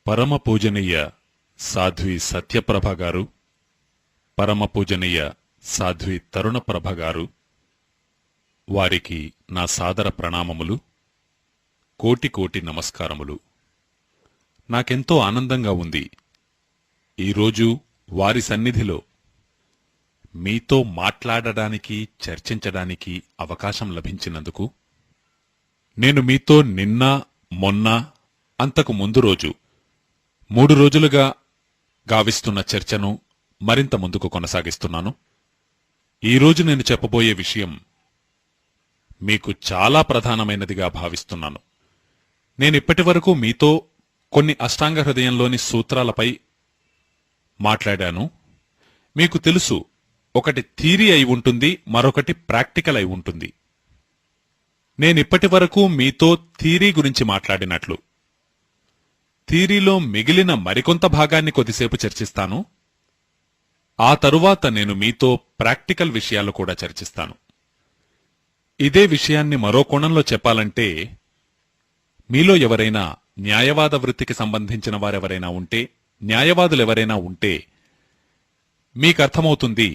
పరమ పూజనీయ సాధ్వి సత్యప్రభ గారు, పరమ పూజనీయ సాధ్వి తరుణప్రభ గారు, వారికి నా సాదర ప్రణామములు, కోటి కోటి నమస్కారములు. నాకెంతో ఆనందంగా ఉంది ఈరోజు వారి సన్నిధిలో మీతో మాట్లాడడానికి, చర్చించడానికి అవకాశం లభించినందుకు. నేను మీతో నిన్న, మొన్న, అంతకు ముందు రోజు 3 రోజులుగా గావిస్తున్న చర్చను మరింత ముందుకు కొనసాగిస్తున్నాను. ఈరోజు నేను చెప్పబోయే విషయం మీకు చాలా ప్రధానమైనదిగా భావిస్తున్నాను. నేనిప్పటివరకు మీతో కొన్ని అష్టాంగ హృదయంలోని సూత్రాలపై మాట్లాడాను. మీకు తెలుసు, ఒకటి థీరీ అయి ఉంటుంది, మరొకటి ప్రాక్టికల్ అయి ఉంటుంది. నేనిప్పటివరకు మీతో థీరీ గురించి మాట్లాడినట్లు థీరీలో మిగిలిన మరికొంత భాగాన్ని కొద్దిసేపు చర్చిస్తాను. ఆ తరువాత నేను మీతో ప్రాక్టికల్ విషయాలు కూడా చర్చిస్తాను. ఇదే విషయాన్ని మరో కోణంలో చెప్పాలంటే, మీలో ఎవరైనా న్యాయవాద వృత్తికి సంబంధించిన వారెవరైనా ఉంటే, న్యాయవాదులెవరైనా ఉంటే మీకర్థమవుతుంది,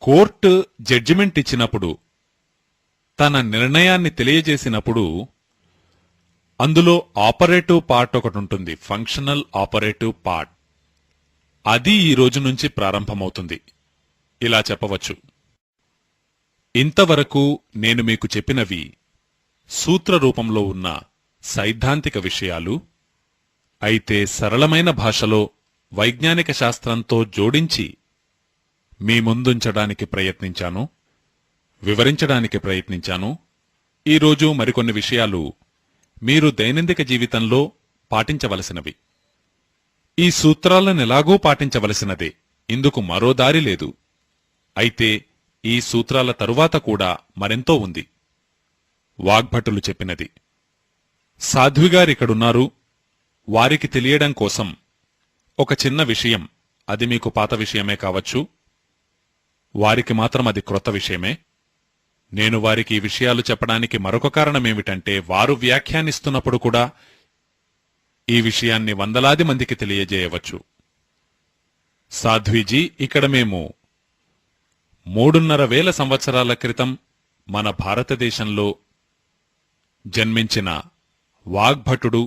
కోర్టు జడ్జిమెంట్ ఇచ్చినప్పుడు, తన నిర్ణయాన్ని తెలియజేసినప్పుడు అందులో ఆపరేటివ్ పార్ట్ ఒకటి ఉంటుంది, ఫంక్షనల్ ఆపరేటివ్ పార్ట్. అది ఈ రోజు నుంచి ప్రారంభమవుతుంది. ఇలా చెప్పవచ్చు, ఇంతవరకు నేను మీకు చెప్పినవి సూత్ర రూపంలో ఉన్న సైద్ధాంతిక విషయాలు. అయితే సరళమైన భాషలో వైజ్ఞానిక శాస్త్రంతో జోడించి మీ ముందుంచడానికి ప్రయత్నించాను, వివరించడానికి ప్రయత్నించాను. ఈరోజు మరికొన్ని విషయాలు మీరు దైనందిక జీవితంలో పాటించవలసినవి. ఈ సూత్రాలను ఎలాగూ పాటించవలసినదే, ఇందుకు మరో దారి లేదు. అయితే ఈ సూత్రాల తరువాత కూడా మరెంతో ఉంది. వాగ్భటులు చెప్పినది. సాధ్విగారిక్కడున్నారు. వారికి తెలియడం కోసం ఒక చిన్న విషయం, అది మీకు పాత విషయమే కావచ్చు, వారికి మాత్రం అది క్రొత్త విషయమే. నేను వారికి ఈ విషయాలు చెప్పడానికి మరొక కారణమేమిటంటే, వారు వ్యాఖ్యానిస్తున్నప్పుడు కూడా ఈ విషయాన్ని వందలాది మందికి తెలియజేయవచ్చు. సాధ్వీజీ, ఇక్కడ మేము 3,500 సంవత్సరాల క్రితం మన భారతదేశంలో జన్మించిన వాగ్భటుడు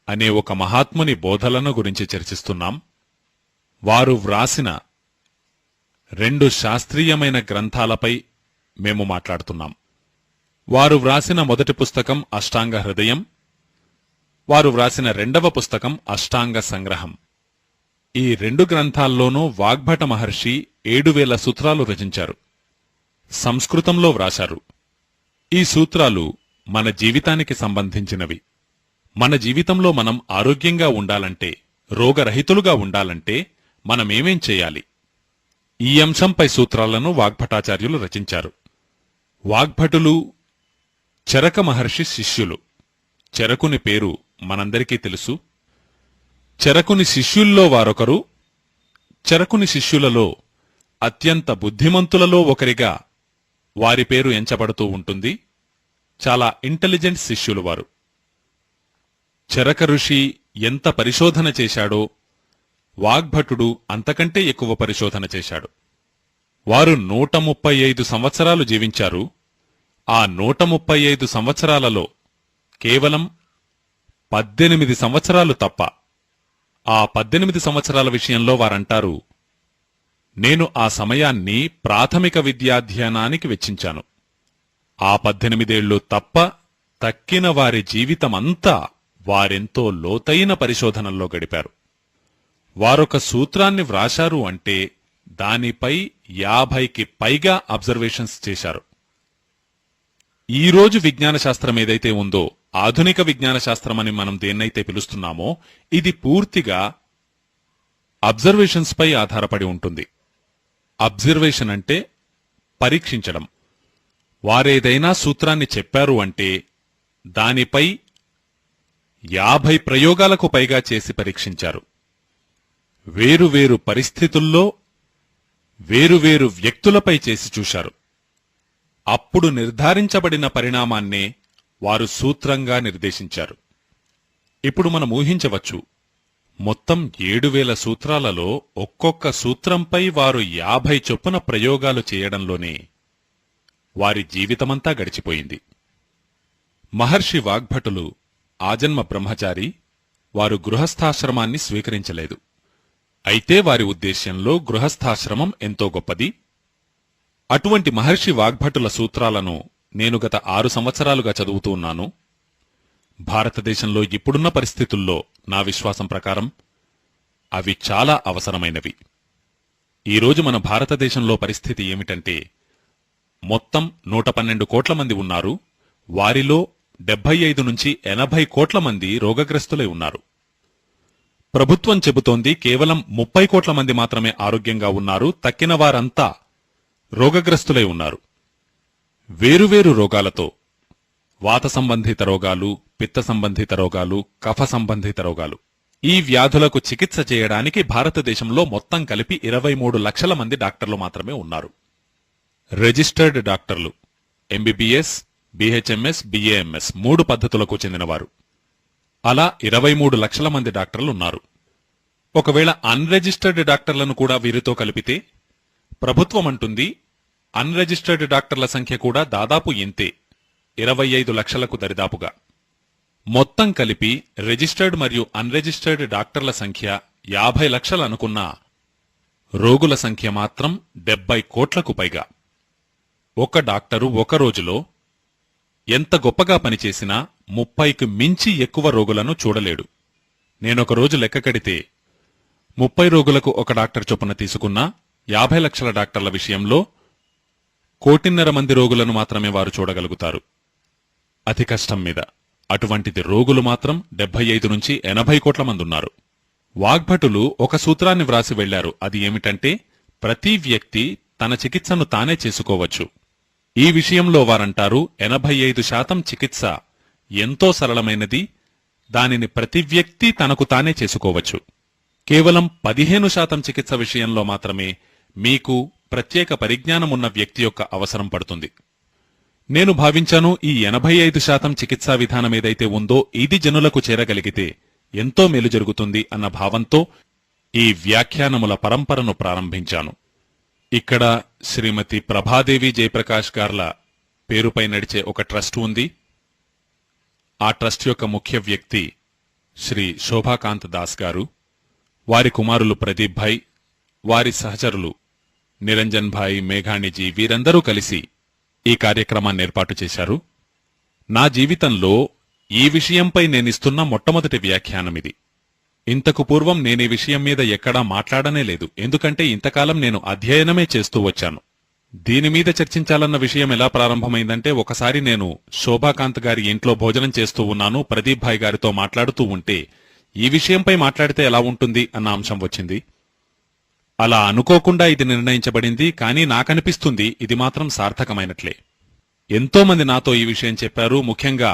అనే ఒక మహాత్ముని బోధలను గురించి చర్చిస్తున్నాం. వారు వ్రాసిన 2 శాస్త్రీయమైన గ్రంథాలపై మేము మాట్లాడుతున్నాం. వారు వ్రాసిన మొదటి పుస్తకం అష్టాంగ హృదయం, వారు వ్రాసిన 2వ పుస్తకం అష్టాంగ సంగ్రహం. ఈ 2 గ్రంథాల్లోనూ వాగ్భట మహర్షి 7,000 సూత్రాలు రచించారు. సంస్కృతంలో వ్రాశారు. ఈ సూత్రాలు మన జీవితానికి సంబంధించినవి. మన జీవితంలో మనం ఆరోగ్యంగా ఉండాలంటే, రోగరహితులుగా ఉండాలంటే మనమేమేం చేయాలి? ఈ అంశంపై సూత్రాలను వాగ్భటాచార్యులు రచించారు. వాగ్భటులు చరక మహర్షి శిష్యులు. చరకుని పేరు మనందరికీ తెలుసు. చరకుని శిష్యుల్లో వారొకరు. చరకుని శిష్యులలో అత్యంత బుద్ధిమంతులలో ఒకరిగా వారి పేరు ఎంచబడుతూ ఉంటుంది. చాలా ఇంటెలిజెంట్ శిష్యులు వారు. చరక ఋషి ఎంత పరిశోధన చేశాడో, వాగ్భటుడు అంతకంటే ఎక్కువ పరిశోధన చేశాడు. వారు 135 సంవత్సరాలు జీవించారు. ఆ 135 సంవత్సరాలలో కేవలం 18 సంవత్సరాలు తప్ప, ఆ 18 సంవత్సరాల విషయంలో వారంటారు, నేను ఆ సమయాన్ని ప్రాథమిక విద్యాధ్యయనానికి వెచ్చించాను. ఆ 18 ఏళ్లు తప్ప తక్కిన వారి జీవితమంతా వారెంతో లోతైన పరిశోధనల్లో గడిపారు. వారొక సూత్రాన్ని వ్రాశారు అంటే దానిపై 50కి పైగా అబ్జర్వేషన్స్ చేశారు. ఈరోజు విజ్ఞాన శాస్త్రం ఏదైతే ఉందో, ఆధునిక విజ్ఞాన శాస్త్రమని మనం దేన్నైతే పిలుస్తున్నామో, ఇది పూర్తిగా అబ్జర్వేషన్స్ పై ఆధారపడి ఉంటుంది. అబ్జర్వేషన్ అంటే పరీక్షించడం. వారేదైనా సూత్రాన్ని చెప్పారు అంటే దానిపై 50 ప్రయోగాలకు పైగా చేసి పరీక్షించారు. వేరువేరు పరిస్థితుల్లో వేరువేరు వ్యక్తులపై చేసి చూశారు. అప్పుడు నిర్ధారించబడిన పరిణామాన్నే వారు సూత్రంగా నిర్దేశించారు. ఇప్పుడు మనం ఊహించవచ్చు, మొత్తం 7,000 సూత్రాలలో ఒక్కొక్క సూత్రంపై వారు 50 చొప్పున ప్రయోగాలు చేయడంలోనే వారి జీవితమంతా గడిచిపోయింది. మహర్షి వాగ్భటులు ఆజన్మ బ్రహ్మచారి, వారు గృహస్థాశ్రమాన్ని స్వీకరించలేదు. అయితే వారి ఉద్దేశ్యంలో గృహస్థాశ్రమం ఎంతో గొప్పది. అటువంటి మహర్షి వాగ్భటుల సూత్రాలను నేను గత 6 సంవత్సరాలుగా చదువుతూ ఉన్నాను. భారతదేశంలో ఇప్పుడున్న పరిస్థితుల్లో నా విశ్వాసం ప్రకారం అవి చాలా అవసరమైనవి. ఈరోజు మన భారతదేశంలో పరిస్థితి ఏమిటంటే, మొత్తం 112 కోట్ల మంది ఉన్నారు. వారిలో 75 నుంచి 80 కోట్ల మంది రోగగ్రస్తులై ఉన్నారు. ప్రభుత్వం చెబుతోంది కేవలం 30 కోట్ల మంది మాత్రమే ఆరోగ్యంగా ఉన్నారు, తక్కిన వారంతా రోగగ్రస్తులై ఉన్నారు. వేరువేరు రోగాలతో, వాత సంబంధిత రోగాలు, పిత్త సంబంధిత రోగాలు, కఫ సంబంధిత రోగాలు, ఈ వ్యాధులకు చికిత్స చేయడానికి భారతదేశంలో మొత్తం కలిపి 23 లక్షల మంది డాక్టర్లు మాత్రమే ఉన్నారు. రిజిస్టర్డ్ డాక్టర్లు ఎంబీబీఎస్, బీహెచ్ఎంఎస్, బీఏఎంఎస్ 3 పద్ధతులకు చెందినవారు. అలా 23 లక్షల మంది డాక్టర్లు ఉన్నారు. ఒకవేళ అన్రిజిస్టర్డ్ డాక్టర్లను కూడా వీరితో కలిపితే ప్రభుత్వం అంటుంది అన్రిజిస్టర్డ్ డాక్టర్ల సంఖ్య కూడా దాదాపు ఇంతే, 25 లక్షలకు దరిదాపుగా. మొత్తం కలిపి రిజిస్టర్డ్ మరియు అన్రిజిస్టర్డ్ డాక్టర్ల సంఖ్య 50 లక్షలు అనుకున్న రోగుల సంఖ్య మాత్రం 70 కోట్లకు పైగా. ఒక డాక్టరు ఒక రోజులో ఎంత గొప్పగా పనిచేసినా 30కి మించి ఎక్కువ రోగులను చూడలేడు. నేనొక రోజు లెక్క కడితే 30 రోగులకు ఒక డాక్టర్ చొప్పున తీసుకున్నా 50 లక్షల డాక్టర్ల విషయంలో 1.5 కోటి మంది రోగులను మాత్రమే వారు చూడగలుగుతారు, అతి కష్టం మీద. అటువంటిది రోగులు మాత్రం 75 నుంచి 80 కోట్ల మంది ఉన్నారు. వాగ్భటులు ఒక సూత్రాన్ని వ్రాసి వెళ్లారు. అది ఏమిటంటే, ప్రతి వ్యక్తి తన చికిత్సను తానే చేసుకోవచ్చు. ఈ విషయంలో వారంటారు 85% చికిత్స ఎంతో సరళమైనది, దానిని ప్రతి వ్యక్తి తనకు తానే చేసుకోవచ్చు. కేవలం 15% చికిత్స విషయంలో మాత్రమే మీకు ప్రత్యేక పరిజ్ఞానమున్న వ్యక్తి యొక్క అవసరం పడుతుంది. నేను భావించాను, ఈ 85% చికిత్సా విధానమేదైతే ఉందో ఇది జనులకు చేరగలిగితే ఎంతో మేలు జరుగుతుంది అన్న భావంతో ఈ వ్యాఖ్యానముల పరంపరను ప్రారంభించాను. ఇక్కడ శ్రీమతి ప్రభాదేవి జయప్రకాష్ గార్ల పేరుపై నడిచే ఒక ట్రస్ట్ ఉంది. ఆ ట్రస్ట్ యొక్క ముఖ్య వ్యక్తి శ్రీ శోభాకాంత్ దాస్ గారు, వారి కుమారులు ప్రదీప్ భాయ్, వారి సహచరులు నిరంజన్ భాయ్, మేఘాణిజీ, వీరందరూ కలిసి ఈ కార్యక్రమాన్ని ఏర్పాటు చేశారు. నా జీవితంలో ఈ విషయంపై నేనిస్తున్న మొట్టమొదటి వ్యాఖ్యానమిది. ఇంతకు పూర్వం నేనీ విషయం మీద ఎక్కడా మాట్లాడనే లేదు, ఎందుకంటే ఇంతకాలం నేను అధ్యయనమే చేస్తూ వచ్చాను. దీనిమీద చర్చించాలన్న విషయం ఎలా ప్రారంభమైందంటే, ఒకసారి నేను శోభాకాంత్ గారి ఇంట్లో భోజనం చేస్తూ ఉన్నాను. ప్రదీప్ భాయ్ గారితో మాట్లాడుతూ ఉంటే ఈ విషయంపై మాట్లాడితే ఎలా ఉంటుంది అన్న అంశం వచ్చింది. అలా అనుకోకుండా ఇది నిర్ణయించబడింది. కానీ నాకనిపిస్తుంది ఇది మాత్రం సార్థకమైనట్లే. ఎంతో మంది నాతో ఈ విషయం చెప్పారు. ముఖ్యంగా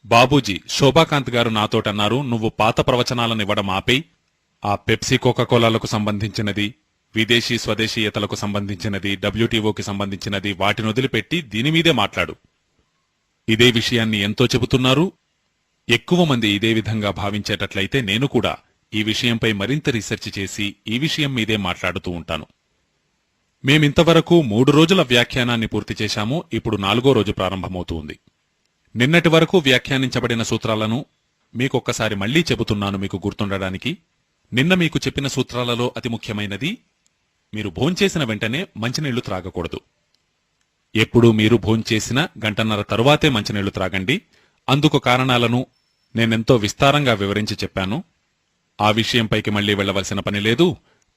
బాబూజీ శోభాకాంత్ గారు నాతోటన్నారు, నువ్వు పాత ప్రవచనాలనివ్వడం ఆపేయ్, ఆ పెప్సీ కోకాకోలాలకు సంబంధించినది, విదేశీ స్వదేశీయతలకు సంబంధించినది, డబ్ల్యూటీఓకి సంబంధించినది, వాటిని వదిలిపెట్టి దీనిమీదే మాట్లాడు. ఇదే విషయాన్ని ఎంతో చెబుతున్నారు. ఎక్కువ మంది ఇదే విధంగా భావించేటట్లయితే నేను కూడా ఈ విషయంపై మరింత రీసెర్చ్ చేసి ఈ విషయం మీదే మాట్లాడుతూ ఉంటాను. మేమింతవరకు 3 రోజుల వ్యాఖ్యానాన్ని పూర్తి చేశాము. ఇప్పుడు 4వ రోజు ప్రారంభమవుతూ ఉంది. నిన్నటి వరకు వ్యాఖ్యానించబడిన సూత్రాలను మీకొక్కసారి మళ్లీ చెబుతున్నాను మీకు గుర్తుండడానికి. నిన్న మీకు చెప్పిన సూత్రాలలో అతి ముఖ్యమైనది, మీరు భోంచేసిన వెంటనే మంచినీళ్లు త్రాగకూడదు. ఎప్పుడూ మీరు భోంచేసిన 1.5 గంటల తరువాతే మంచినీళ్లు త్రాగండి. అందుకు కారణాలను నేనెంతో విస్తారంగా వివరించి చెప్పాను. ఆ విషయంపైకి మళ్లీ వెళ్లవలసిన పని లేదు.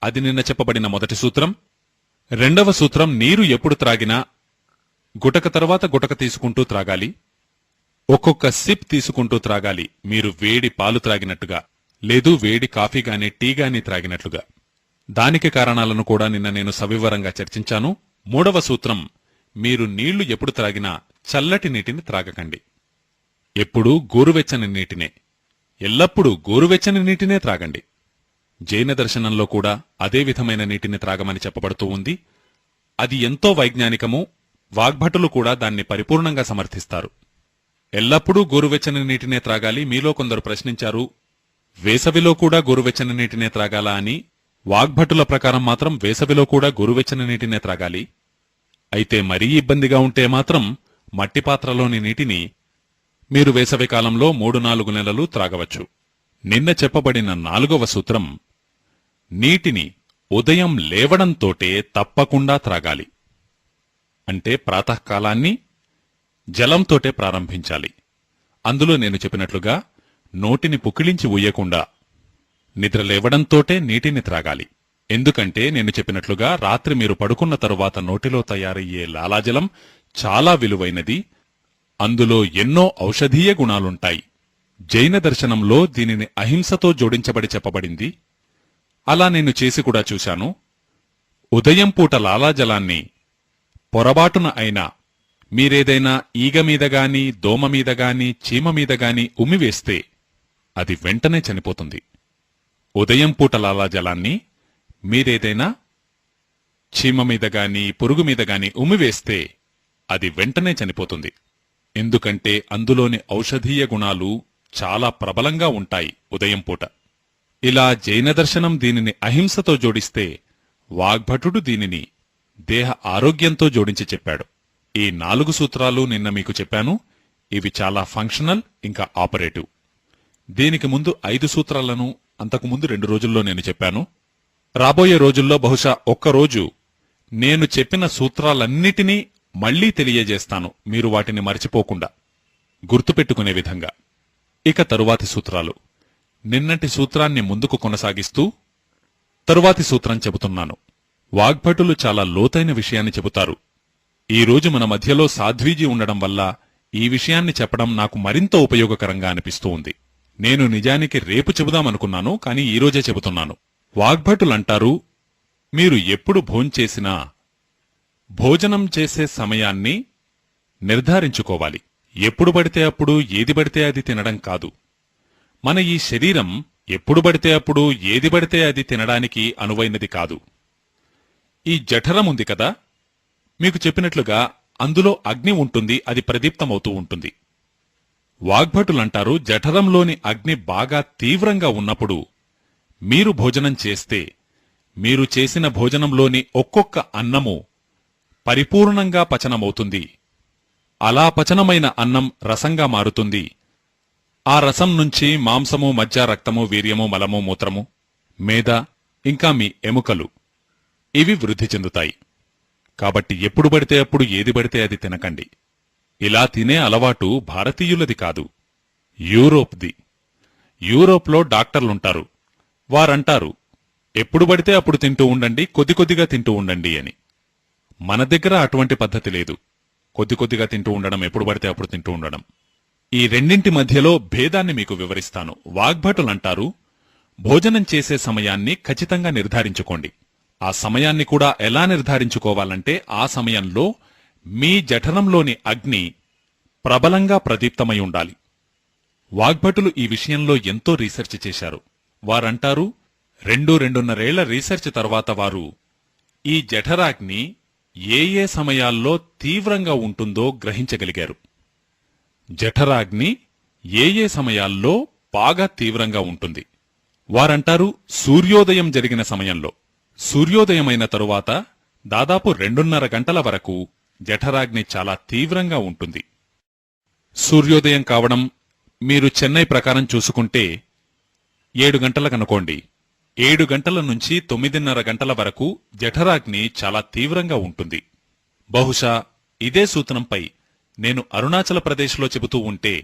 అది నిన్న చెప్పబడిన మొదటి సూత్రం. 2వ సూత్రం, నీరు ఎప్పుడు త్రాగినా గుటక తరువాత గుటక తీసుకుంటూ త్రాగాలి. ఒక్కొక్క సిప్ తీసుకుంటూ త్రాగాలి. మీరు వేడి పాలు త్రాగినట్టుగా, లేదు వేడి కాఫీ గాని టీ గాని త్రాగినట్లుగా. దానికి కారణాలను కూడా నిన్న నేను సవివరంగా చర్చించాను. 3వ సూత్రం, మీరు నీళ్లు ఎప్పుడు త్రాగినా చల్లటి నీటిని త్రాగకండి. ఎప్పుడూ గోరువెచ్చని నీటినే, ఎల్లప్పుడూ గోరువెచ్చని నీటినే త్రాగండి. జైన దర్శనంలో కూడా అదే విధమైన నీటిని త్రాగమని చెప్పబడుతూ ఉంది. అది ఎంతో వైజ్ఞానికము. వాగ్భటులు కూడా దాన్ని పరిపూర్ణంగా సమర్థిస్తారు. ఎల్లప్పుడూ గోరువెచ్చని నీటినే త్రాగాలి. మీలో కొందరు ప్రశ్నించారు, వేసవిలో కూడా గోరువెచ్చని నీటినే త్రాగాలా అని. వాగ్భటుల ప్రకారం మాత్రం వేసవిలో కూడా గోరువెచ్చని నీటినే త్రాగాలి. అయితే మరీ ఇబ్బందిగా ఉంటే మాత్రం మట్టి పాత్రలోని నీటిని మీరు వేసవి కాలంలో 3-4 నెలలు త్రాగవచ్చు. నిన్న చెప్పబడిన 4వ సూత్రం, నీటిని ఉదయం లేవడంతోటే తప్పకుండా త్రాగాలి. అంటే ప్రాతకాలాన్ని జలంతోటే ప్రారంభించాలి. అందులో నేను చెప్పినట్లుగా నోటిని పుక్కిలించి ఊయకుండా నిద్ర లేవడంతోటే నీటిని త్రాగాలి. ఎందుకంటే నేను చెప్పినట్లుగా రాత్రి మీరు పడుకున్న తరువాత నోటిలో తయారయ్యే లాలాజలం చాలా విలువైనది. అందులో ఎన్నో ఔషధీయ గుణాలుంటాయి. జైన దర్శనంలో దీనిని అహింసతో జోడించబడి చెప్పబడింది. అలా నేను చేసి కూడా చూశాను. ఉదయం పూట లాలాజలాన్ని పొరబాటున అయినా మీరేదైనా ఈగ మీదగాని, దోమ మీదగాని, చీమ మీదగాని ఉమ్మివేస్తే అది వెంటనే చనిపోతుంది. ఉదయం పూట లాలాజలాన్ని మీరేదైనా చీమ మీదగాని, పురుగు మీదగాని ఉమ్మివేస్తే అది వెంటనే చనిపోతుంది. ఎందుకంటే అందులోని ఔషధీయ గుణాలు చాలా ప్రబలంగా ఉంటాయి ఉదయం పూట. ఇలా జైన దర్శనం దీనిని అహింసతో జోడిస్తే, వాగ్భటుడు దీనిని దేహ ఆరోగ్యంతో జోడించి చెప్పాడు. ఈ 4 సూత్రాలు నిన్న మీకు చెప్పాను. ఇవి చాలా ఫంక్షనల్, ఇంకా ఆపరేటివ్. దీనికి ముందు 5 సూత్రాలను అంతకుముందు 2 రోజుల్లో నేను చెప్పాను. రాబోయే రోజుల్లో బహుశా ఒక్కరోజు నేను చెప్పిన సూత్రాలన్నిటినీ మళ్లీ తెలియజేస్తాను, మీరు వాటిని మర్చిపోకుండా గుర్తుపెట్టుకునే విధంగా. ఇక తరువాతి సూత్రాలు. నిన్నటి సూత్రాన్ని ముందుకు కొనసాగిస్తూ తరువాతి సూత్రం చెబుతున్నాను. వాగ్భటులు చాలా లోతైన విషయాన్ని చెబుతారు. ఈ రోజు మన మధ్యలో సాధ్వీజీ ఉండడం వల్ల ఈ విషయాన్ని చెప్పడం నాకు మరింత ఉపయోగకరంగా అనిపిస్తూ ఉంది. నేను నిజానికి రేపు చెబుదామనుకున్నాను, కానీ ఈరోజే చెబుతున్నాను. వాగ్భటులంటారు, మీరు ఎప్పుడు భోంచేసినా భోజనం చేసే సమయాన్ని నిర్ధారించుకోవాలి. ఎప్పుడు పడితే అప్పుడు ఏది పడితే అది తినడం కాదు. మన ఈ శరీరం ఎప్పుడు పడితే అప్పుడు ఏది పడితే అది తినడానికి అనువైనది కాదు. ఈ జఠరం ఉంది కదా, మీకు చెప్పినట్లుగా అందులో అగ్ని ఉంటుంది, అది ప్రదీప్తమవుతూ ఉంటుంది. వాగ్భటులంటారు, జఠరంలోని అగ్ని బాగా తీవ్రంగా ఉన్నప్పుడు మీరు భోజనం చేస్తే మీరు చేసిన భోజనంలోని ఒక్కొక్క అన్నము పరిపూర్ణంగా పచనమవుతుంది. అలా పచనమైన అన్నం రసంగా మారుతుంది. ఆ రసం నుంచి మాంసము, మజ్జ, రక్తము, వీర్యము, మలము, మూత్రము, మేద, ఇంకా మీ ఎముకలు ఇవి వృద్ధి చెందుతాయి. కాబట్టి ఎప్పుడు పడితే అప్పుడు ఏది పడితే అది తినకండి. ఇలా తినే అలవాటు భారతీయులది కాదు, యూరోప్ది. యూరోప్లో డాక్టర్లుంటారు. వారంటారు, ఎప్పుడు పడితే అప్పుడు తింటూ ఉండండి, కొద్ది కొద్దిగా తింటూ ఉండండి అని. మన దగ్గర అటువంటి పద్ధతి లేదు. కొద్ది కొద్దిగా తింటూ ఉండడం, ఎప్పుడు పడితే అప్పుడు తింటూ ఉండడం. ఈ రెండింటి మధ్యలో భేదాన్ని మీకు వివరిస్తాను. వాగ్భటులంటారు, భోజనం చేసే సమయాన్ని ఖచ్చితంగా నిర్ధారించుకోండి. ఆ సమయాన్ని కూడా ఎలా నిర్ధారించుకోవాలంటే, ఆ సమయంలో మీ జఠరంలోని అగ్ని ప్రబలంగా ప్రదీప్తమై ఉండాలి. వాగ్భటులు ఈ విషయంలో ఎంతో రీసెర్చ్ చేశారు. వారంటారు, 2-2.5 రీసెర్చ్ తర్వాత వారు ఈ జఠరాగ్ని ఏ సమయాల్లో తీవ్రంగా ఉంటుందో గ్రహించగలిగారు. జఠరాగ్ని ఏ సమయాల్లో బాగా తీవ్రంగా ఉంటుంది. వారంటారు, సూర్యోదయం జరిగిన సమయంలో, సూర్యోదయమైన తరువాత దాదాపు 2.5 గంటల వరకు జఠరాగ్ని చాలా తీవ్రంగా ఉంటుంది. సూర్యోదయం కావడం మీరు చెన్నై ప్రకారం చూసుకుంటే 7 గంటలకనుకోండి. 7 గంటల నుంచి 9:30 గంటల వరకు జఠరాగ్ని చాలా తీవ్రంగా ఉంటుంది. బహుశా ఇదే సూత్రంపై నేను అరుణాచల ప్రదేశ్లో చెబుతూ ఉంటే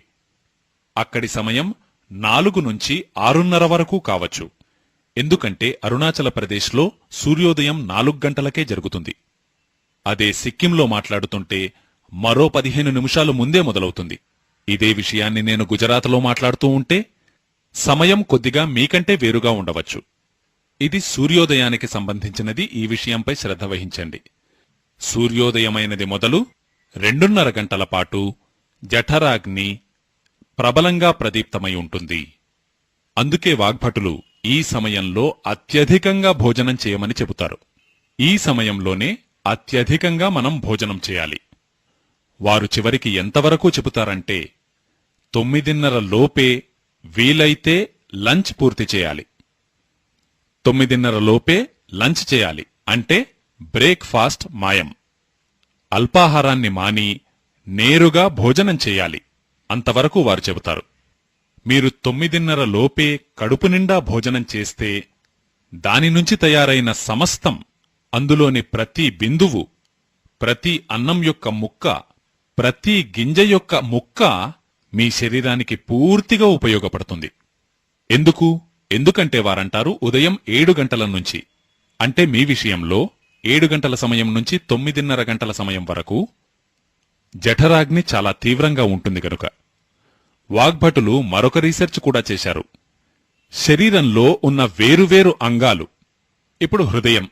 అక్కడి సమయం 4 నుంచి 6:30 వరకు కావచ్చు. ఎందుకంటే అరుణాచల ప్రదేశ్లో సూర్యోదయం 4 గంటలకే జరుగుతుంది. అదే సిక్కింలో మాట్లాడుతుంటే మరో 15 నిమిషాలు ముందే మొదలవుతుంది. ఇదే విషయాన్ని నేను గుజరాత్లో మాట్లాడుతూ ఉంటే సమయం కొద్దిగా మీకంటే వేరుగా ఉండవచ్చు. ఇది సూర్యోదయానికి సంబంధించినది. ఈ విషయంపై శ్రద్ధ వహించండి. సూర్యోదయమైనది మొదలు 2.5 గంటల పాటు జఠరాగ్ని ప్రబలంగా ప్రదీప్తమై ఉంటుంది. అందుకే వాగ్భటులు ఈ సమయంలో అత్యధికంగా భోజనం చేయమని చెబుతారు. ఈ సమయంలోనే అత్యధికంగా మనం భోజనం చేయాలి. వారు చివరికి ఎంతవరకు చెబుతారంటే 9:30 లోపే వీలైతే లంచ్ పూర్తి చేయాలి. 9:30 లోపే లంచ్ చేయాలి అంటే బ్రేక్ఫాస్ట్ మాయం. అల్పాహారాన్ని మాని నేరుగా భోజనం చేయాలి అంతవరకు వారు చెబుతారు. మీరు 9:30 లోపే కడుపు నిండా భోజనం చేస్తే దాని నుంచి తయారైన సమస్తం, అందులోని ప్రతి బిందువు, ప్రతి అన్నం యొక్క ముక్క, ప్రతి గింజ యొక్క ముక్క మీ శరీరానికి పూర్తిగా ఉపయోగపడుతుంది. ఎందుకంటే వారంటారు ఉదయం 7 గంటల నుంచి, అంటే మీ విషయంలో 7 గంటల సమయం నుంచి 9:30 గంటల సమయం వరకు జఠరాగ్ని చాలా తీవ్రంగా ఉంటుంది గనుక. వాగ్భటులు మరొక రీసెర్చ్ కూడా చేశారు. శరీరంలో ఉన్న వేరువేరు అంగాలు, ఇప్పుడు హృదయం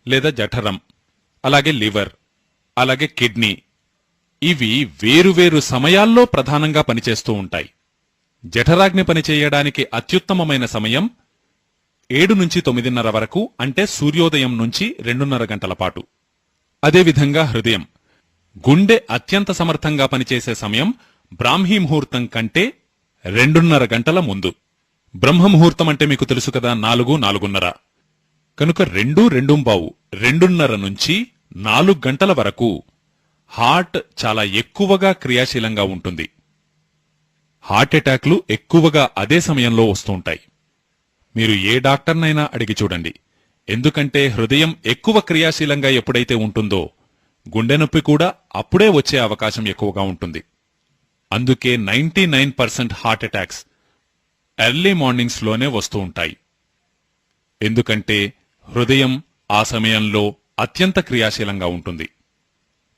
లేదా జఠరం, అలాగే లివర్, అలాగే కిడ్నీ, ఇవి వేరువేరు సమయాల్లో ప్రధానంగా పనిచేస్తూ ఉంటాయి. జఠరాగ్ని పనిచేయడానికి అత్యుత్తమమైన సమయం 7 నుంచి 9:30 వరకు, అంటే సూర్యోదయం నుంచి 2:30 గంటల పాటు. అదేవిధంగా హృదయం, గుండె అత్యంత సమర్థంగా పనిచేసే సమయం బ్రాహ్మీ ముహూర్తం కంటే 2:30 గంటల ముందు. బ్రహ్మముహూర్తం అంటే మీకు తెలుసు కదా, 4-4:30. కనుక 2-2:15, 2:30 నుంచి 4 గంటల వరకు హార్ట్ చాలా ఎక్కువగా క్రియాశీలంగా ఉంటుంది. హార్ట్ అటాక్లు ఎక్కువగా అదే సమయంలో వస్తుంటాయి. మీరు ఏ డాక్టర్నైనా అడిగి చూడండి. ఎందుకంటే హృదయం ఎక్కువ క్రియాశీలంగా ఎప్పుడైతే ఉంటుందో గుండె నొప్పి కూడా అప్పుడే వచ్చే అవకాశం ఎక్కువగా ఉంటుంది. అందుకే 99% హార్ట్ అటాక్స్ ఎర్లీ మార్నింగ్స్ లోనే వస్తూ ఉంటాయి. ఎందుకంటే హృదయం ఆ సమయంలో అత్యంత క్రియాశీలంగా ఉంటుంది.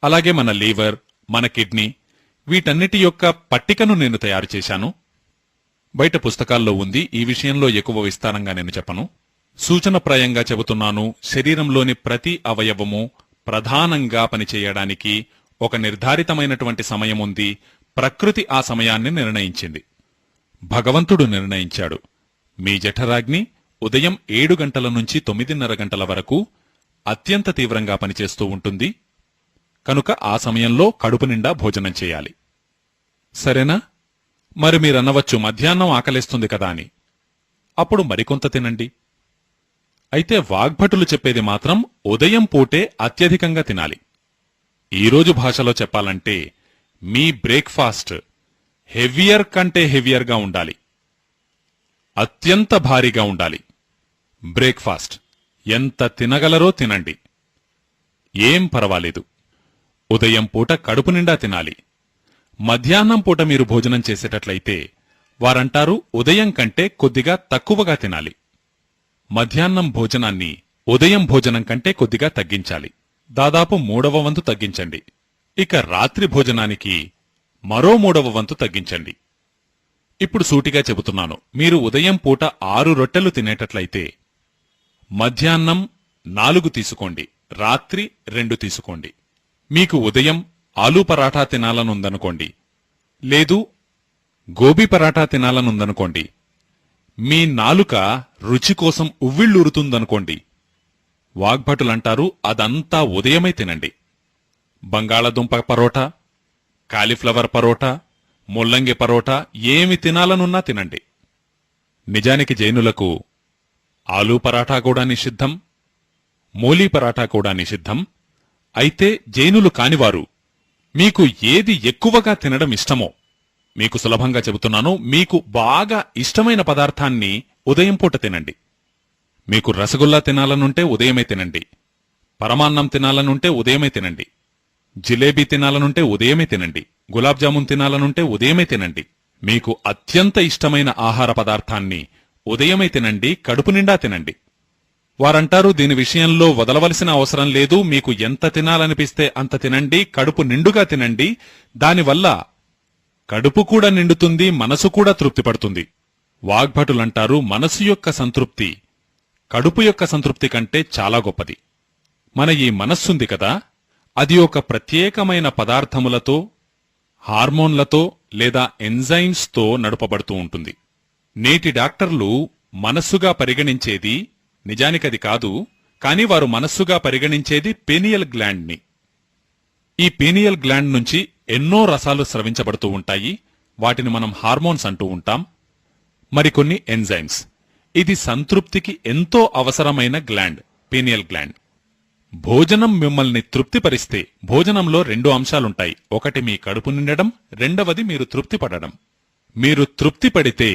అలాగే మన లివర్, మన కిడ్నీ, వీటన్నిటి యొక్క పట్టికను నేను తయారు చేశాను. బయట పుస్తకాల్లో ఉంది. ఈ విషయంలో ఎక్కువ విస్తారంగా నేను చెప్పను. సూచనప్రాయంగా చెబుతున్నాను. శరీరంలోని ప్రతి అవయవము ప్రధానంగా పనిచేయడానికి ఒక నిర్ధారితమైనటువంటి సమయం ఉంది. ప్రకృతి ఆ సమయాన్ని నిర్ణయించింది. భగవంతుడు నిర్ణయించాడు. మీ జఠరాగ్ని ఉదయం 7 గంటల నుంచి 9:30 గంటల వరకు అత్యంత తీవ్రంగా పనిచేస్తూ ఉంటుంది. కనుక ఆ సమయంలో కడుపు నిండా భోజనం చేయాలి. సరేనా? మరి మీరన్నవచ్చు మధ్యాహ్నం ఆకలేస్తుంది కదా అని. అప్పుడు మరికొంత తినండి. అయితే వాగ్భటులు చెప్పేది మాత్రం ఉదయం పూటే అత్యధికంగా తినాలి. ఈరోజు భాషలో చెప్పాలంటే మీ బ్రేక్ఫాస్ట్ హెవియర్ కంటే హెవియర్గా ఉండాలి. అత్యంత భారీగా ఉండాలి. బ్రేక్ఫాస్ట్ ఎంత తినగలరో తినండి, ఏం పర్వాలేదు. ఉదయం పూట కడుపు నిండా తినాలి. మధ్యాహ్నం పూట మీరు భోజనం చేసేటట్లయితే వారంటారు ఉదయం కంటే కొద్దిగా తక్కువగా తినాలి. మధ్యాహ్నం భోజనాన్ని ఉదయం భోజనం కంటే కొద్దిగా తగ్గించాలి. దాదాపు 3వ వంతు తగ్గించండి. ఇక రాత్రి భోజనానికి మరో 3వ వంతు తగ్గించండి. ఇప్పుడు సూటిగా చెబుతున్నాను. మీరు ఉదయం పూట 6 రొట్టెలు తినేటట్లయితే మధ్యాహ్నం 4 తీసుకోండి, రాత్రి 2 తీసుకోండి. మీకు ఉదయం ఆలూ పరాఠా తినాలనుందనుకోండి, లేదు గోబీ పరాఠా తినాలనుందనుకోండి, మీ నాలుక రుచి కోసం ఉవ్విళ్ళూరుతుందనుకోండి, వాగ్భటులంటారు అదంతా ఉదయమే తినండి. బంగాళదుంప పరోటా, కాలీఫ్లవర్ పరోటా, ముల్లంగి పరోటా ఏమి తినాలనున్నా తినండి. నిజానికి జైనులకు ఆలూ పరాఠా కూడా నిషిద్ధం, మూలీ పరాఠా కూడా నిషిద్ధం. అయితే జైనులు కానివారు మీకు ఏది ఎక్కువగా తినడం ఇష్టమో, మీకు సులభంగా చెబుతున్నాను, మీకు బాగా ఇష్టమైన పదార్థాన్ని ఉదయం పూట తినండి. మీకు రసగుల్లా తినాలనుంటే ఉదయమే తినండి, పరమాన్నం తినాలనుంటే ఉదయమే తినండి, జిలేబీ తినాలనుంటే ఉదయమే తినండి, గులాబ్ జామున్ తినాలనుంటే ఉదయమే తినండి. మీకు అత్యంత ఇష్టమైన ఆహార పదార్థాన్ని ఉదయమే తినండి, కడుపు నిండా తినండి. వారంటారు దీని విషయంలో వదలవలసిన అవసరం లేదు, మీకు ఎంత తినాలనిపిస్తే అంత తినండి, కడుపు నిండుగా తినండి. దానివల్ల కడుపు కూడా నిండుతుంది, మనసు కూడా తృప్తిపడుతుంది. వాగ్భటులంటారు మనసు యొక్క సంతృప్తి కడుపు యొక్క సంతృప్తి కంటే చాలా గొప్పది. మన ఈ మనస్సుంది కదా, అది ఒక ప్రత్యేకమైన పదార్థములతో, హార్మోన్లతో లేదా ఎంజైమ్స్ తో నడుపబడుతూ ఉంటుంది. నేటి డాక్టర్లు మనస్సుగా పరిగణించేది నిజానికది కాదు, కాని వారు మనస్సుగా పరిగణించేది పీనియల్ గ్లాండ్ ని. ఈ పీనియల్ గ్లాండ్ నుంచి ఎన్నో రసాలు స్రవించబడుతూ ఉంటాయి. వాటిని మనం హార్మోన్స్ అంటూ ఉంటాం. మరికొన్ని ఎంజైమ్స్. ఇది సంతృప్తికి ఎంతో అవసరమైన గ్లాండ్, పీనియల్ గ్లాండ్. భోజనం మిమ్మల్ని తృప్తిపరిస్తే భోజనంలో 2 అంశాలుంటాయి. ఒకటి మీ కడుపు నిండడం, రెండవది మీరు తృప్తి పడడం. మీరు తృప్తి పడితే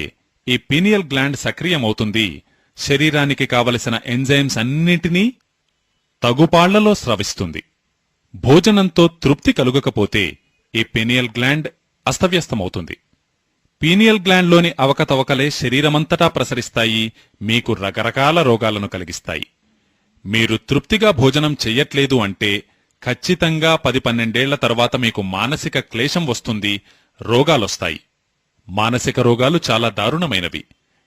ఈ పీనియల్ గ్లాండ్ సక్రియమవుతుంది. శరీరానికి కావలసిన ఎంజైమ్స్ అన్నింటినీ తగుపాళ్లలో స్రవిస్తుంది. భోజనంతో తృప్తి కలుగకపోతే ఈ పీనియల్ గ్లాండ్ అస్తవ్యస్తమవుతుంది. పీనియల్ గ్లాండ్లోని అవకతవకలే శరీరమంతటా ప్రసరిస్తాయి, మీకు రకరకాల రోగాలను కలిగిస్తాయి. మీరు తృప్తిగా భోజనం చెయ్యట్లేదు అంటే ఖచ్చితంగా 10-12 ఏళ్ల తర్వాత మీకు మానసిక క్లేశం వస్తుంది, రోగాలొస్తాయి. మానసిక రోగాలు చాలా దారుణమైనవి.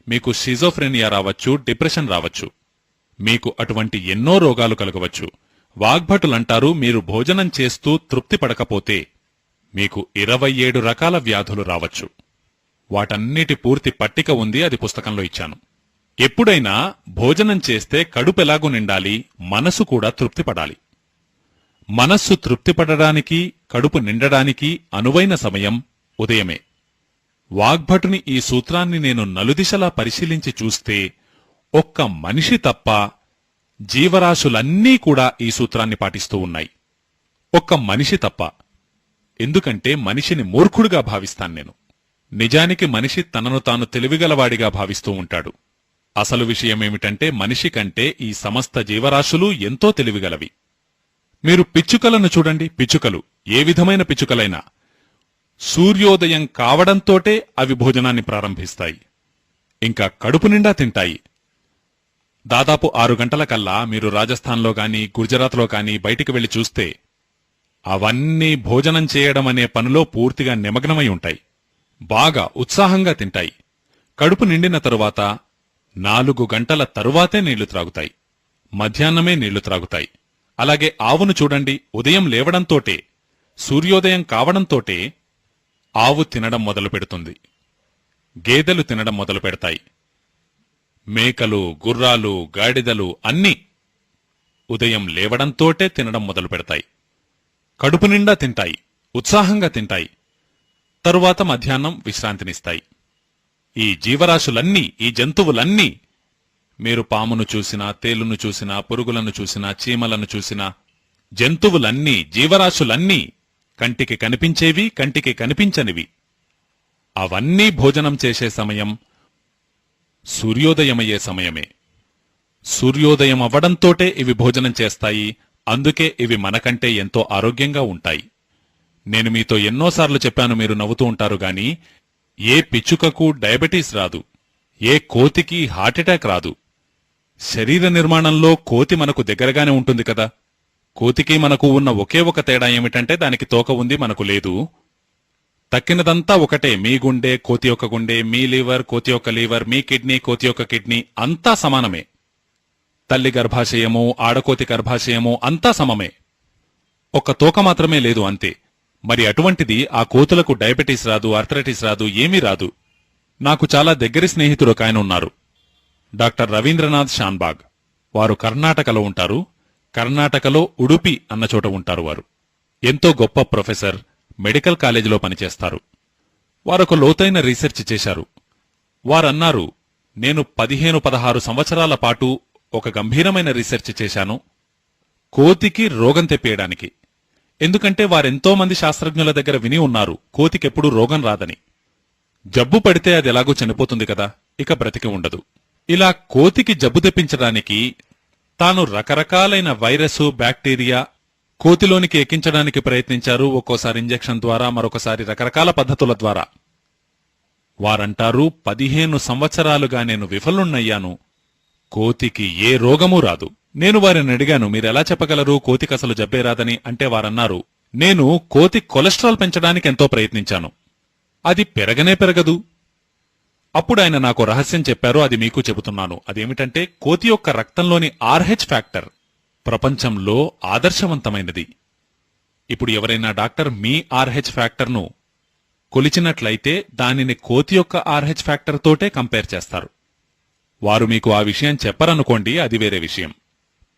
మీకు షిజోఫ్రెనియా రావచ్చు, డిప్రెషన్ రావచ్చు. మీకు అటువంటి ఎన్నో రోగాలు కలగవచ్చు. వాగ్భటులంటారు, మీరు భోజనం చేస్తూ తృప్తి పడకపోతే మీకు 27 రకాల వ్యాధులు రావచ్చు. వాటన్నిటి పూర్తి పట్టిక ఉంది, అది పుస్తకంలో ఇచ్చాను. ఎప్పుడైనా భోజనం చేస్తే కడుపెలాగూ నిండాలి, మనసు కూడా తృప్తిపడాలి. మనస్సు తృప్తిపడడానికి, కడుపు నిండడానికి అనువైన సమయం ఉదయమే. వాగ్భటుని ఈ సూత్రాన్ని నేను నలుదిశలా పరిశీలించి చూస్తే ఒక్క మనిషి తప్ప జీవరాశులన్నీ కూడా ఈ సూత్రాన్ని పాటిస్తూ ఉన్నాయి. ఒక్క మనిషి తప్ప. ఎందుకంటే మనిషిని మూర్ఖుడిగా భావిస్తాను నేను. నిజానికి మనిషి తనను తాను తెలివిగలవాడిగా భావిస్తూ ఉంటాడు. అసలు విషయమేమిటంటే మనిషి కంటే ఈ సమస్త జీవరాశులు ఎంతో తెలివిగలవి. మీరు పిచ్చుకలను చూడండి. పిచ్చుకలు, ఏ విధమైన పిచ్చుకలైనా సూర్యోదయం కావడంతోటే అవి భోజనాన్ని ప్రారంభిస్తాయి. ఇంకా కడుపు నిండా తింటాయి. దాదాపు 6 గంటలకల్లా మీరు రాజస్థాన్లో గాని గుజరాత్లో గాని బయటికి వెళ్లి చూస్తే అవన్నీ భోజనం చేయడం అనే పనిలో పూర్తిగా నిమగ్నమై ఉంటాయి. బాగా ఉత్సాహంగా తింటాయి. కడుపు నిండిన తరువాత 4 గంటల తరువాతే నీళ్లు త్రాగుతాయి. మధ్యాహ్నమే నీళ్లు త్రాగుతాయి. అలాగే ఆవును చూడండి. ఉదయం లేవడంతోటే, సూర్యోదయం కావడంతోటే ఆవు తినడం మొదలు పెడుతుంది. గేదెలు తినడం మొదలు పెడతాయి. మేకలు, గుర్రాలు, గాడిదలు అన్నీ ఉదయం లేవడంతోటే తినడం మొదలు పెడతాయి. కడుపు నిండా తింటాయి, ఉత్సాహంగా తింటాయి. తరువాత మధ్యాహ్నం విశ్రాంతినిస్తాయి. ఈ జీవరాశులన్నీ, ఈ జంతువులన్నీ, మీరు పామును చూసినా, తేలును చూసినా, పురుగులను చూసినా, చీమలను చూసినా, జంతువులన్నీ, జీవరాశులన్నీ కంటికి కనిపించేవి, కంటికి కనిపించనివి, అవన్నీ భోజనం చేసే సమయం సూర్యోదయమయ్యే సమయమే. సూర్యోదయం అవ్వడంతోటే ఇవి భోజనం చేస్తాయి. అందుకే ఇవి మనకంటే ఎంతో ఆరోగ్యంగా ఉంటాయి. నేను మీతో ఎన్నోసార్లు చెప్పాను, మీరు నవ్వుతూ ఉంటారు గాని, ఏ పిచ్చుకకు డయాబెటీస్ రాదు, ఏ కోతికి హార్ట్అటాక్ రాదు. శరీర నిర్మాణంలో కోతి మనకు దగ్గరగానే ఉంటుంది కదా. కోతికి మనకు ఉన్న ఒకే ఒక తేడా ఏమిటంటే దానికి తోక ఉంది, మనకు లేదు. తక్కినదంతా ఒకటే. మీ గుండె కోతి యొక్క గుండె, మీ లివర్ కోతి యొక్క లివర్, మీ కిడ్నీ కోతి యొక్క కిడ్నీ, అంతా సమానమే. తల్లి గర్భాశయము, ఆడకోతి గర్భాశయము అంతా సమమే. ఒక్క తోక మాత్రమే లేదు, అంతే. మరి అటువంటిది ఆ కోతులకు డయాబెటీస్ రాదు, ఆర్థరైటిస్ రాదు, ఏమీ రాదు. నాకు చాలా దగ్గరి స్నేహితుడు ఒక ఆయన ఉన్నారు, డాక్టర్ రవీంద్రనాథ్ షాన్బాగ్. వారు కర్ణాటకలో ఉంటారు. కర్ణాటకలో ఉడుపి అన్న చోట ఉంటారు. వారు ఎంతో గొప్ప ప్రొఫెసర్, మెడికల్ కాలేజీలో పనిచేస్తారు. వారొక లోతైన రీసెర్చ్ చేశారు. వారన్నారు, నేను 15-16 సంవత్సరాల పాటు ఒక గంభీరమైన రీసెర్చ్ చేశాను కోతికి రోగం తెప్పేయడానికి. ఎందుకంటే వారెంతో మంది శాస్త్రజ్ఞుల దగ్గర విని ఉన్నారు కోతికెప్పుడూ రోగం రాదని. జబ్బు పడితే అది ఎలాగూ చనిపోతుంది కదా, ఇక బ్రతికి ఉండదు. ఇలా కోతికి జబ్బు తెప్పించడానికి తాను రకరకాలైన వైరస్, బ్యాక్టీరియా కోతిలోనికి ఎక్కించడానికి ప్రయత్నించారు. ఒక్కోసారి ఇంజెక్షన్ ద్వారా, మరొకసారి రకరకాల పద్ధతుల ద్వారా. వారంటారు, 15 సంవత్సరాలుగా నేను విఫలున్నయ్యాను, కోతికి ఏ రోగమూ రాదు. నేను వారిని అడిగాను, మీరెలా చెప్పగలరు కోతికి అసలు జబ్బే రాదని? అంటే వారన్నారు, నేను కోతి కొలెస్ట్రాల్ పెంచడానికి ఎంతో ప్రయత్నించాను, అది పెరగనే పెరగదు. అప్పుడు ఆయన నాకు రహస్యం చెప్పారు, అది మీకు చెబుతున్నాను. అదేమిటంటే కోతి యొక్క రక్తంలోని RH ఫ్యాక్టర్ ప్రపంచంలో ఆదర్శవంతమైనది. ఇప్పుడు ఎవరైనా డాక్టర్ మీ RH ఫ్యాక్టర్ను కొలిచినట్లయితే దానిని కోతి యొక్క RH ఫ్యాక్టర్ తోటే కంపేర్ చేస్తారు. వారు మీకు ఆ విషయం చెప్పరనుకోండి, అది వేరే విషయం.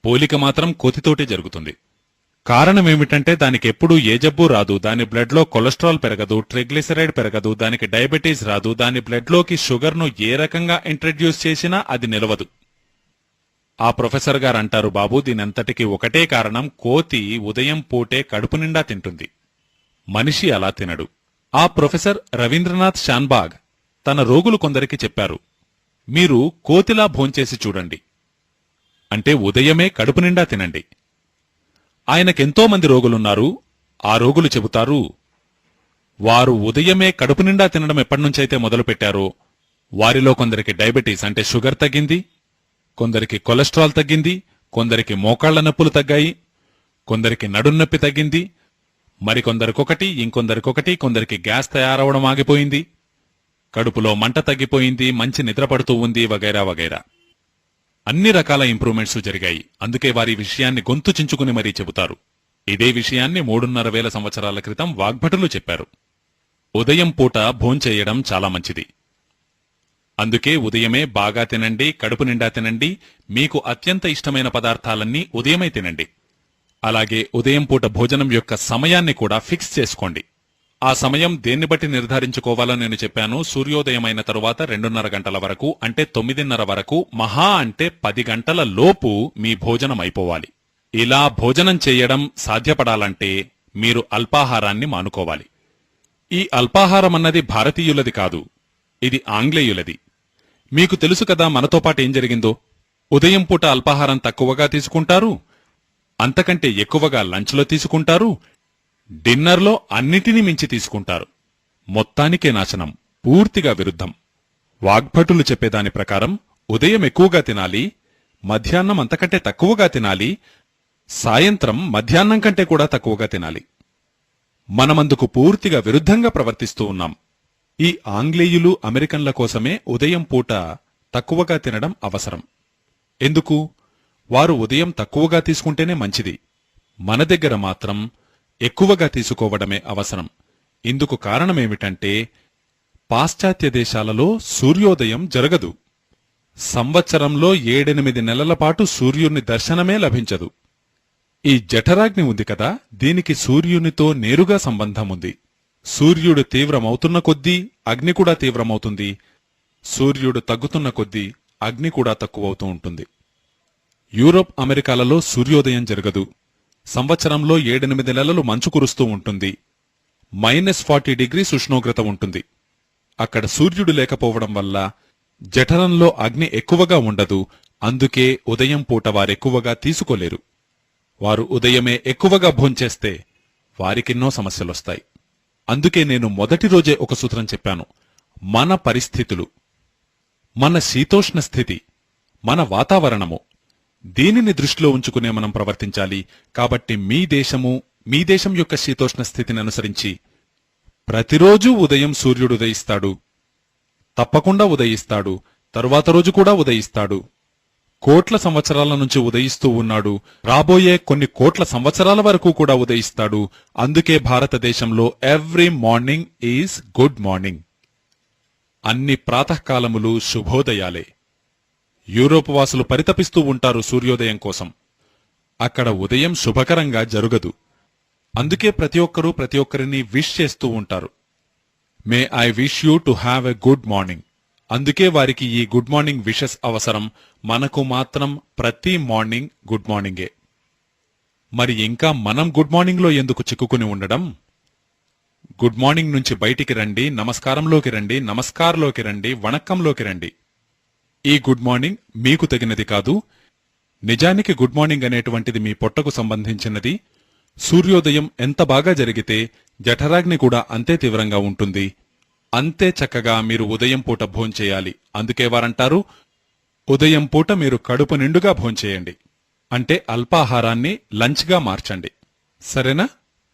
పోలిక మాత్రం కోతితోటే జరుగుతుంది. కారణమేమిటంటే దానికి ఎప్పుడూ ఏ జబ్బు రాదు, దాని బ్లడ్ లో కొలెస్ట్రాల్ పెరగదు, ట్రైగ్లిసరైడ్ పెరగదు, దానికి డయాబెటీస్ రాదు, దాని బ్లడ్ లోకి షుగర్ ను ఏ రకంగా ఇంట్రడ్యూస్ చేసినా అది నిలవదు. ఆ ప్రొఫెసర్ గారు అంటారు, బాబు దీనంతటికీ ఒకటే కారణం, కోతి ఉదయం పూటే కడుపు నిండా తింటుంది, మనిషి అలా తినడు. ఆ ప్రొఫెసర్ రవీంద్రనాథ్ షాన్బాగ్ తన రోగులు కొందరికి చెప్పారు, మీరు కోతిలా భోంచేసి చూడండి, అంటే ఉదయమే కడుపు నిండా తినండి. ఆయనకెంతో మంది రోగులున్నారు. ఆ రోగులు చెబుతారు, వారు ఉదయమే కడుపు నిండా తినడం ఎప్పటినుంచైతే మొదలుపెట్టారో వారిలో కొందరికి డయాబెటీస్ అంటే షుగర్ తగ్గింది, కొందరికి కొలెస్ట్రాల్ తగ్గింది, కొందరికి మోకాళ్ల నొప్పులు తగ్గాయి, కొందరికి నడున్నొప్పి తగ్గింది, మరికొందరికొకటి, ఇంకొందరికొకటి, కొందరికి గ్యాస్ తయారవడం ఆగిపోయింది, కడుపులో మంట తగ్గిపోయింది, మంచి నిద్ర పడుతూ ఉంది, వగైరా వగైరా. అన్ని రకాల ఇంప్రూవ్మెంట్స్ జరిగాయి. అందుకే వారి విషయాన్ని గొంతు చించుకుని మరీ చెబుతారు. ఇదే విషయాన్ని 3,500 సంవత్సరాల క్రితం వాగ్భటులు చెప్పారు. ఉదయం పూట భోంచేయడం చాలా మంచిది. అందుకే ఉదయమే బాగా తినండి, కడుపు నిండా తినండి, మీకు అత్యంత ఇష్టమైన పదార్థాలన్నీ ఉదయమే తినండి. అలాగే ఉదయం పూట భోజనం యొక్క సమయాన్ని కూడా ఫిక్స్ చేసుకోండి. ఆ సమయం దేన్ని బట్టి నిర్ధారించుకోవాలో నేను చెప్పాను. సూర్యోదయమైన తరువాత 2:30 గంటల వరకు, అంటే 9:30 వరకు, మహా అంటే 10 గంటల లోపు మీ భోజనం అయిపోవాలి. ఇలా భోజనం చేయడం సాధ్యపడాలంటే మీరు అల్పాహారాన్ని మానుకోవాలి. ఈ అల్పాహారమన్నది భారతీయులది కాదు, ఇది ఆంగ్లేయులది. మీకు తెలుసు కదా మనతో పాటు ఏం జరిగిందో. ఉదయం పూట అల్పాహారం తక్కువగా తీసుకుంటారు, అంతకంటే ఎక్కువగా లంచ్లో తీసుకుంటారు, డిన్నర్లో అన్నిటినీ మించి తీసుకుంటారు. మొత్తానికే నాశనం, పూర్తిగా విరుద్ధం. వాగ్భటులు చెప్పేదాని ప్రకారం ఉదయం ఎక్కువగా తినాలి, మధ్యాహ్నం అంతకంటే తక్కువగా తినాలి, సాయంత్రం మధ్యాహ్నం కంటే కూడా తక్కువగా తినాలి. మనమందుకు పూర్తిగా విరుద్ధంగా ప్రవర్తిస్తూ ఉన్నాం. ఈ ఆంగ్లేయులు అమెరికన్ల కోసమే ఉదయం పూట తక్కువగా తినడం అవసరం. ఎందుకు? వారు ఉదయం తక్కువగా తీసుకుంటేనే మంచిది. మన దగ్గర మాత్రం ఎక్కువగా తీసుకోవడమే అవసరం. ఇందుకు కారణమేమిటంటే పాశ్చాత్య దేశాలలో సూర్యోదయం జరగదు. సంవత్సరంలో 7-8 నెలల పాటు సూర్యుని దర్శనమే లభించదు. ఈ జఠరాగ్ని ఉంది కదా, దీనికి సూర్యునితో నేరుగా సంబంధం ఉంది. సూర్యుడు తీవ్రమవుతున్న కొద్దీ అగ్ని కూడా తీవ్రమవుతుంది, సూర్యుడు తగ్గుతున్న కొద్దీ అగ్ని కూడా తక్కువవుతూ ఉంటుంది. యూరోప్, అమెరికాలలో సూర్యోదయం జరగదు. సంవత్సరంలో 7-8 నెలలు మంచు కురుస్తూ ఉంటుంది, -40 డిగ్రీస్ ఉష్ణోగ్రత ఉంటుంది. అక్కడ సూర్యుడు లేకపోవడం వల్ల జఠరంలో అగ్ని ఎక్కువగా ఉండదు. అందుకే ఉదయం పూట వారెక్కువగా తీసుకోలేరు. వారు ఉదయమే ఎక్కువగా భోంచేస్తే వారికెన్నో సమస్యలొస్తాయి. అందుకే నేను మొదటి రోజే ఒక సూత్రం చెప్పాను. మన పరిస్థితులు, మన శీతోష్ణ స్థితి, మన వాతావరణము, దీనిని దృష్టిలో ఉంచుకునే మనం ప్రవర్తించాలి. కాబట్టి మీ దేశం యొక్క శీతోష్ణ స్థితిని అనుసరించి ప్రతిరోజూ ఉదయం సూర్యుడు ఉదయిస్తాడు, తప్పకుండా ఉదయిస్తాడు, తరువాత రోజు కూడా ఉదయిస్తాడు. కోట్ల సంవత్సరాల నుంచి ఉదయిస్తూ ఉన్నాడు, రాబోయే కొన్ని కోట్ల సంవత్సరాల వరకు కూడా ఉదయిస్తాడు. అందుకే భారతదేశంలో every morning is good morning. అన్ని ప్రాతకాలములు శుభోదయాలే. యూరోప్ వాసులు పరితపిస్తూ ఉంటారు సూర్యోదయం కోసం. అక్కడ ఉదయం శుభకరంగా జరుగదు. అందుకే ప్రతి ఒక్కరిని విష్ చేస్తూ ఉంటారు. May I wish you to have a good morning. అందుకే వారికి ఈ గుడ్ మార్నింగ్ విషెస్ అవసరం. మనకు మాత్రం ప్రతి మార్నింగ్ గుడ్ మార్నింగే. మరి ఇంకా మనం గుడ్ మార్నింగ్లో ఎందుకు చిక్కుకుని ఉండడం? గుడ్ మార్నింగ్ నుంచి బయటికి రండి, నమస్కారంలోకి రండి, నమస్కార్లోకి రండి, వణక్కంలోకి రండి. ఈ గుడ్ మార్నింగ్ మీకు తగినది కాదు. నిజానికి గుడ్ మార్నింగ్ అనేటువంటిది మీ పొట్టకు సంబంధించినది. సూర్యోదయం ఎంత బాగా జరిగితే జఠరాగ్ని కూడా అంతే తీవ్రంగా ఉంటుంది. అంతే చక్కగా మీరు ఉదయం పూట భోంచేయాలి. అందుకే వారంటారు, ఉదయం పూట మీరు కడుపు నిండుగా భోంచేయండి, అంటే అల్పాహారాన్ని లంచ్గా మార్చండి. సరేనా?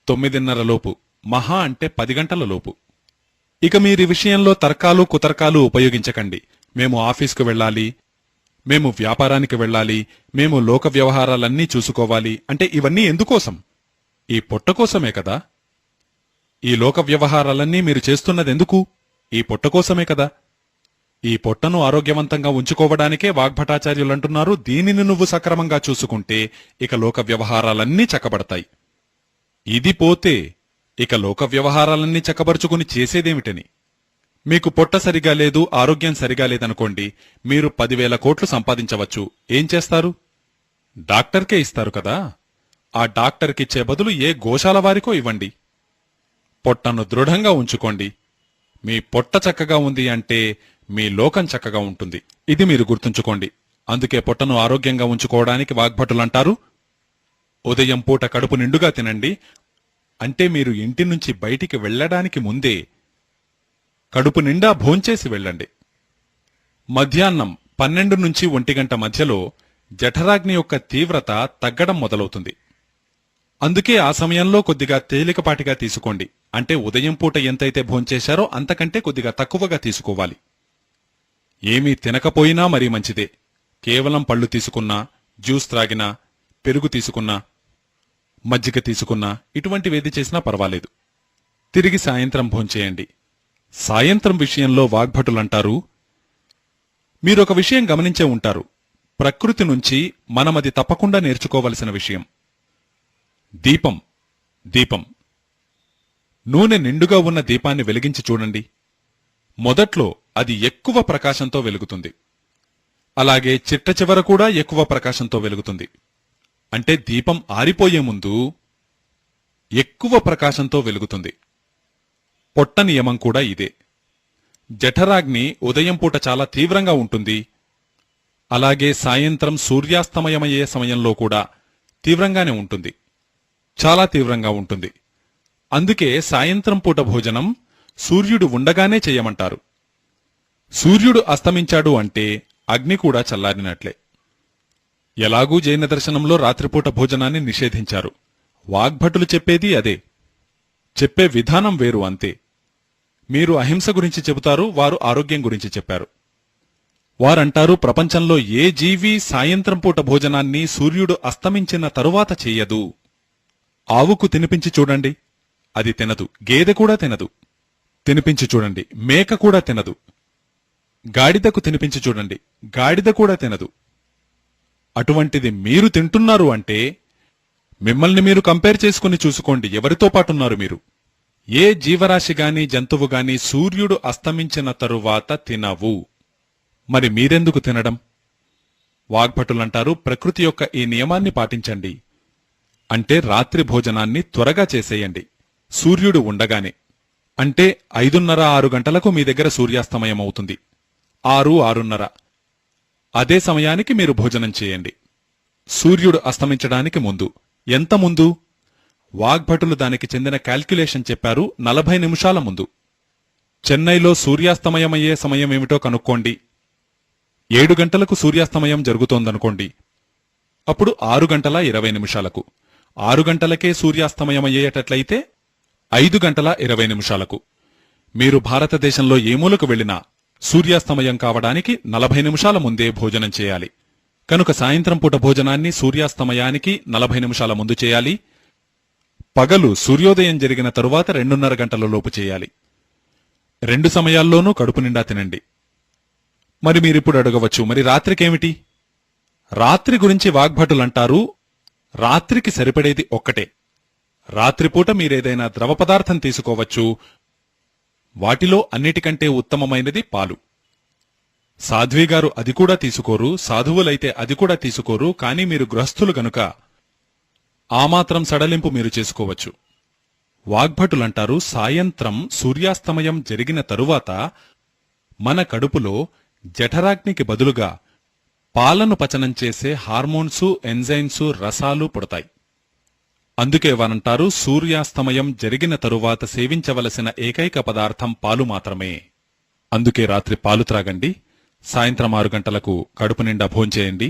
9:30 లోపు, మహా అంటే 10 గంటల లోపు. ఇక మీరీ విషయంలో తర్కాలు కుతర్కాలు ఉపయోగించకండి. మేము ఆఫీస్కు వెళ్ళాలి, మేము వ్యాపారానికి వెళ్ళాలి, మేము లోక వ్యవహారాలన్నీ చూసుకోవాలి అంటే ఇవన్నీ ఎందుకోసం? ఈ పొట్ట కోసమే కదా. ఈ లోక వ్యవహారాలన్నీ మీరు చేస్తున్నదెందుకు? ఈ పొట్ట కోసమే కదా. ఈ పొట్టను ఆరోగ్యవంతంగా ఉంచుకోవడానికే వాగ్భటాచార్యులంటున్నారు, దీనిని నువ్వు సక్రమంగా చూసుకుంటే ఇక లోక వ్యవహారాలన్నీ చక్కబడతాయి. ఇది పోతే ఇక లోక వ్యవహారాలన్నీ చక్కబరుచుకుని చేసేదేమిటని? మీకు పొట్ట సరిగా లేదు, ఆరోగ్యం సరిగా లేదనుకోండి, మీరు 10,000 కోట్లు సంపాదించవచ్చు. ఏం చేస్తారు? డాక్టర్కే ఇస్తారు కదా. ఆ డాక్టర్కిచ్చే బదులు ఏ గోశాల వారికో ఇవ్వండి. పొట్టను దృఢంగా ఉంచుకోండి. మీ పొట్ట చక్కగా ఉంది అంటే మీ లోకం చక్కగా ఉంటుంది. ఇది మీరు గుర్తుంచుకోండి. అందుకే పొట్టను ఆరోగ్యంగా ఉంచుకోవడానికి వాగ్భటులంటారు, ఉదయం పూట కడుపు నిండుగా తినండి. అంటే మీరు ఇంటి నుంచి బయటికి వెళ్లడానికి ముందే కడుపు నిండా భోంచేసి వెళ్ళండి. మధ్యాహ్నం 12 నుంచి 1 గంట మధ్యలో జఠరాగ్ని యొక్క తీవ్రత తగ్గడం మొదలవుతుంది. అందుకే ఆ సమయంలో కొద్దిగా తేలికపాటిగా తీసుకోండి. అంటే ఉదయం పూట ఎంతైతే భోంచేశారో అంతకంటే కొద్దిగా తక్కువగా తీసుకోవాలి. ఏమీ తినకపోయినా మరీ మంచిదే. కేవలం పళ్ళు తీసుకున్నా, జ్యూస్ త్రాగినా, పెరుగు తీసుకున్నా, మజ్జిగ తీసుకున్నా, ఇటువంటివేది చేసినా పర్వాలేదు. తిరిగి సాయంత్రం భోంచేయండి. సాయంత్రం విషయంలో వాగ్భటులంటారు, మీరొక విషయం గమనించే ఉంటారు. ప్రకృతి నుంచి మనమది తప్పకుండా నేర్చుకోవలసిన విషయం. దీపం నూనె నిండుగా ఉన్న దీపాన్ని వెలిగించి చూడండి. మొదట్లో అది ఎక్కువ ప్రకాశంతో వెలుగుతుంది. అలాగే చిట్ట చివర కూడా ఎక్కువ ప్రకాశంతో వెలుగుతుంది. అంటే దీపం ఆరిపోయే ముందు ఎక్కువ ప్రకాశంతో వెలుగుతుంది. పొట్ట నియమం కూడా ఇదే. జఠరాగ్ని ఉదయం పూట చాలా తీవ్రంగా ఉంటుంది. అలాగే సాయంత్రం సూర్యాస్తమయమయ్యే సమయంలో కూడా తీవ్రంగానే ఉంటుంది. చాలా తీవ్రంగా ఉంటుంది. అందుకే సాయంత్రం పూట భోజనం సూర్యుడు ఉండగానే చేయమంటారు. సూర్యుడు అస్తమించాడు అంటే అగ్ని కూడా చల్లారినట్లే. ఎలాగూ జైన దర్శనంలో రాత్రిపూట భోజనాన్ని నిషేధించారు. వాగ్భటులు చెప్పేది అదే. చెప్పే విధానం వేరు అంతే. మీరు అహింస గురించి చెబుతారు, వారు ఆరోగ్యం గురించి చెప్పారు. వారంటారు, ప్రపంచంలో ఏ జీవి సాయంత్రం పూట భోజనాన్ని సూర్యుడు అస్తమించిన తరువాత చెయ్యదు. ఆవుకు తినిపించి చూడండి, అది తినదు. గేదె కూడా తినదు. తినిపించి చూడండి, మేక కూడా తినదు. గాడిదకు తినిపించి చూడండి, గాడిద కూడా తినదు. అటువంటిది మీరు తింటున్నారు అంటే మిమ్మల్ని మీరు కంపేర్ చేసుకుని చూసుకోండి, ఎవరితో పాటున్నారు మీరు. ఏ జీవరాశి గాని జంతువు గాని సూర్యుడు అస్తమించిన తరువాత తినవు. మరి మీరెందుకు తినడం? వాగ్భటులంటారు, ప్రకృతి యొక్క ఈ నియమాన్ని పాటించండి. అంటే రాత్రి భోజనాన్ని త్వరగా చేసేయండి, సూర్యుడు ఉండగానే. అంటే 5:30-6 గంటలకు మీ దగ్గర సూర్యాస్తమయం అవుతుంది. 6-6:30 అదే సమయానికి మీరు భోజనం చేయండి. సూర్యుడు అస్తమించడానికి ముందు. ఎంత ముందు? వాగ్భటులు దానికి చెందిన క్యాల్క్యులేషన్ చెప్పారు, 40 నిమిషాల ముందు. చెన్నైలో సూర్యాస్తమయమయ్యే సమయమేమిటో కనుక్కోండి. 7 గంటలకు సూర్యాస్తమయం జరుగుతోందనుకోండి. అప్పుడు 6:20 6 గంటలకే సూర్యాస్తమయమయ్యేటట్లయితే 5:20 మీరు భారతదేశంలో ఏ మూలకు వెళ్లినా సూర్యాస్తమయం కావడానికి 40 నిమిషాల ముందే భోజనం చేయాలి. కనుక సాయంత్రం పూట భోజనాన్ని సూర్యాస్తమయానికి 40 నిమిషాల ముందు చేయాలి. పగలు సూర్యోదయం జరిగిన తరువాత 2:30 గంటల లోపు చేయాలి. 2 సమయాల్లోనూ కడుపు నిండా తినండి. మరి మీరిప్పుడు అడగవచ్చు, మరి రాత్రికేమిటి? రాత్రి గురించి వాగ్భటులంటారు, రాత్రికి సరిపడేది ఒక్కటే. రాత్రిపూట మీరేదైనా ద్రవ పదార్థం తీసుకోవచ్చు. వాటిలో అన్నిటికంటే ఉత్తమమైనది పాలు. సాధ్విగారు అది కూడా తీసుకోరు, సాధువులైతే అది కూడా తీసుకోరు. కాని మీరు గృహస్థులు గనుక ఆ మాత్రం సడలింపు మీరు చేసుకోవచ్చు. వాగ్భటులంటారు, సాయంత్రం సూర్యాస్తమయం జరిగిన తరువాత మన కడుపులో జఠరాగ్నికి బదులుగా పాలను పచనం చేసే హార్మోన్సు, ఎంజైమ్సు, రసాలు పుడతాయి. అందుకే వారంటారు, సూర్యాస్తమయం జరిగిన తరువాత సేవించవలసిన ఏకైక పదార్థం పాలు మాత్రమే. అందుకే రాత్రి పాలు త్రాగండి. సాయంత్రం 6 గంటలకు కడుపు నిండా భోంచేయండి.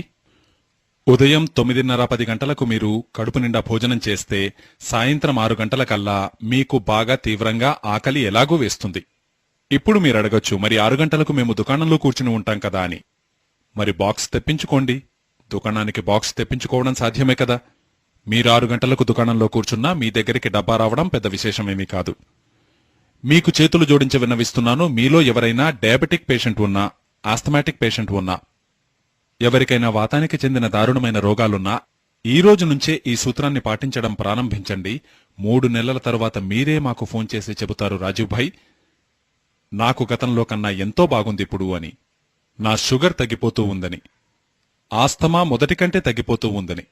ఉదయం 9:30-10 గంటలకు మీరు కడుపు నిండా భోజనం చేస్తే సాయంత్రం 6 గంటలకల్లా మీకు బాగా తీవ్రంగా ఆకలి ఎలాగూ వేస్తుంది. ఇప్పుడు మీరడగొచ్చు, మరి 6 గంటలకు మేము దుకాణంలో కూర్చుని ఉంటాం కదా అని. మరి బాక్స్ తెప్పించుకోండి. దుకాణానికి బాక్స్ తెప్పించుకోవడం సాధ్యమే కదా. మీరు 6 గంటలకు దుకాణంలో కూర్చున్నా మీ దగ్గరికి డబ్బా రావడం పెద్ద విశేషమేమీ కాదు. మీకు చేతులు జోడించి విన్నవిస్తున్నాను, మీలో ఎవరైనా డయాబెటిక్ పేషెంట్ ఉన్నా, ఆస్థమాటిక్ పేషెంట్ ఉన్నా, ఎవరికైనా వాతానికి చెందిన దారుణమైన రోగాలున్నా ఈ రోజు నుంచే ఈ సూత్రాన్ని పాటించడం ప్రారంభించండి. 3 నెలల తర్వాత మీరే మాకు ఫోన్ చేసి చెబుతారు, రాజీవ్ భాయ్ నాకు గతంలో కన్నా ఎంతో బాగుందిప్పుడు అని, నా షుగర్ తగ్గిపోతూ ఉందని, ఆస్తమా మొదటి కంటే తగ్గిపోతూ ఉందని.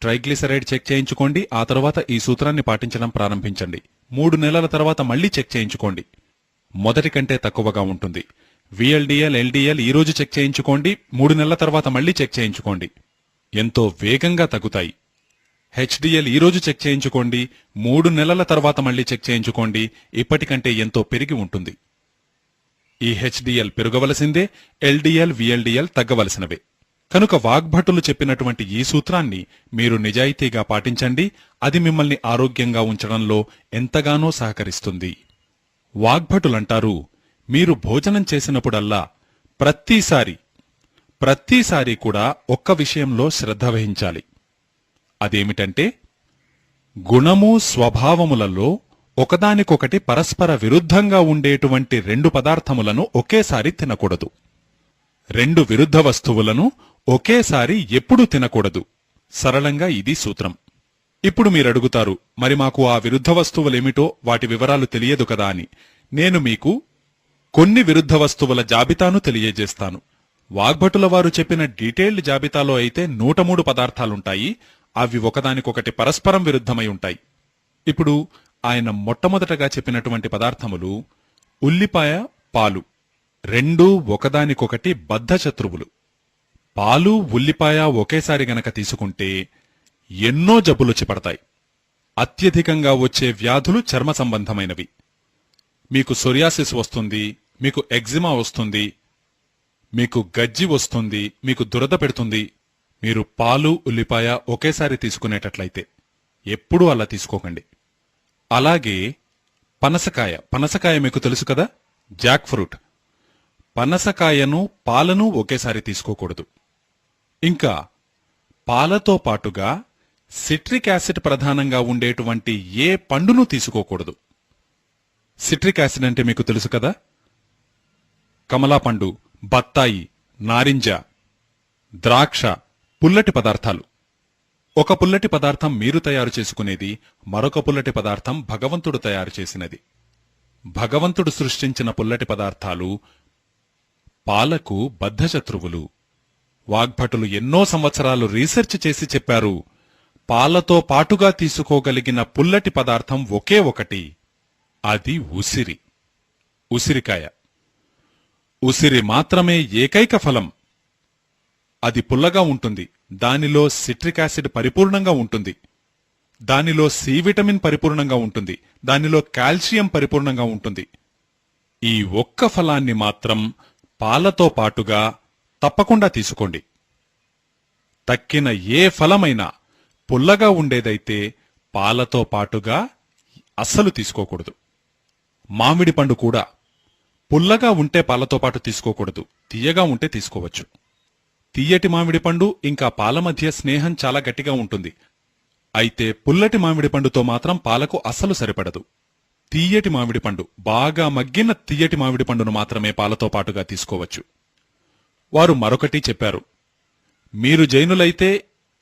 ట్రైగ్లిసరైడ్ చెక్ చేయించుకోండి, ఆ తర్వాత ఈ సూత్రాన్ని పాటించడం ప్రారంభించండి. 3 నెలల తర్వాత మళ్లీ చెక్ చేయించుకోండి, మొదటి కంటే తక్కువగా ఉంటుంది. VLDL, LDL ఈ రోజు చెక్ చేయించుకోండి, 3 నెలల తర్వాత మళ్లీ చెక్ చేయించుకోండి, ఎంతో వేగంగా తగ్గుతాయి. HDL ఈ రోజు చెక్ చేయించుకోండి, 3 నెలల తర్వాత మళ్లీ చెక్ చేయించుకోండి, ఇప్పటికంటే ఎంతో పెరిగి ఉంటుంది. ఈ HDL పెరగవలసిందే, LDL, VLDL తగ్గవలసినవే. కనుక వాగ్భటులు చెప్పినటువంటి ఈ సూత్రాన్ని మీరు నిజాయితీగా పాటించండి, అది మిమ్మల్ని ఆరోగ్యంగా ఉంచడంలో ఎంతగానో సహకరిస్తుంది. వాగ్భటులంటారు, మీరు భోజనం చేసినప్పుడల్లా ప్రతిసారి కూడా ఒక్క విషయంలో శ్రద్ధ వహించాలి. అదేమిటంటే, గుణము స్వభావములలో ఒకదానికొకటి పరస్పర విరుద్ధంగా ఉండేటువంటి 2 పదార్థములను ఒకేసారి తినకూడదు. 2 విరుద్ధ వస్తువులను ఒకేసారి ఎప్పుడూ తినకూడదు. సరళంగా ఇది సూత్రం. ఇప్పుడు మీరడుగుతారు, మరి మాకు ఆ విరుద్ధ వస్తువులేమిటో వాటి వివరాలు తెలియదు కదా అని. నేను మీకు కొన్ని విరుద్ధ వస్తువుల జాబితాను తెలియజేస్తాను. వాగ్భటుల వారు చెప్పిన డీటెయిల్డ్ జాబితాలో అయితే 103 పదార్థాలుంటాయి. అవి ఒకదానికొకటి పరస్పరం విరుద్ధమై ఉంటాయి. ఇప్పుడు ఆయన మొట్టమొదటగా చెప్పినటువంటి పదార్థములు ఉల్లిపాయ, పాలు, రెండూ ఒకదానికొకటి బద్ధశత్రువులు. పాలు, ఉల్లిపాయ ఒకేసారి గనక తీసుకుంటే ఎన్నో జబ్బులొచ్చి పడతాయి. అత్యధికంగా వచ్చే వ్యాధులు చర్మ సంబంధమైనవి. మీకు సొరియాసిస్ వస్తుంది, మీకు ఎగ్జిమా వస్తుంది, మీకు గజ్జి వస్తుంది, మీకు దురద పెడుతుంది, మీరు పాలు, ఉల్లిపాయ ఒకేసారి తీసుకునేటట్లయితే. ఎప్పుడూ అలా తీసుకోకండి. అలాగే పనసకాయ మీకు తెలుసు కదా, జాక్ ఫ్రూట్. పనసకాయను, పాలను ఒకేసారి తీసుకోకూడదు. ఇంకా పాలతో పాటుగా సిట్రిక్ యాసిడ్ ప్రధానంగా ఉండేటువంటి ఏ పండును తీసుకోకూడదు. సిట్రిక్ యాసిడ్ అంటే మీకు తెలుసు కదా, కమలాపండు, బత్తాయి, నారింజ, ద్రాక్ష పుల్లటి పదార్థాలు. ఒక పుల్లటి పదార్థం మీరు తయారు చేసుకునేది, మరొక పుల్లటి పదార్థం భగవంతుడు తయారు చేసినది. భగవంతుడు సృష్టించిన పుల్లటి పదార్థాలు పాలకు బద్ధశత్రువులు. వాగ్భటులు ఎన్నో సంవత్సరాలు రీసెర్చ్ చేసి చెప్పారు, పాలతో పాటుగా తీసుకోగలిగిన పుల్లటి పదార్థం ఒకే ఒకటి, అది ఉసిరికాయ. ఉసిరి మాత్రమే ఏకైక ఫలం. అది పుల్లగా ఉంటుంది, దానిలో సిట్రిక్ యాసిడ్ పరిపూర్ణంగా ఉంటుంది, దానిలో సి విటమిన్ పరిపూర్ణంగా ఉంటుంది, దానిలో కాల్షియం పరిపూర్ణంగా ఉంటుంది. ఈ ఒక్క ఫలాన్ని మాత్రం పాలతో పాటుగా తప్పకుండా తీసుకోండి. తక్కిన ఏ ఫలమైనా పుల్లగా ఉండేదైతే పాలతో పాటుగా అస్సలు తీసుకోకూడదు. మామిడి పండు కూడా పుల్లగా ఉంటే పాలతో పాటు తీసుకోకూడదు, తీయగా ఉంటే తీసుకోవచ్చు. తీయటి మామిడి పండు ఇంకా పాల మధ్య స్నేహం చాలా గట్టిగా ఉంటుంది. అయితే పుల్లటి మామిడి పండుతో మాత్రం పాలకు అస్సలు సరిపడదు. తీయటి మామిడి పండు, బాగా మగ్గిన తీయటి మామిడి పండును మాత్రమే పాలతో పాటుగా తీసుకోవచ్చు. వారు మరొకటి చెప్పారు, మీరు జైనులైతే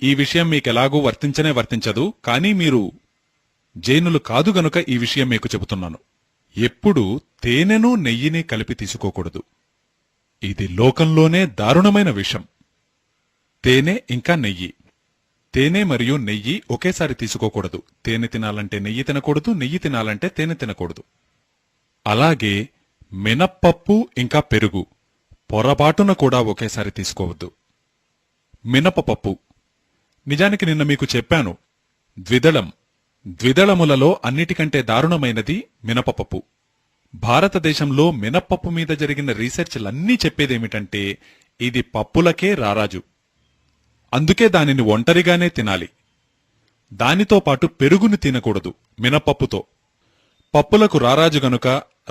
ఈ విషయం మీకెలాగూ వర్తించదు, కానీ మీరు జైనులు కాదు గనుక ఈ విషయం మీకు చెబుతున్నాను. ఎప్పుడూ తేనెను, నెయ్యిని కలిపి తీసుకోకూడదు. ఇది లోకంలోనే దారుణమైన విషం. తేనె ఇంకా నెయ్యి, తేనె మరియు నెయ్యి ఒకేసారి తీసుకోకూడదు. తేనె తినాలంటే నెయ్యి తినకూడదు, నెయ్యి తినాలంటే తేనె తినకూడదు. అలాగే మినప్పప్పు ఇంకా పెరుగు పొరపాటున కూడా ఒకేసారి తీసుకోవద్దు. మినపపప్పు, నిజానికి నిన్న మీకు చెప్పాను, ద్విదళములలో అన్నిటికంటే దారుణమైనది మినపపప్పు. భారతదేశంలో మినప్పప్పు మీద జరిగిన రీసెర్చ్లన్నీ చెప్పేదేమిటంటే, ఇది పప్పులకే రారాజు, అందుకే దానిని ఒంటరిగానే తినాలి. దానితో పాటు పెరుగుని తినకూడదు. మినపప్పుతో పప్పులకు రారాజు గనుక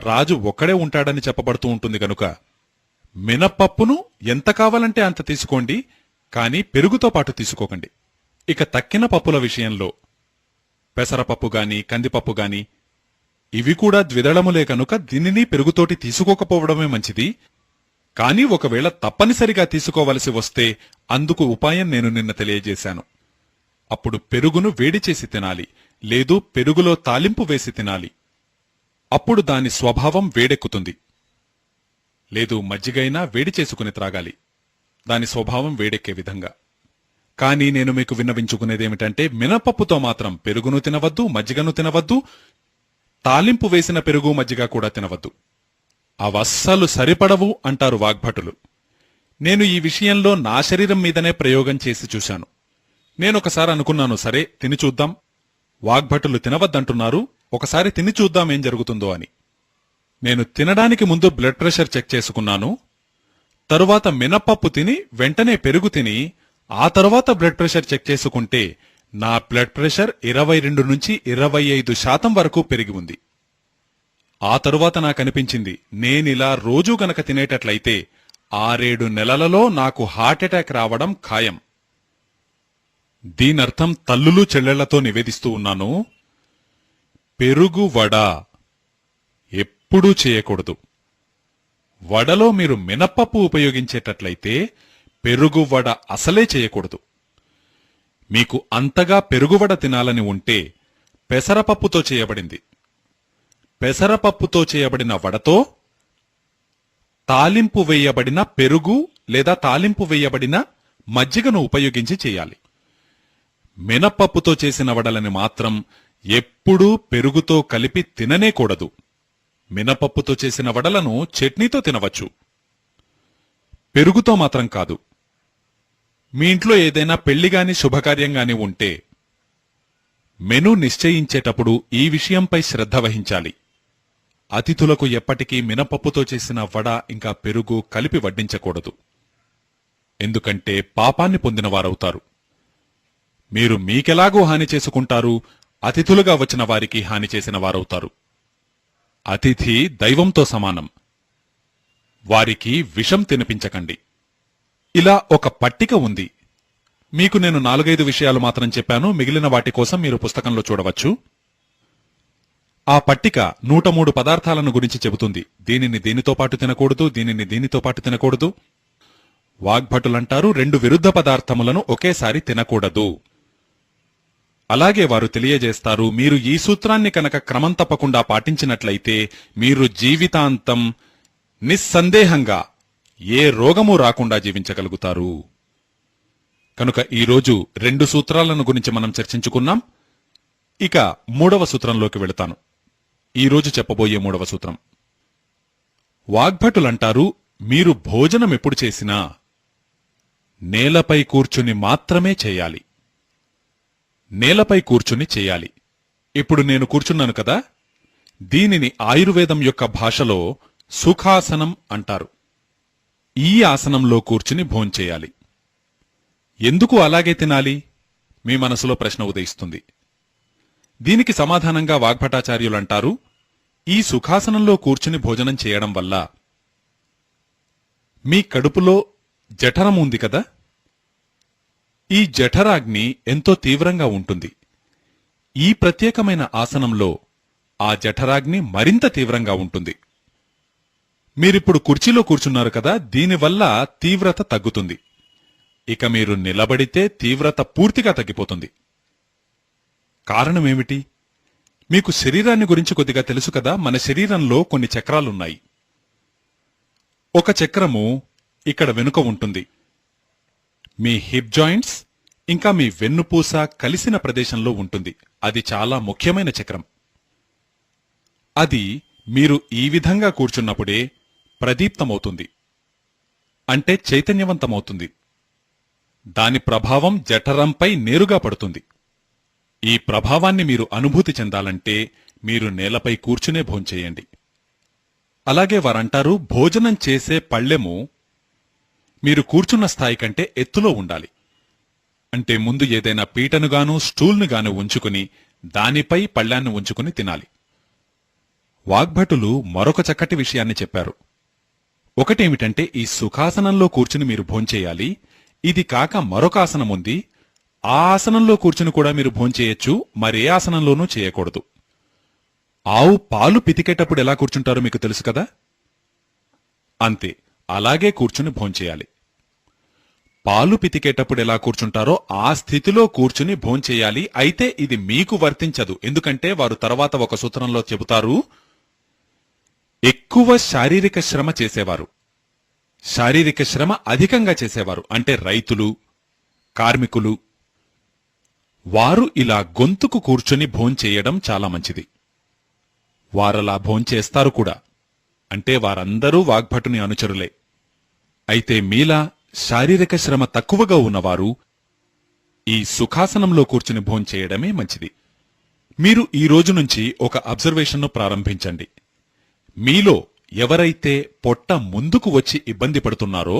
రాజు ఒక్కడే ఉంటాడని చెప్పబడుతూ ఉంటుంది గనుక మినప్పప్పును ఎంత కావాలంటే అంత తీసుకోండి, కాని పెరుగుతో పాటు తీసుకోకండి. ఇక తక్కిన పప్పుల విషయంలో పెసరపప్పు గాని, కందిపప్పు గాని ఇవి కూడా ద్విదళములే కనుక దీనిని పెరుగుతోటి తీసుకోకపోవడమే మంచిది. కాని ఒకవేళ తప్పనిసరిగా తీసుకోవలసి వస్తే అందుకు ఉపాయం నేను నిన్న తెలియజేశాను. అప్పుడు పెరుగును వేడి చేసి తినాలి, లేదు పెరుగులో తాలింపు వేసి తినాలి. అప్పుడు దాని స్వభావం వేడెక్కుతుంది. లేదు మజ్జిగైనా వేడి చేసుకుని త్రాగాలి, దాని స్వభావం వేడెక్కే విధంగా. కానీ నేను మీకు విన్నవించుకునేదేమిటంటే, మినపప్పుతో మాత్రం పెరుగును తినవద్దు, మజ్జిగను తినవద్దు, తాలింపు వేసిన పెరుగు మజ్జిగ కూడా తినవద్దు. అవస్సలు సరిపడవు అంటారు వాగ్భటులు. నేను ఈ విషయంలో నా శరీరం మీదనే ప్రయోగం చేసి చూశాను. నేనొకసారి అనుకున్నాను, సరే తిని చూద్దాం, వాగ్భటులు తినవద్దంటున్నారు, ఒకసారి తిని చూద్దాం ఏం జరుగుతుందో అని. నేను తినడానికి ముందు బ్లడ్ ప్రెషర్ చెక్ చేసుకున్నాను. తరువాత మినపప్పు తిని వెంటనే పెరుగు తిని ఆ తరువాత బ్లడ్ ప్రెషర్ చెక్ చేసుకుంటే నా బ్లడ్ ప్రెషర్ 22 నుంచి 25% వరకు పెరిగి ఉంది. ఆ తరువాత నాకనిపించింది, నేనిలా రోజూ గనక తినేటట్లయితే 6-7 నెలలలో నాకు హార్ట్అటాక్ రావడం ఖాయం. దీనర్థం తల్లులు చెల్లెళ్లతో నివేదిస్తూ ఉన్నాను, పెరుగు వడ ఎప్పుడూ చేయకూడదు. వడలో మీరు మినపప్పు ఉపయోగించేటట్లయితే పెరుగు వడ అసలే చేయకూడదు. మీకు అంతగా పెరుగువడ తినాలని ఉంటే పెసరపప్పుతో చేయబడింది, పెసరపప్పుతో చేయబడిన వడతో తాలింపు వేయబడిన పెరుగు లేదా తాలింపు వేయబడిన మజ్జిగను ఉపయోగించి చేయాలి. మినపప్పుతో చేసిన వడలని మాత్రం ఎప్పుడూ పెరుగుతో కలిపి తిననేకూడదు. మినపప్పుతో చేసిన వడలను చట్నీతో తినవచ్చు, పెరుగుతో మాత్రం కాదు. మీ ఇంట్లో ఏదైనా పెళ్లిగాని శుభకార్యంగాని ఉంటే మెనూ నిశ్చయించేటప్పుడు ఈ విషయంపై శ్రద్ధ వహించాలి. అతిథులకు ఎప్పటికీ మినపప్పుతో చేసిన వడ ఇంకా పెరుగు కలిపి వడ్డించకూడదు. ఎందుకంటే పాపాన్ని పొందినవారవుతారు. మీరు మీకెలాగూ హాని చేసుకుంటారు, అతిథులుగా వచ్చిన వారికి హాని చేసిన వారవుతారు. అతిథి దైవంతో సమానం, వారికి విషం తినిపించకండి. ఇలా ఒక పట్టిక ఉంది. మీకు నేను 4-5 విషయాలు మాత్రం చెప్పాను, మిగిలిన వాటి కోసం మీరు పుస్తకంలో చూడవచ్చు. ఆ పట్టిక 103 పదార్థాలను గురించి చెబుతుంది. దీనిని దీనితో పాటు తినకూడదు, దీనిని దీనితో పాటు తినకూడదు. వాగ్భటులంటారు 2 విరుద్ధ పదార్థములను ఒకేసారి తినకూడదు. అలాగే వారు తెలియజేస్తారు, మీరు ఈ సూత్రాన్ని కనుక క్రమం తప్పకుండా పాటించినట్లయితే మీరు జీవితాంతం నిస్సందేహంగా ఏ రోగము రాకుండా జీవించగలుగుతారు. కనుక ఈరోజు 2 సూత్రాలను గురించి మనం చర్చించుకున్నాం. ఇక 3వ సూత్రంలోకి వెళతాను. ఈరోజు చెప్పబోయే 3వ సూత్రం. వాగ్భటులంటారు, మీరు భోజనం ఎప్పుడు చేసినా నేలపై కూర్చుని మాత్రమే చేయాలి. నేలపై కూర్చుని చేయాలి. ఇప్పుడు నేను కూర్చున్నాను కదా, దీనిని ఆయుర్వేదం యొక్క భాషలో సుఖాసనం అంటారు. ఈ ఆసనంలో కూర్చుని భోంచేయాలి. ఎందుకు అలాగే తినాలి? మీ మనసులో ప్రశ్న ఉదయిస్తుంది. దీనికి సమాధానంగా వాగ్భటాచార్యులంటారు, ఈ సుఖాసనంలో కూర్చుని భోజనం చేయడం వల్ల మీ కడుపులో జఠరం ఉంది కదా, ఈ జఠరాగ్ని ఎంతో తీవ్రంగా ఉంటుంది. ఈ ప్రత్యేకమైన ఆసనంలో ఆ జఠరాగ్ని మరింత తీవ్రంగా ఉంటుంది. మీరిప్పుడు కుర్చీలో కూర్చున్నారు కదా, దీనివల్ల తీవ్రత తగ్గుతుంది. ఇక మీరు నిలబడితే తీవ్రత పూర్తిగా తగ్గిపోతుంది. కారణమేమిటి? మీకు శరీరాన్ని గురించి కొద్దిగా తెలుసు కదా. మన శరీరంలో కొన్ని చక్రాలున్నాయి. ఒక చక్రము ఇక్కడ వెనుక ఉంటుంది. మీ హిప్ జాయింట్స్ ఇంకా మీ వెన్నుపూస కలిసిన ప్రదేశంలో ఉంటుంది. అది చాలా ముఖ్యమైన చక్రం. అది మీరు ఈ విధంగా కూర్చున్నప్పుడే ప్రదీప్తమవుతుంది, అంటే చైతన్యవంతమవుతుంది. దాని ప్రభావం జఠరంపై నేరుగా పడుతుంది. ఈ ప్రభావాన్ని మీరు అనుభూతి చెందాలంటే మీరు నేలపై కూర్చునే భోంచేయండి. అలాగే వారంటారు, భోజనం చేసే పళ్ళెము మీరు కూర్చున్న స్థాయి కంటే ఎత్తులో ఉండాలి. అంటే ముందు ఏదైనా పీటనుగాను స్టూల్నుగాను ఉంచుకుని దానిపై పళ్ళాన్ని ఉంచుకుని తినాలి. వాగ్భటులు మరొక చక్కటి విషయాన్ని చెప్పారు. ఒకటేమిటంటే, ఈ సుఖాసనంలో కూర్చుని మీరు భోంచేయాలి. ఇది కాక మరొక ఆసనం ఉంది. ఆ ఆసనంలో కూర్చుని కూడా మీరు భోంచేయచ్చు, మరే ఆసనంలోనూ చేయకూడదు. ఆవు పాలు పితికేటప్పుడు ఎలా కూర్చుంటారో మీకు తెలుసు కదా, అంతే అలాగే కూర్చుని భోంచేయాలి. పాలు పితికేటప్పుడు ఎలా కూర్చుంటారో ఆ స్థితిలో కూర్చుని భోంచేయాలి. అయితే ఇది మీకు వర్తించదు, ఎందుకంటే వారు తర్వాత ఒక సూత్రంలో చెబుతారు, ఎక్కువ శారీరక శ్రమ చేసేవారు, శారీరక శ్రమ అధికంగా చేసేవారు అంటే రైతులు, కార్మికులు, వారు ఇలా గొంతుకు కూర్చుని భోంచేయడం చాలా మంచిది. వారలా భోంచేస్తారు కూడా, అంటే వారందరూ వాగ్భటుని అనుచరులే. అయితే మీలా శారీరక శ్రమ తక్కువగా ఉన్నవారు ఈ సుఖాసనంలో కూర్చుని భోంచేయడమే మంచిది. మీరు ఈ రోజు నుంచి ఒక అబ్జర్వేషన్ను ప్రారంభించండి. మీలో ఎవరైతే పొట్ట ముందుకు వచ్చి ఇబ్బంది పడుతున్నారో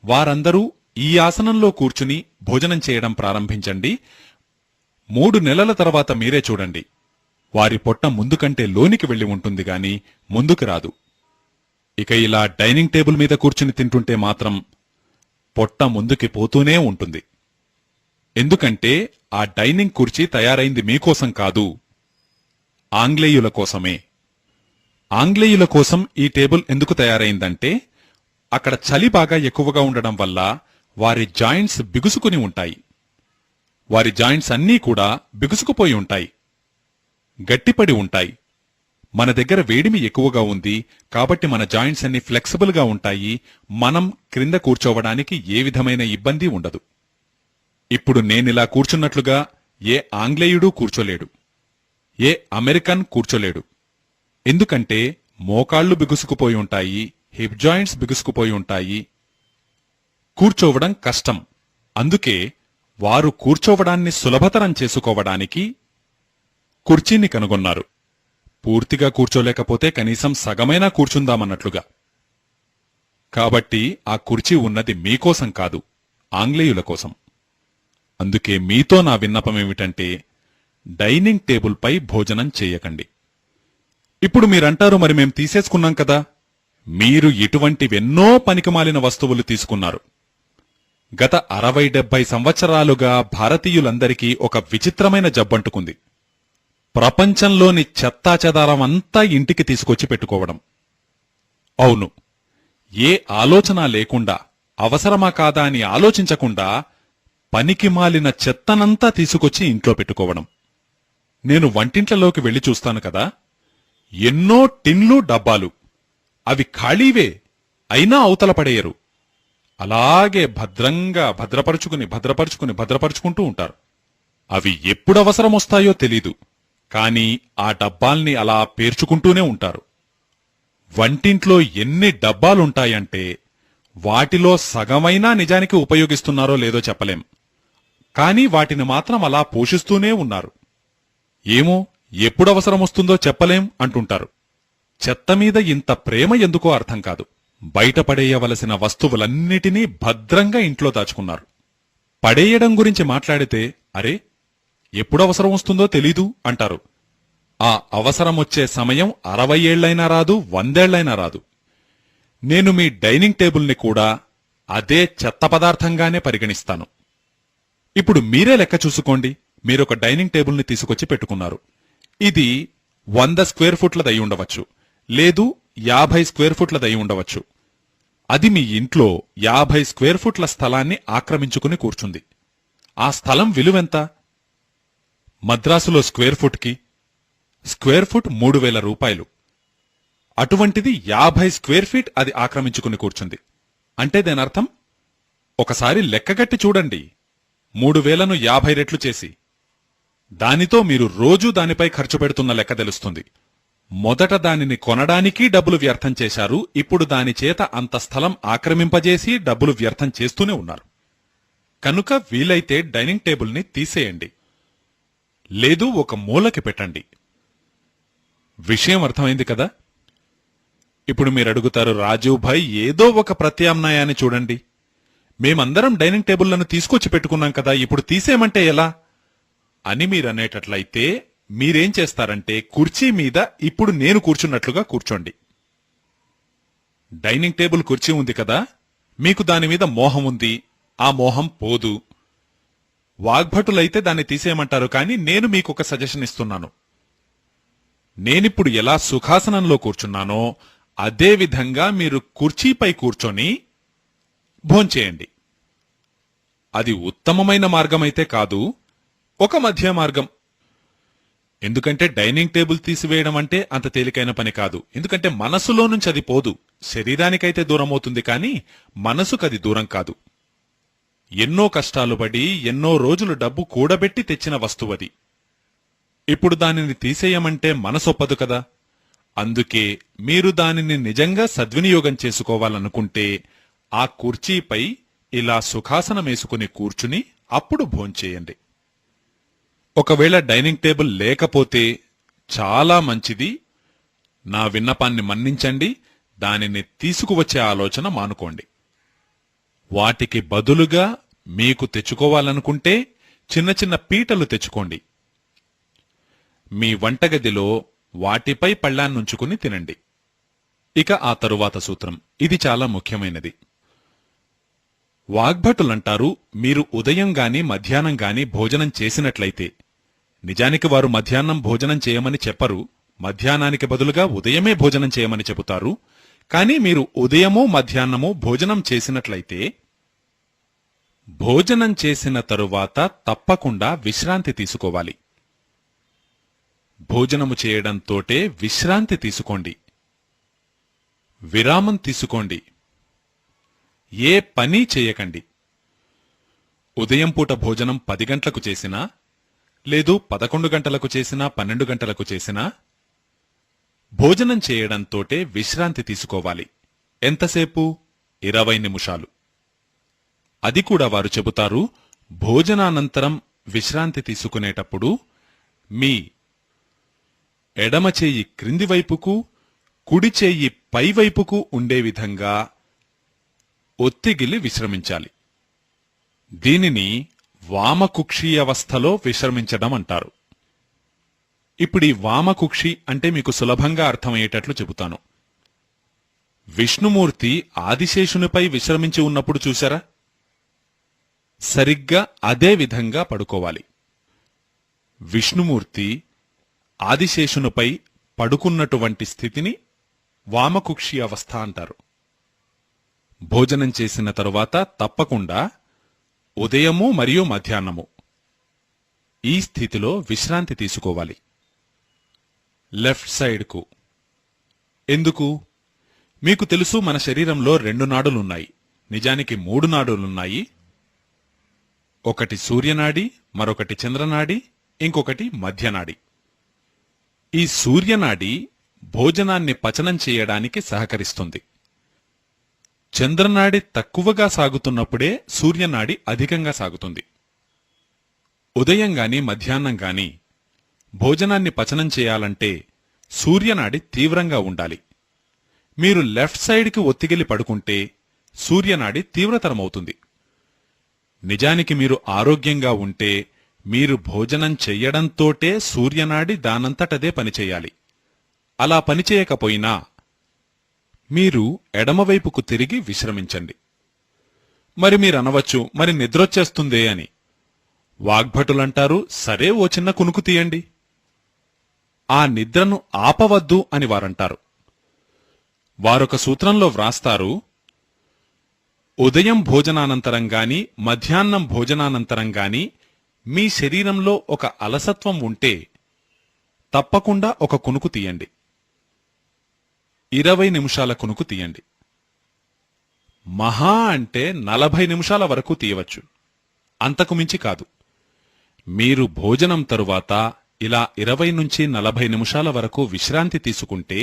వారందరూ ఈ ఆసనంలో కూర్చుని భోజనం చేయడం ప్రారంభించండి. 3 నెలల తర్వాత మీరే చూడండి, వారి పొట్ట ముందుకంటే లోనికి వెళ్లి ఉంటుంది గాని ముందుకు రాదు. ఇక ఇలా డైనింగ్ టేబుల్ మీద కూర్చుని తింటుంటే మాత్రం పొట్ట ముందుకి పోతూనే ఉంటుంది. ఎందుకంటే ఆ డైనింగ్ కుర్చీ తయారైంది మీకోసం కాదు, ఆంగ్లేయుల కోసమే. ఆంగ్లేయుల కోసం ఈ టేబుల్ ఎందుకు తయారైందంటే అక్కడ చలి బాగా ఎక్కువగా ఉండడం వల్ల వారి జాయింట్స్ బిగుసుకుని ఉంటాయి. వారి జాయింట్స్ అన్నీ కూడా బిగుసుకుపోయి ఉంటాయి, గట్టిపడి ఉంటాయి. మన దగ్గర వేడిమి ఎక్కువగా ఉంది కాబట్టి మన జాయింట్స్ అన్ని ఫ్లెక్సిబుల్ గా ఉంటాయి. మనం క్రింద కూర్చోవడానికి ఏ విధమైన ఇబ్బంది ఉండదు. ఇప్పుడు నేనిలా కూర్చున్నట్లుగా ఏ ఆంగ్లేయుడూ కూర్చోలేడు, ఏ అమెరికన్ కూర్చోలేడు. ఎందుకంటే మోకాళ్లు బిగుసుకుపోయి ఉంటాయి, హిప్ జాయింట్స్ బిగుసుకుపోయి ఉంటాయి, కూర్చోవడం కష్టం. అందుకే వారు కూర్చోవడాన్ని సులభతరం చేసుకోవడానికి కుర్చీని కనుగొన్నారు. పూర్తిగా కూర్చోలేకపోతే కనీసం సగమైనా కూర్చుందామన్నట్లుగా. కాబట్టి ఆ కుర్చీ ఉన్నది మీకోసం కాదు, ఆంగ్లేయుల కోసం. అందుకే మీతో నా విన్నపమేమిటంటే డైనింగ్ టేబుల్పై భోజనం చేయకండి. ఇప్పుడు మీరంటారు, మరి మేం తీసేసుకున్నాం కదా. మీరు ఇటువంటివెన్నో పనికిమాలిన వస్తువులు తీసుకున్నారు. గత 60-70 సంవత్సరాలుగా భారతీయులందరికీ ఒక విచిత్రమైన జబ్బంటుకుంది. ప్రపంచంలోని చెత్తాచెదారమంతా ఇంటికి తీసుకొచ్చి పెట్టుకోవడం. అవును, ఏ ఆలోచన లేకుండా, అవసరమా కాదా అని ఆలోచించకుండా పనికిమాలిన చెత్తనంతా తీసుకొచ్చి ఇంట్లో పెట్టుకోవడం. నేను వంటింట్లలోకి వెళ్లి చూస్తాను కదా, ఎన్నో టిన్లు, డబ్బాలు. అవి ఖాళీవే, అయినా అవతల పడేయరు. అలాగే భద్రంగా భద్రపరుచుకుంటూ ఉంటారు. అవి ఎప్పుడవసరమొస్తాయో తెలీదు, కాని ఆ డబ్బాల్ని అలా పేర్చుకుంటూనే ఉంటారు. వంటింట్లో ఎన్ని డబ్బాలుంటాయంటే వాటిలో సగమైనా నిజానికి ఉపయోగిస్తున్నారో లేదో చెప్పలేం. కాని వాటిని మాత్రం అలా పోషిస్తూనే ఉన్నారు. ఏమో ఎప్పుడవసరమొస్తుందో చెప్పలేం అంటుంటారు. చెత్తమీద ఇంత ప్రేమ ఎందుకో అర్థం కాదు. బయటపడేయవలసిన వస్తువులన్నిటినీ భద్రంగా ఇంట్లో దాచుకున్నారు. పడేయడం గురించి మాట్లాడితే, అరే ఎప్పుడవసరం వస్తుందో తెలీదు అంటారు. ఆ అవసరమొచ్చే సమయం 60 ఏళ్లైనా రాదు, 100 ఏళ్లైనా రాదు. నేను మీ డైనింగ్ టేబుల్ని కూడా అదే చెత్త పదార్థంగానే పరిగణిస్తాను. ఇప్పుడు మీరే లెక్క చూసుకోండి. మీరొక డైనింగ్ టేబుల్ని తీసుకొచ్చి పెట్టుకున్నారు. ఇది 100 స్క్వేర్ ఫుట్లదై ఉండవచ్చు, లేదు 50 స్క్వేర్ ఫుట్లదై ఉండవచ్చు. అది మీ ఇంట్లో 50 స్క్వేర్ ఫుట్ల స్థలాన్ని ఆక్రమించుకుని కూర్చుంది. ఆ స్థలం విలువెంత? మద్రాసులో స్క్వేర్ ఫుట్ 3000 రూపాయలు. అటువంటిది 50 స్క్వేర్ ఫీట్ అది ఆక్రమించుకుని కూర్చుంది. అంటే దేనర్థం ఒకసారి లెక్కగట్టి చూడండి. 3000ను 50 రెట్లు చేసి దానితో మీరు రోజూ దానిపై ఖర్చు పెడుతున్న లెక్క తెలుస్తుంది. మొదట దానిని కొనడానికి డబ్బులు వ్యర్థం చేశారు, ఇప్పుడు దాని చేత అంత స్థలం ఆక్రమింపజేసి డబ్బులు వ్యర్థం చేస్తూనే ఉన్నారు. కనుక వీలైతే డైనింగ్ టేబుల్ని తీసేయండి, లేదు ఒక మూలకి పెట్టండి. విషయం అర్థమైంది కదా? ఇప్పుడు మీరు అడుగుతారు, రాజు భాయ్ ఏదో ఒక ప్రత్యామ్నాయాన్ని చూడండి. మేమందరం డైనింగ్ టేబుళ్లను తీసుకొచ్చి పెట్టుకున్నాం కదా, ఇప్పుడు తీసేయమంటే ఎలా అని మీరనేటట్లయితే మీరేం చేస్తారంటే కుర్చీ మీద ఇప్పుడు నేను కూర్చున్నట్లుగా కూర్చోండి. డైనింగ్ టేబుల్ కుర్చీ ఉంది కదా, మీకు దాని మీద మోహం ఉంది, ఆ మోహం పోదు. వాగ్భటులైతే దాన్ని తీసేయమంటారు, కానీ నేను మీకొక సజెషన్ ఇస్తున్నాను. నేనిప్పుడు ఎలా సుఖాసనంలో కూర్చున్నానో అదే విధంగా మీరు కుర్చీపై కూర్చొని భోంచేయండి. అది ఉత్తమమైన మార్గమైతే కాదు, ఒక మధ్య మార్గం. ఎందుకంటే డైనింగ్ టేబుల్ తీసివేయడం అంటే అంత తేలికైన పని కాదు. ఎందుకంటే మనసులో నుంచి అది పోదు. శరీరానికైతే దూరమవుతుంది, కానీ మనసుకది దూరం కాదు. ఎన్నో కష్టాలు పడి ఎన్నో రోజులు డబ్బు కూడబెట్టి తెచ్చిన వస్తువది. ఇప్పుడు దానిని తీసేయమంటే మనసొప్పదు కదా. అందుకే మీరు దానిని నిజంగా సద్వినియోగం చేసుకోవాలనుకుంటే ఆ కుర్చీపై ఇలా సుఖాసనమేసుకుని కూర్చుని అప్పుడు భోంచేయండి. ఒకవేళ డైనింగ్ టేబుల్ లేకపోతే చాలా మంచిది. నా విన్నపాన్ని మన్నించండి. దానిని తీసుకువచ్చే ఆలోచన మానుకోండి. వాటికి బదులుగా మీకు తెచ్చుకోవాలనుకుంటే చిన్న చిన్న పీటలు తెచ్చుకోండి. మీ వంటగదిలో వాటిపై పళ్ళాన్నుంచుకుని తినండి. ఇక ఆ తరువాత సూత్రం, ఇది చాలా ముఖ్యమైనది. వాగ్భటులంటారు, మీరు ఉదయం గాని మధ్యాహ్నం గాని భోజనం చేసినట్లయితే, నిజానికి వారు మధ్యాహ్నం భోజనం చేయమని చెప్పరు, మధ్యాహ్నానికి బదులుగా ఉదయమే భోజనం చేయమని చెబుతారు. కానీ మీరు ఉదయమూ మధ్యాహ్నమూ భోజనం చేసినట్లయితే, భోజనం చేసిన తరువాత తప్పకుండా విశ్రాంతి తీసుకోవాలి. భోజనము చేయడంతోటే విశ్రాంతి తీసుకోండి, విరామం తీసుకోండి. ఏ పని చేయకండి. ఉదయం పూట భోజనం 10 గంటలకు చేసినా, లేదు 11 గంటలకు చేసినా, 12 గంటలకు చేసినా, భోజనం చేయడంతోటే విశ్రాంతి తీసుకోవాలి. ఎంతసేపు? 20 నిమిషాలు. అది కూడా వారు చెబుతారు, భోజనానంతరం విశ్రాంతి తీసుకునేటప్పుడు మీ ఎడమ చెయ్యి క్రింది వైపుకు, కుడి చెయ్యి పైవైపుకు ఉండే విధంగా ఒత్తిగిలి విశ్రమించాలి. దీనిని వామకుక్షి అవస్థలో విశ్రమించడం అంటారు. ఇప్పుడు ఈ వామకుక్షి అంటే మీకు సులభంగా అర్థమయ్యేటట్లు చెబుతాను. విష్ణుమూర్తి ఆదిశేషునిపై విశ్రమించి ఉన్నప్పుడు చూశారా? సరిగ్గా అదే విధంగా పడుకోవాలి. విష్ణుమూర్తి ఆదిశేషునిపై పడుకున్నటువంటి స్థితిని వామకుక్షి అవస్థ అంటారు. భోజనం చేసిన తరువాత తప్పకుండా ఉదయము మరియు మధ్యాహ్నము ఈ స్థితిలో విశ్రాంతి తీసుకోవాలి. లెఫ్ట్ సైడ్కు. ఎందుకు? మీకు తెలుసు, మన శరీరంలో 2 నాడులున్నాయి. నిజానికి 3 నాడులున్నాయి. ఒకటి సూర్యనాడి, మరొకటి చంద్రనాడి, ఇంకొకటి మధ్యనాడి. ఈ సూర్యనాడి భోజనాన్ని పచనం చేయడానికి సహకరిస్తుంది. చంద్రనాడి తక్కువగా సాగుతున్నప్పుడే సూర్యనాడి అధికంగా సాగుతుంది. ఉదయం గాని మధ్యాహ్నం గాని భోజనాన్ని పచనం చేయాలంటే సూర్యనాడి తీవ్రంగా ఉండాలి. మీరు లెఫ్ట్ సైడ్కి ఒత్తిగిలి పడుకుంటే సూర్యనాడి తీవ్రతరమవుతుంది. నిజానికి మీరు ఆరోగ్యంగా ఉంటే మీరు భోజనం చెయ్యడంతోటే సూర్యనాడి దానంతటదే పనిచేయాలి. అలా పనిచేయకపోయినా మీరు ఎడమవైపుకు తిరిగి విశ్రమించండి. మరి మీరనవచ్చు, మరి నిద్రొచ్చేస్తుందే అని. వాగ్భటులంటారు, సరే ఓ చిన్న కునుకు తీయండి. ఆ నిద్రను ఆపవద్దు అని వారంటారు. వారొక సూత్రంలో వ్రాస్తారు, ఉదయం భోజనానంతరం గాని మధ్యాహ్నం భోజనానంతరం గాని మీ శరీరంలో ఒక అలసత్వం ఉంటే తప్పకుండా ఒక కునుకు తీయండి. 20 నిమిషాల కునుకు తీయండి. మహా అంటే 40 నిమిషాల వరకు తీయవచ్చు, అంతకు మించి కాదు. మీరు భోజనం తరువాత ఇలా 20 నుంచి 40 నిమిషాల వరకు విశ్రాంతి తీసుకుంటే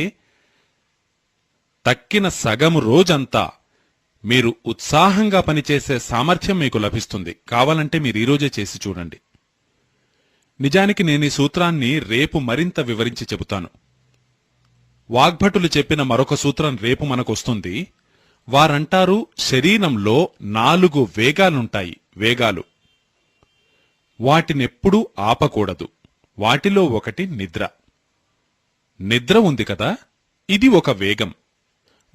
తక్కిన సగం రోజంతా మీరు ఉత్సాహంగా పనిచేసే సామర్థ్యం మీకు లభిస్తుంది. కావాలంటే మీరు ఈరోజే చేసి చూడండి. నిజానికి నేను ఈ సూత్రాన్ని రేపు మరింత వివరించి చెబుతాను. వాగ్భటులు చెప్పిన మరొక సూత్రం రేపు మనకొస్తుంది. వారంటారు, శరీరంలో 4 వేగాలుంటాయి. వేగాలు. వాటినెప్పుడూ ఆపకూడదు. వాటిలో ఒకటి నిద్ర. నిద్ర ఉంది కదా, ఇది ఒక వేగం.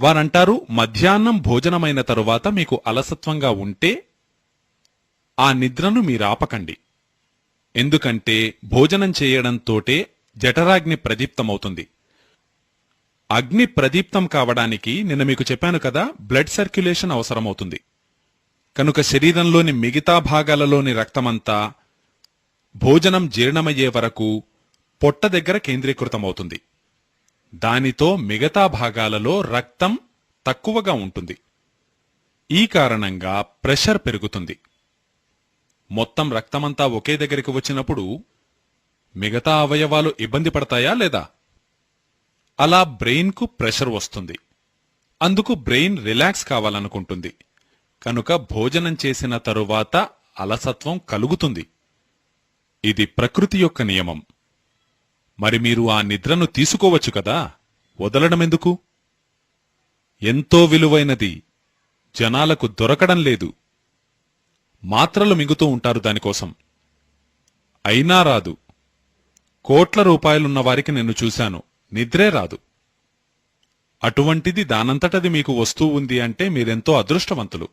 వారంటారు, మధ్యాహ్నం భోజనమైన తరువాత మీకు అలసత్వంగా ఉంటే ఆ నిద్రను మీరాపకండి. ఎందుకంటే భోజనం చేయడంతోటే జఠరాగ్ని ప్రదీప్తమవుతుంది. అగ్ని ప్రదీప్తం కావడానికి నిన్న మీకు చెప్పాను కదా, బ్లడ్ సర్క్యులేషన్ అవసరమవుతుంది. కనుక శరీరంలోని మిగతా భాగాలలోని రక్తమంతా భోజనం జీర్ణమయ్యే వరకు పొట్ట దగ్గర కేంద్రీకృతమవుతుంది. దానితో మిగతా భాగాలలో రక్తం తక్కువగా ఉంటుంది. ఈ కారణంగా ప్రెషర్ పెరుగుతుంది. మొత్తం రక్తమంతా ఒకే దగ్గరికి వచ్చినప్పుడు మిగతా అవయవాలు ఇబ్బంది పడతాయా లేదా? అలా బ్రెయిన్కు ప్రెషర్ వస్తుంది. అందుకు బ్రెయిన్ రిలాక్స్ కావాలనుకుంటుంది. కనుక భోజనం చేసిన తరువాత అలసత్వం కలుగుతుంది. ఇది ప్రకృతి యొక్క నియమం. మరి మీరు ఆ నిద్రను తీసుకోవచ్చు కదా, వదలడమెందుకు? ఎంతో విలువైనది, జనాలకు దొరకడం లేదు. మాత్రలు మింగుతూ ఉంటారు దానికోసం. అయినా రాదు. కోట్ల రూపాయలున్న వారికి నేను చూశాను, నిద్రే రాదు. అటువంటిది దానంతటది మీకు వస్తూ ఉంది అంటే మీరెంతో అదృష్టవంతులు.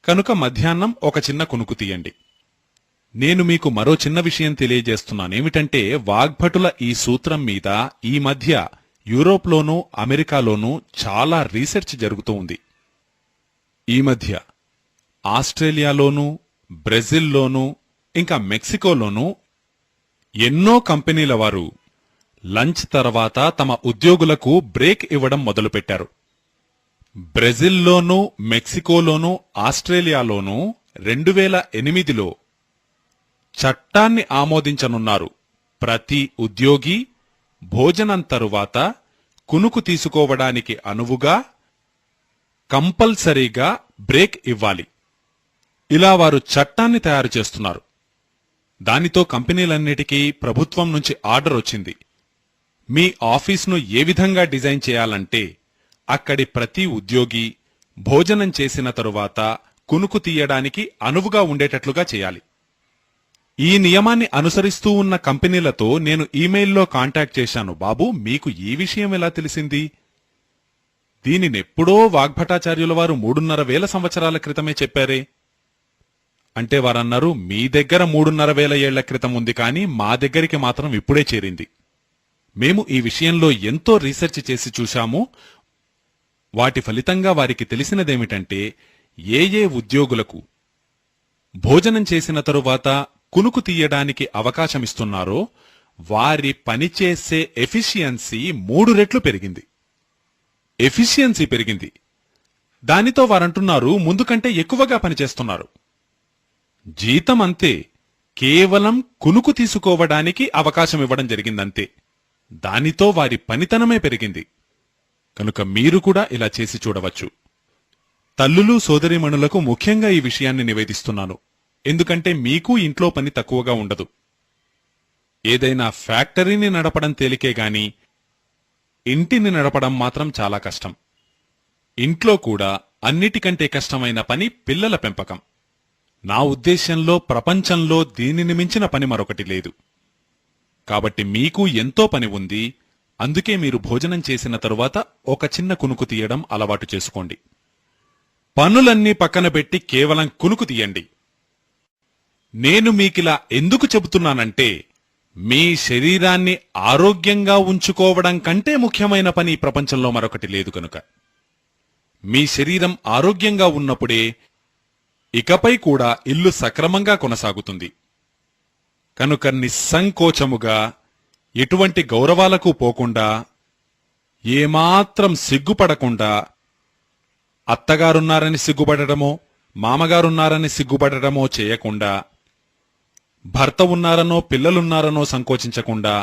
కనుక మధ్యాహ్నం ఒక చిన్న కునుకు తీయండి. నేను మీకు మరో చిన్న విషయం తెలియజేస్తున్నానేమిటంటే, వాగ్భటుల ఈ సూత్రం మీద ఈ మధ్య యూరోప్లోనూ అమెరికాలోనూ చాలా రీసెర్చ్ జరుగుతూ ఉంది. ఈ మధ్య ఆస్ట్రేలియాలోనూ బ్రెజిల్లోనూ ఇంకా మెక్సికోలోనూ ఎన్నో కంపెనీల వారు లంచ్ తర్వాత తమ ఉద్యోగులకు బ్రేక్ ఇవ్వడం మొదలుపెట్టారు. బ్రెజిల్లోనూ మెక్సికోలోనూ ఆస్ట్రేలియాలోనూ 2008లో చట్టాన్ని ఆమోదించనున్నారు. ప్రతి ఉద్యోగి భోజనం తరువాత కునుకు తీసుకోవడానికి అనువుగా కంపల్సరీగా బ్రేక్ ఇవ్వాలి. ఇలా వారు చట్టాన్ని తయారు చేస్తున్నారు. దానితో కంపెనీలన్నిటికీ ప్రభుత్వం నుంచి ఆర్డర్ వచ్చింది. మీ ఆఫీస్ను ఏ విధంగా డిజైన్ చేయాలంటే అక్కడి ప్రతి ఉద్యోగి భోజనం చేసిన తరువాత కునుకు తీయడానికి అనువుగా ఉండేటట్లుగా చేయాలి. ఈ నియమాన్ని అనుసరిస్తూ ఉన్న కంపెనీలతో నేను ఈమెయిల్లో కాంటాక్ట్ చేశాను. బాబూ, మీకు ఈ విషయం ఎలా తెలిసింది? దీనినెప్పుడో వాగ్భటాచార్యుల వారు 3,500 సంవత్సరాల క్రితమే చెప్పారే. అంటే వారన్నారు, మీ దగ్గర 3,500 ఏళ్ల క్రితం ఉంది, కానీ మా దగ్గరికి మాత్రం ఇప్పుడే చేరింది. మేము ఈ విషయంలో ఎంతో రీసెర్చ్ చేసి చూశాము. వాటి ఫలితంగా వారికి తెలిసినదేమిటంటే, ఏ ఉద్యోగులకు భోజనం చేసిన తరువాత కునుకు తీయడానికి అవకాశమిస్తున్నారో వారి పనిచేసే ఎఫిషియన్సీ 3 రెట్లు పెరిగింది. ఎఫిషియన్సీ పెరిగింది. దానితో వారంటున్నారు, ముందు కంటే ఎక్కువగా పనిచేస్తున్నారు. జీతం అంతే, కేవలం కునుకు తీసుకోవడానికి అవకాశం ఇవ్వడం జరిగిందంతే. దానితో వారి పనితనమే పెరిగింది. కనుక మీరు కూడా ఇలా చేసి చూడవచ్చు. తల్లులు సోదరీమణులకు ముఖ్యంగా ఈ విషయాన్ని నివేదిస్తున్నాను. ఎందుకంటే మీకు ఇంట్లో పని తక్కువగా ఉండదు. ఏదైనా ఫ్యాక్టరీని నడపడం తేలికే గాని ఇంటిని నడపడం మాత్రం చాలా కష్టం. ఇంట్లో కూడా అన్నిటికంటే కష్టమైన పని పిల్లల పెంపకం. నా ఉద్దేశ్యంలో ప్రపంచంలో దీనిని మించిన పని మరొకటి లేదు. కాబట్టి మీకు ఎంతో పని ఉంది. అందుకే మీరు భోజనం చేసిన తరువాత ఒక చిన్న కునుకు తీయడం అలవాటు చేసుకోండి. పనులన్నీ పక్కన పెట్టి కేవలం కునుకు తీయండి. నేను మీకిలా ఎందుకు చెబుతున్నానంటే, మీ శరీరాన్ని ఆరోగ్యంగా ఉంచుకోవడం కంటే ముఖ్యమైన పని ఈ ప్రపంచంలో మరొకటి లేదు కనుక. మీ శరీరం ఆరోగ్యంగా ఉన్నప్పుడే ఇకపై కూడా ఇల్లు సక్రమంగా కొనసాగుతుంది. కనుక నిస్సంకోచముగా, ఎటువంటి గౌరవాలకు పోకుండా, ఏమాత్రం సిగ్గుపడకుండా, అత్తగారున్నారని సిగ్గుపడటమో మామగారున్నారని సిగ్గుపడటమో చేయకుండా, భర్త ఉన్నారనో పిల్లలున్నారనో సంకోచించకుండా,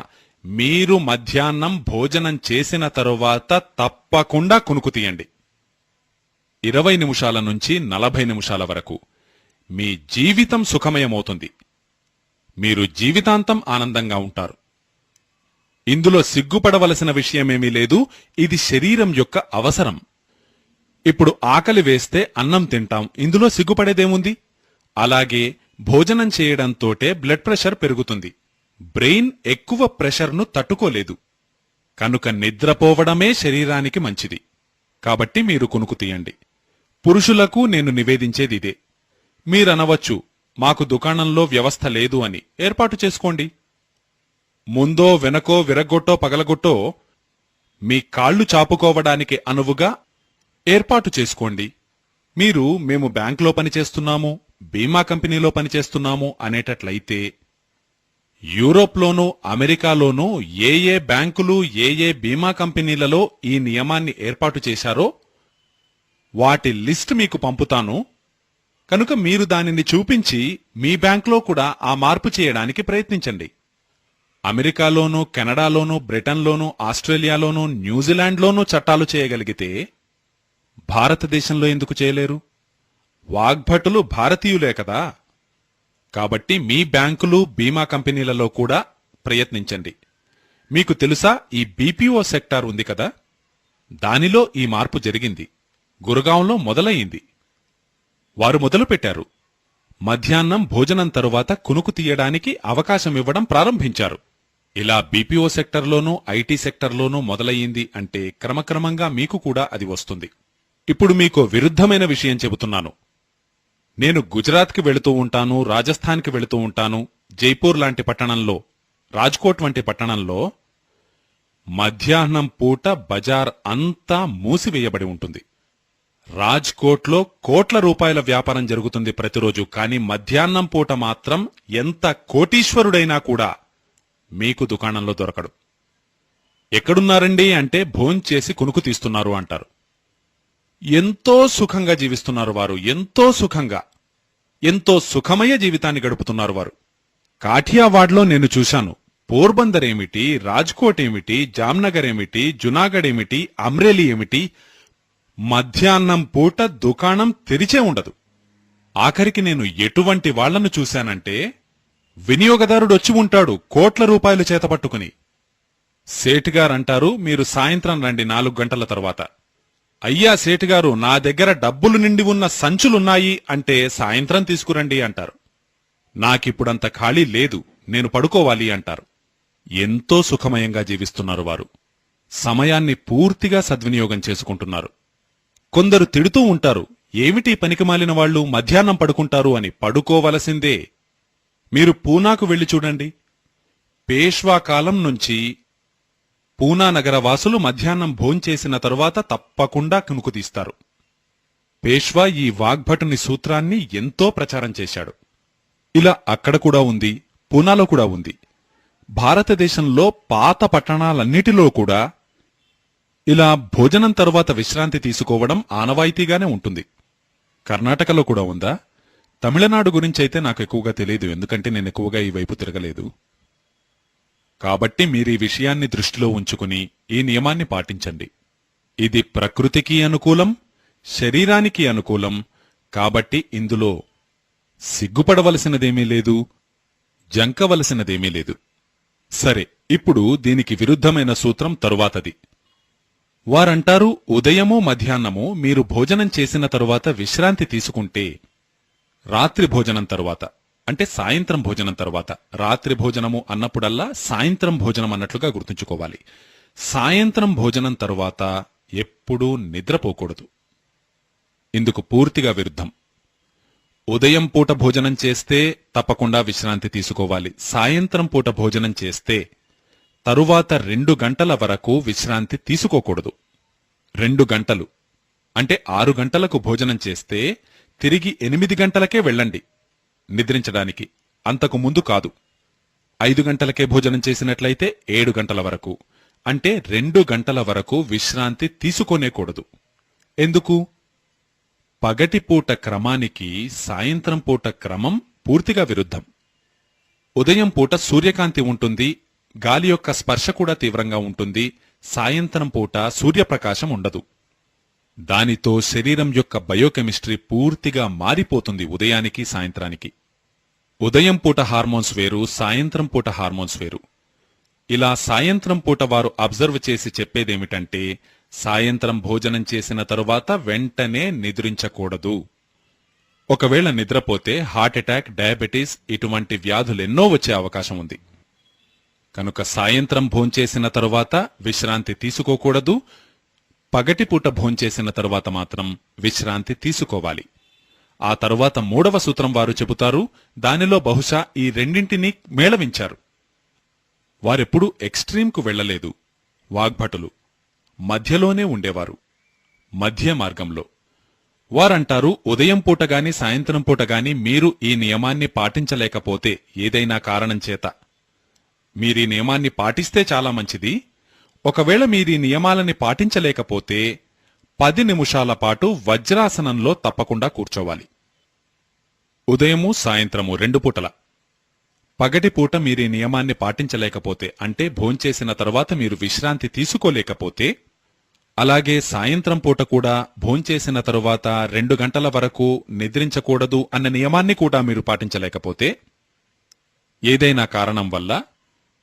మీరు మధ్యాహ్నం భోజనం చేసిన తరువాత తప్పకుండా కునుకు తీయండి. 20 నిమిషాల నుంచి 40 నిమిషాల వరకు మీ జీవితం సుఖమయమవుతుంది. మీరు జీవితాంతం ఆనందంగా ఉంటారు. ఇందులో సిగ్గుపడవలసిన విషయమేమీ లేదు. ఇది శరీరం యొక్క అవసరం. ఇప్పుడు ఆకలి వేస్తే అన్నం తింటాం, ఇందులో సిగ్గుపడేదేముంది? అలాగే భోజనం చేయడంతోటే బ్లడ్ ప్రెషర్ పెరుగుతుంది. బ్రెయిన్ ఎక్కువ ప్రెషర్ను తట్టుకోలేదు. కనుక నిద్రపోవడమే శరీరానికి మంచిది. కాబట్టి మీరు కునుకు తీయండి. పురుషులకు నేను నివేదించేది ఇదే. మీరనవచ్చు, మాకు దుకాణంలో వ్యవస్థ లేదు అని. ఏర్పాటు చేసుకోండి. ముందో వెనకో విరగ్గొట్టో పగలగొట్టో మీ కాళ్లు చాపుకోవడానికి అనువుగా ఏర్పాటు చేసుకోండి. మీరు మేము బ్యాంకులో పనిచేస్తున్నాము, బీమా కంపెనీలో పనిచేస్తున్నాము అనేటట్లయితే యూరోప్లోనూ అమెరికాలోనూ ఏ ఏ బ్యాంకులు ఏ ఏ బీమా కంపెనీలలో ఈ నియమాన్ని ఏర్పాటు చేశారో వాటి లిస్ట్ మీకు పంపుతాను. కనుక మీరు దానిని చూపించి మీ బ్యాంకులో కూడా ఆ మార్పు చేయడానికి ప్రయత్నించండి. అమెరికాలోనూ, కెనడాలోనూ, బ్రిటన్లోనూ, ఆస్ట్రేలియాలోనూ, న్యూజిలాండ్లోనూ చట్టాలు చేయగలిగితే భారతదేశంలో ఎందుకు చేయలేరు? వాగ్భటులు భారతీయులే కదా. కాబట్టి మీ బ్యాంకులు, బీమా కంపెనీలలో కూడా ప్రయత్నించండి. మీకు తెలుసా, ఈ బీపీఓ సెక్టార్ ఉంది కదా, దానిలో ఈ మార్పు జరిగింది. గురుగాంలో మొదలయ్యింది. వారు మొదలుపెట్టారు. మధ్యాహ్నం భోజనం తరువాత కునుకు తీయడానికి అవకాశం ఇవ్వడం ప్రారంభించారు. ఇలా బీపీఓ సెక్టర్లోనూ, ఐటీ సెక్టర్లోనూ మొదలయ్యింది అంటే క్రమక్రమంగా మీకు కూడా అది వస్తుంది. ఇప్పుడు మీకు విరుద్ధమైన విషయం చెబుతున్నాను. నేను గుజరాత్కి వెళుతూ ఉంటాను, రాజస్థాన్కి వెళుతూ ఉంటాను. జైపూర్ లాంటి పట్టణంలో, రాజ్కోట్ వంటి పట్టణంలో మధ్యాహ్నం పూట బజార్ అంతా మూసివేయబడి ఉంటుంది. రాజ్కోట్లో కోట్ల రూపాయల వ్యాపారం జరుగుతుంది ప్రతిరోజు. కానీ మధ్యాహ్నం పూట మాత్రం ఎంత కోటీశ్వరుడైనా కూడా మీకు దుకాణంలో దొరకడు. ఎక్కడున్నారండి అంటే భోంచేసి కునుకు తీస్తున్నారు అంటారు. ఎంతో సుఖంగా జీవిస్తున్నారు వారు, ఎంతో సుఖంగా, ఎంతో సుఖమయ జీవితాన్ని గడుపుతున్నారు వారు. కాఠియావాడ్లో నేను చూశాను. పోర్బందర్ ఏమిటి, రాజ్కోట్ ఏమిటి, జామ్నగర్ ఏమిటి, జునాగఢ్ ఏమిటి, అమ్రేలీ ఏమిటి, మధ్యాహ్నం పూట దుకాణం తెరిచే ఉండదు. ఆఖరికి నేను ఎటువంటి వాళ్లను చూశానంటే, వినియోగదారుడు వచ్చి ఉంటాడు కోట్ల రూపాయలు చేతపట్టుకుని. సేటుగారంటారు, మీరు సాయంత్రం రండి 4 గంటల తర్వాత. అయ్యా సేటుగారు, నా దగ్గర డబ్బులు నిండి ఉన్న సంచులున్నాయి అంటే సాయంత్రం తీసుకురండి అంటారు. నాకిప్పుడంత ఖాళీ లేదు, నేను పడుకోవాలి అంటారు. ఎంతో సుఖమయంగా జీవిస్తున్నారు వారు. సమయాన్ని పూర్తిగా సద్వినియోగం చేసుకుంటున్నారు. కొందరు తిడుతూ ఉంటారు, ఏమిటి పనికిమాలిన వాళ్లు మధ్యాహ్నం పడుకుంటారు అని. పడుకోవలసిందే. మీరు పూనాకు వెళ్లి చూడండి. పేష్వా కాలం నుంచి పూనా నగర వాసులు మధ్యాహ్నం భోంచేసిన తరువాత తప్పకుండా కునుకు తీస్తారు. పేష్వా ఈ వాగ్భటుని సూత్రాన్ని ఎంతో ప్రచారం చేశాడు. ఇలా అక్కడ కూడా ఉంది, పూనాలో కూడా ఉంది. భారతదేశంలో పాత పట్టణాలన్నిటిలో కూడా ఇలా భోజనం తరువాత విశ్రాంతి తీసుకోవడం ఆనవాయితీగానే ఉంటుంది. కర్ణాటకలో కూడా ఉందా? తమిళనాడు గురించైతే నాకు ఎక్కువగా తెలియదు, ఎందుకంటే నేను ఎక్కువగా ఈ వైపు తిరగలేదు. కాబట్టి మీరీ విషయాన్ని దృష్టిలో ఉంచుకుని ఈ నియమాన్ని పాటించండి. ఇది ప్రకృతికి అనుకూలం, శరీరానికి అనుకూలం. కాబట్టి ఇందులో సిగ్గుపడవలసినదేమీ లేదు, జంకవలసినదేమీ లేదు. సరే, ఇప్పుడు దీనికి విరుద్ధమైన సూత్రం తరువాతది. వారంటారు, ఉదయమో మధ్యాహ్నమో మీరు భోజనం చేసిన తరువాత విశ్రాంతి తీసుకుంటే, రాత్రి భోజనం తరువాత అంటే సాయంత్రం భోజనం తరువాత, రాత్రి భోజనము అన్నప్పుడల్లా సాయంత్రం భోజనం అన్నట్లుగా గుర్తుంచుకోవాలి. సాయంత్రం భోజనం తరువాత ఎప్పుడూ నిద్రపోకూడదు. ఇందుకు పూర్తిగా విరుద్ధం. ఉదయం పూట భోజనం చేస్తే తప్పకుండా విశ్రాంతి తీసుకోవాలి. సాయంత్రం పూట భోజనం చేస్తే తరువాత 2 గంటల వరకు విశ్రాంతి తీసుకోకూడదు. 2 గంటలు అంటే 6 గంటలకు భోజనం చేస్తే తిరిగి 8 గంటలకే వెళ్ళండి నిద్రించడానికి, అంతకు ముందు కాదు. 5 గంటలకే భోజనం చేసినట్లయితే 7 గంటల వరకు, అంటే 2 గంటల వరకు విశ్రాంతి తీసుకోనేకూడదు. ఎందుకు? పగటిపూట క్రమానికి సాయంత్రం పూట క్రమం పూర్తిగా విరుద్ధం. ఉదయం పూట సూర్యకాంతి ఉంటుంది, గాలి యొక్క స్పర్శ కూడా తీవ్రంగా ఉంటుంది. సాయంత్రం పూట సూర్యప్రకాశం ఉండదు. దానితో శరీరం యొక్క బయోకెమిస్ట్రీ పూర్తిగా మారిపోతుంది ఉదయానికి సాయంత్రానికి. ఉదయం పూట హార్మోన్స్ వేరు, సాయంత్రం పూట హార్మోన్స్ వేరు. ఇలా సాయంత్రం పూట వారు అబ్జర్వ్ చేసి చెప్పేదేమిటంటే, సాయంత్రం భోజనం చేసిన తరువాత వెంటనే నిద్రించకూడదు. ఒకవేళ నిద్రపోతే హార్ట్ అటాక్, డయాబెటీస్ ఇటువంటి వ్యాధులెన్నో వచ్చే అవకాశం ఉంది. కనుక సాయంత్రం భోంచేసిన తరువాత విశ్రాంతి తీసుకోకూడదు. పగటిపూట భోంచేసిన తరువాత మాత్రం విశ్రాంతి తీసుకోవాలి. ఆ తరువాత 3వ సూత్రం వారు చెబుతారు. దానిలో బహుశా ఈ రెండింటినీ మేళవించారు. వారెప్పుడూ ఎక్స్ట్రీంకు వెళ్లలేదు. వాగ్భటులు మధ్యలోనే ఉండేవారు, మధ్య మార్గంలో. వారంటారు, ఉదయం పూట గాని సాయంత్రం పూట గాని మీరు ఈ నియమాన్ని పాటించలేకపోతే ఏదైనా కారణం చేత, మీరీ నియమాన్ని పాటిస్తే చాలా మంచిది. ఒకవేళ మీరీ నియమాలని పాటించలేకపోతే 10 నిమిషాల పాటు వజ్రాసనంలో తప్పకుండా కూర్చోవాలి. ఉదయము సాయంత్రము 2 పూటల. పగటిపూట మీరీ నియమాన్ని పాటించలేకపోతే, అంటే భోంచేసిన తరువాత మీరు విశ్రాంతి తీసుకోలేకపోతే, అలాగే సాయంత్రం పూట కూడా భోంచేసిన తరువాత 2 గంటల వరకు నిద్రించకూడదు అన్న నియమాన్ని కూడా మీరు పాటించలేకపోతే, ఏదైనా కారణం వల్ల,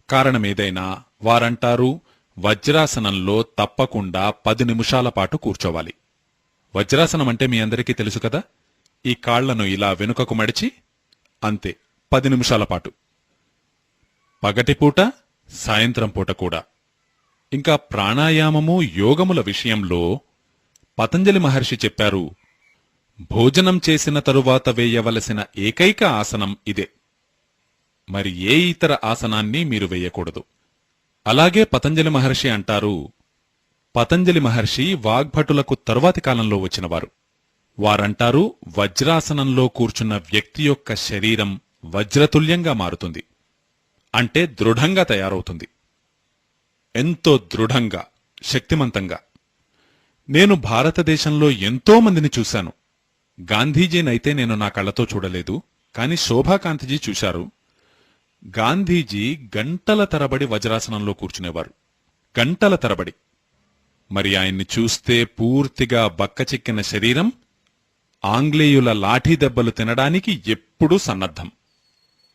కారణమేదైనా, వారంటారు వజ్రాసనంలో తప్పకుండా 10 నిమిషాల పాటు కూర్చోవాలి. వజ్రాసనం అంటే మీ అందరికీ తెలుసు కదా, ఈ కాళ్లను ఇలా వెనుకకు మడిచి, అంతే 10 నిమిషాల పాటు. పగటిపూట సాయంత్రం పూట కూడా. ఇంకా ప్రాణాయామము యోగముల విషయంలో పతంజలి మహర్షి చెప్పారు, భోజనం చేసిన తరువాత వేయవలసిన ఏకైక ఆసనం ఇదే, మరి ఏ ఇతర ఆసనాన్ని మీరు వేయకూడదు. అలాగే పతంజలి మహర్షి అంటారు, పతంజలి మహర్షి వాగ్భటులకు తరువాతి కాలంలో వచ్చినవారు. వారంటారు, వజ్రాసనంలో కూర్చున్న వ్యక్తి యొక్క శరీరం వజ్రతుల్యంగా మారుతుంది, అంటే దృఢంగా తయారవుతుంది, ఎంతో దృఢంగా, శక్తిమంతంగా. నేను భారతదేశంలో ఎంతో మందిని చూశాను. గాంధీజీనైతే నేను నా కళ్లతో చూడలేదు, కాని శోభాకాంతిజీ చూశారు. గాంధీజీ గంటల తరబడి వజ్రాసనంలో కూర్చునేవారు, గంటల తరబడి. మరి ఆయన్ని చూస్తే పూర్తిగా బక్కచిక్కిన శరీరం, ఆంగ్లేయుల లాఠీ దెబ్బలు తినడానికి ఎప్పుడూ సన్నద్ధం.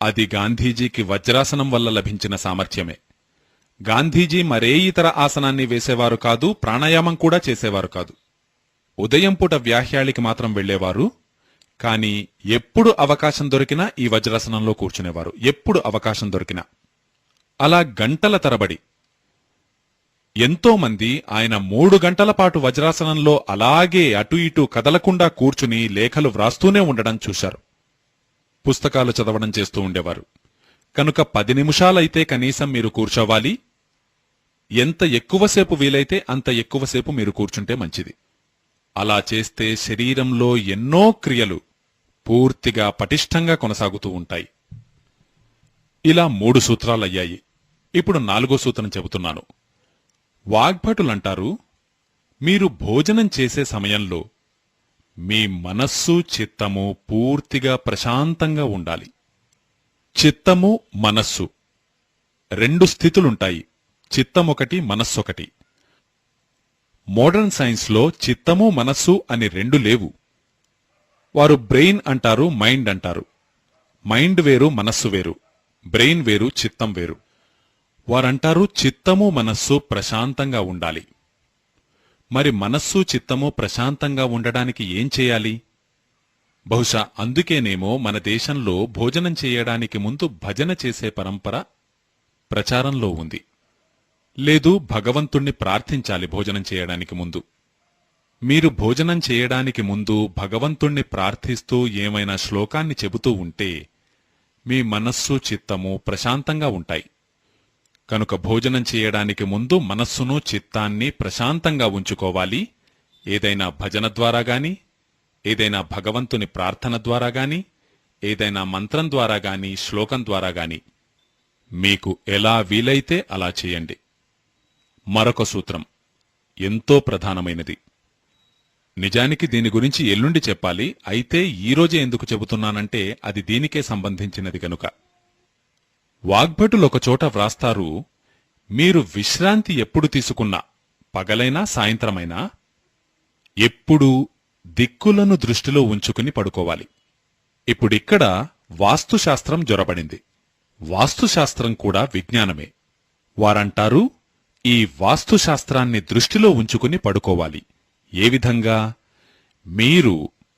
అది గాంధీజీకి వజ్రాసనం వల్ల లభించిన సామర్థ్యమే. గాంధీజీ మరే ఇతర ఆసనాన్ని వేసేవారు కాదు, ప్రాణాయామం కూడా చేసేవారు కాదు. ఉదయం పూట వ్యాహ్యాళికి మాత్రం వెళ్లేవారు, కాని ఎప్పుడు అవకాశం దొరికినా ఈ వజ్రాసనంలో కూర్చునేవారు, ఎప్పుడు అవకాశం దొరికినా. అలా గంటల తరబడి. ఎంతో మంది ఆయన 3 గంటల పాటు వజ్రాసనంలో అలాగే అటు ఇటు కదలకుండా కూర్చుని లేఖలు వ్రాస్తూనే ఉండడం చూశారు. పుస్తకాలు చదవడం చేస్తూ ఉండేవారు. కనుక 10 నిమిషాలైతే కనీసం మీరు కూర్చోవాలి. ఎంత ఎక్కువసేపు వీలైతే అంత ఎక్కువసేపు మీరు కూర్చుంటే మంచిది. అలా చేస్తే శరీరంలో ఎన్నో క్రియలు పూర్తిగా పటిష్టంగా కొనసాగుతూ ఉంటాయి. ఇలా 3 సూత్రాలయ్యాయి. ఇప్పుడు 4వ సూత్రం చెబుతున్నాను. వాగ్భటులంటారు, మీరు భోజనం చేసే సమయంలో మీ మనస్సు చిత్తము పూర్తిగా ప్రశాంతంగా ఉండాలి. చిత్తము మనస్సు 2 స్థితులుంటాయి, చిత్తమొకటి మనస్సొకటి. మోడర్న్ సైన్స్లో చిత్తము మనస్సు అని 2 లేవు. వారు బ్రెయిన్ అంటారు, మైండ్ అంటారు. మైండ్ వేరు, మనస్సు వేరు. బ్రెయిన్ వేరు, చిత్తం వేరు. వారంటారు చిత్తము మనస్సు ప్రశాంతంగా ఉండాలి. మరి మనస్సు చిత్తము ప్రశాంతంగా ఉండడానికి ఏం చేయాలి? బహుశా అందుకేనేమో మన దేశంలో భోజనం చేయడానికి ముందు భజన చేసే పరంపర ప్రచారంలో ఉంది. లేదు, భగవంతుణ్ణి ప్రార్థించాలి భోజనం చేయడానికి ముందు. మీరు భోజనం చేయడానికి ముందు భగవంతుణ్ణి ప్రార్థిస్తూ ఏమైనా శ్లోకాన్ని చెబుతూ ఉంటే మీ మనస్సు చిత్తము ప్రశాంతంగా ఉంటాయి. కనుక భోజనం చేయడానికి ముందు మనస్సును చిత్తాన్ని ప్రశాంతంగా ఉంచుకోవాలి. ఏదైనా భజన ద్వారా గాని, ఏదైనా భగవంతుని ప్రార్థన ద్వారా గాని, ఏదైనా మంత్రం ద్వారా గాని, శ్లోకం ద్వారా గాని మీకు ఎలా వీలైతే అలా చేయండి. మరొక సూత్రం ఎంతో ప్రధానమైనది. నిజానికి దీని గురించి ఎల్లుండి చెప్పాలి, అయితే ఈరోజే ఎందుకు చెబుతున్నానంటే అది దీనికే సంబంధించినది గనుక. వాగ్భటులొకచోట వ్రాస్తారు, మీరు విశ్రాంతి ఎప్పుడు తీసుకున్నా, పగలైనా సాయంత్రమైనా, ఎప్పుడూ దిక్కులను దృష్టిలో ఉంచుకుని పడుకోవాలి. ఇప్పుడిక్కడ వాస్తుశాస్త్రం జొరబడింది. వాస్తుశాస్త్రం కూడా విజ్ఞానమే. వారంటారు, ఈ వాస్తుశాస్త్రాన్ని దృష్టిలో ఉంచుకుని పడుకోవాలి. ఏ విధంగా? మీరు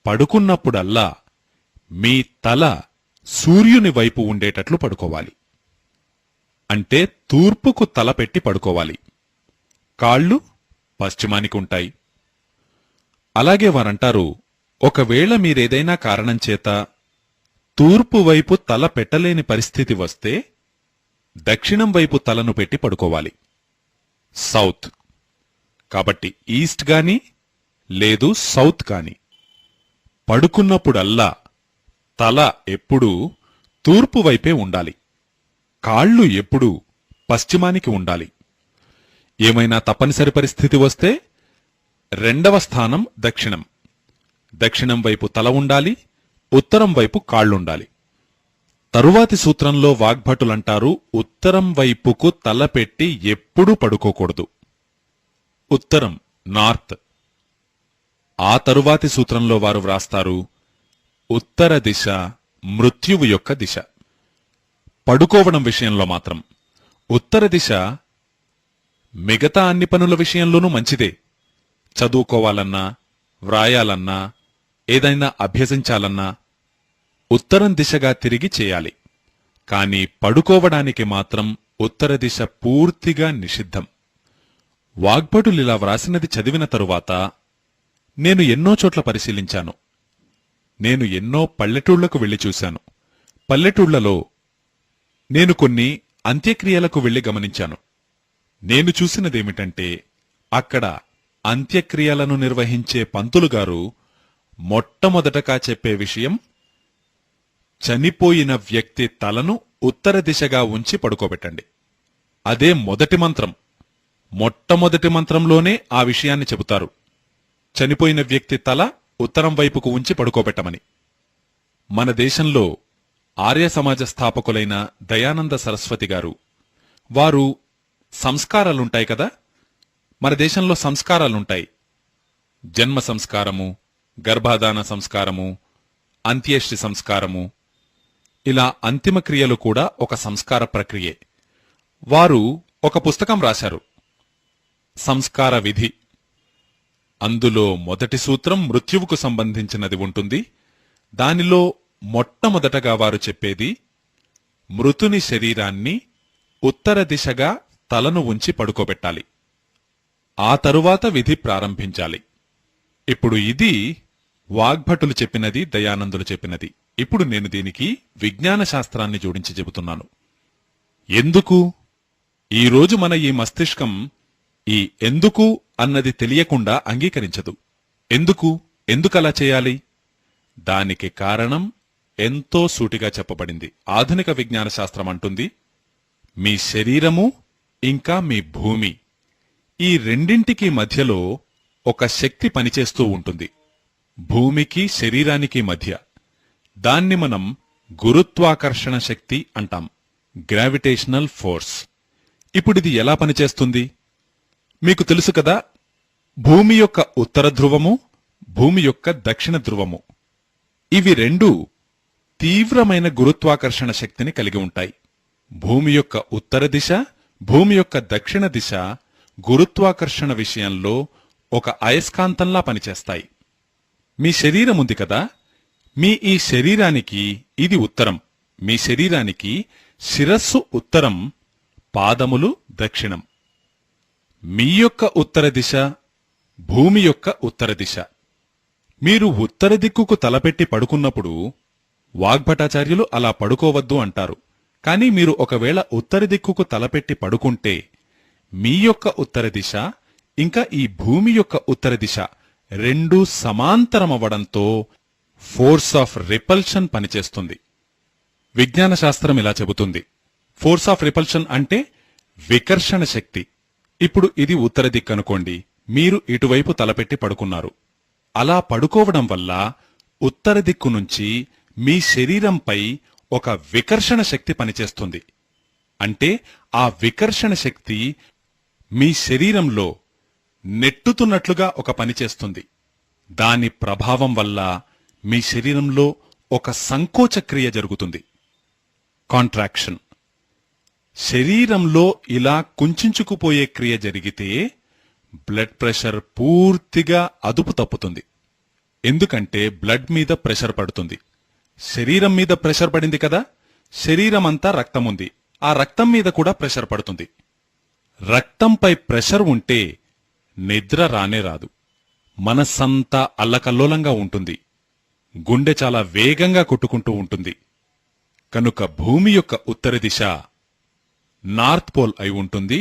పడుకున్నప్పుడల్లా మీ తల సూర్యుని వైపు ఉండేటట్లు పడుకోవాలి. అంటే తూర్పుకు తల పెట్టి పడుకోవాలి. కాళ్ళు పశ్చిమానికి ఉంటాయి. అలాగే వారంటారు, ఒకవేళ మీరేదైనా కారణం చేత తూర్పు వైపు తల పెట్టలేని పరిస్థితి వస్తే దక్షిణం వైపు తలను పెట్టి పడుకోవాలి. సౌత్. కాబట్టి ఈస్ట్ గాని లేదు సౌత్ కాని పడుకున్నప్పుడల్లా తల ఎప్పుడూ తూర్పు వైపే ఉండాలి. కాళ్ళు ఎప్పుడూ పశ్చిమానికి ఉండాలి. ఏమైనా తప్పనిసరి పరిస్థితి వస్తే రెండవ స్థానం దక్షిణం. దక్షిణం వైపు తల ఉండాలి, ఉత్తరం వైపు కాళ్లుండాలి. తరువాతి సూత్రంలో వాగ్భటులంటారు, ఉత్తరం వైపుకు తల పెట్టి ఎప్పుడూ పడుకోకూడదు. ఉత్తరం నార్త్. ఆ తరువాతి సూత్రంలో వారు వ్రాస్తారు, ఉత్తర దిశ మృత్యువు యొక్క దిశ. పడుకోవడం విషయంలో మాత్రం ఉత్తర దిశ మిగతా అన్ని పనుల విషయంలోనూ మంచిదే. చదువుకోవాలన్నా, వ్రాయాలన్నా, ఏదైనా అభ్యసించాలన్నా ఉత్తరం దిశగా తిరిగి చేయాలి. కాని పడుకోవడానికి మాత్రం ఉత్తర దిశ పూర్తిగా నిషిద్ధం. వాగ్భటులిలా వ్రాసినది చదివిన తరువాత నేను ఎన్నో చోట్ల పరిశీలించాను. నేను ఎన్నో పల్లెటూళ్లకు వెళ్లి చూశాను. పల్లెటూళ్లలో నేను కొన్ని అంత్యక్రియలకు వెళ్లి గమనించాను. నేను చూసినదేమిటంటే, అక్కడ అంత్యక్రియలను నిర్వహించే పంతులుగారు మొట్టమొదటగా చెప్పే విషయం, చనిపోయిన వ్యక్తి తలను ఉత్తర దిశగా ఉంచి పడుకోబెట్టండి. అదే మొదటి మంత్రం. మొట్టమొదటి మంత్రంలోనే ఆ విషయాన్ని చెబుతారు, చనిపోయిన వ్యక్తి తల ఉత్తరం వైపుకు ఉంచి పడుకోబెట్టమని. మన దేశంలో ఆర్య సమాజ స్థాపకులైన దయానంద సరస్వతి గారు, వారు సంస్కారాలుంటాయి కదా, మన దేశంలో సంస్కారాలుంటాయి. జన్మ సంస్కారము, గర్భాధాన సంస్కారము, అంత్యేష్టి సంస్కారము, ఇలా అంతిమ క్రియలు కూడా ఒక సంస్కార ప్రక్రియే. వారు ఒక పుస్తకం రాశారు, సంస్కార విధి. అందులో మొదటి సూత్రం మృత్యువుకు సంబంధించినది ఉంటుంది. దానిలో మొట్టమొదటగా వారు చెప్పేది, మృతుని శరీరాన్ని ఉత్తర దిశగా తలను ఉంచి పడుకోబెట్టాలి. ఆ తరువాత విధి ప్రారంభించాలి. ఇప్పుడు ఇది వాగ్భటులు చెప్పినది, దయానందులు చెప్పినది. ఇప్పుడు నేను దీనికి విజ్ఞాన శాస్త్రాన్ని జోడించి చెబుతున్నాను. ఎందుకు? ఈరోజు మన ఈ మస్తిష్కం ఈ ఎందుకు అన్నది తెలియకుండా అంగీకరించదు. ఎందుకలా చేయాలి? దానికి కారణం ఎంతో సూటిగా చెప్పబడింది. ఆధునిక విజ్ఞాన శాస్త్రం అంటుంది, మీ శరీరము ఇంకా మీ భూమి, ఈ రెండింటికి మధ్యలో ఒక శక్తి పనిచేస్తూ ఉంటుంది. భూమికి శరీరానికి మధ్య. దాన్ని మనం గురుత్వాకర్షణ శక్తి అంటాం, గ్రావిటేషనల్ ఫోర్స్. ఇప్పుడిది ఎలా పనిచేస్తుంది? మీకు తెలుసు కదా, భూమి యొక్క ఉత్తర ధ్రువము, భూమి యొక్క దక్షిణ ధ్రువము, ఇవి రెండూ తీవ్రమైన గురుత్వాకర్షణ శక్తిని కలిగి ఉంటాయి. భూమి యొక్క ఉత్తర దిశ, భూమి యొక్క దక్షిణ దిశ గురుత్వాకర్షణ విషయంలో ఒక అయస్కాంతంలా పనిచేస్తాయి. మీ శరీరం ఉంది కదా, మీ ఈ శరీరానికి ఇది ఉత్తరం. మీ శరీరానికి శిరస్సు ఉత్తరం, పాదములు దక్షిణం. మీ యొక్క ఉత్తర దిశ, భూమి యొక్క ఉత్తర దిశ. మీరు ఉత్తర దిక్కుకు తలపెట్టి పడుకున్నప్పుడు వాగ్భటాచార్యులు అలా పడుకోవద్దు అంటారు. కాని మీరు ఒకవేళ ఉత్తర దిక్కుకు తలపెట్టి పడుకుంటే మీ యొక్క ఉత్తర దిశ ఇంకా ఈ భూమి యొక్క ఉత్తర దిశ రెండూ సమాంతరమవ్వడంతో ఫోర్స్ ఆఫ్ రిపల్షన్ పనిచేస్తుంది. విజ్ఞాన శాస్త్రం ఇలా చెబుతుంది, ఫోర్స్ ఆఫ్ రిపల్షన్ అంటే వికర్షణ శక్తి. ఇప్పుడు ఇది ఉత్తర దిక్కనుకోండి, మీరు ఇటువైపు తలపెట్టి పడుకున్నారు. అలా పడుకోవడం వల్ల ఉత్తర దిక్కు నుంచి మీ శరీరంపై ఒక వికర్షణ శక్తి పనిచేస్తుంది. అంటే ఆ వికర్షణ శక్తి మీ శరీరంలో నెట్టుతున్నట్లుగా ఒక పనిచేస్తుంది. దాని ప్రభావం వల్ల మీ శరీరంలో ఒక సంకోచ క్రియ జరుగుతుంది, కాంట్రాక్షన్. శరీరంలో ఇలా కుంచుకుపోయే క్రియ జరిగితే బ్లడ్ ప్రెషర్ పూర్తిగా అదుపు తప్పుతుంది. ఎందుకంటే బ్లడ్ మీద ప్రెషర్ పడుతుంది. శరీరం మీద ప్రెషర్ పడింది కదా, శరీరమంతా రక్తముంది, ఆ రక్తం మీద కూడా ప్రెషర్ పడుతుంది. రక్తంపై ప్రెషర్ ఉంటే నిద్ర రానే రాదు. మనస్సంతా అల్లకల్లోలంగా ఉంటుంది. గుండె చాలా వేగంగా కొట్టుకుంటూ ఉంటుంది. కనుక భూమి యొక్క ఉత్తర దిశ నార్త్ పోల్ అయి ఉంటుంది.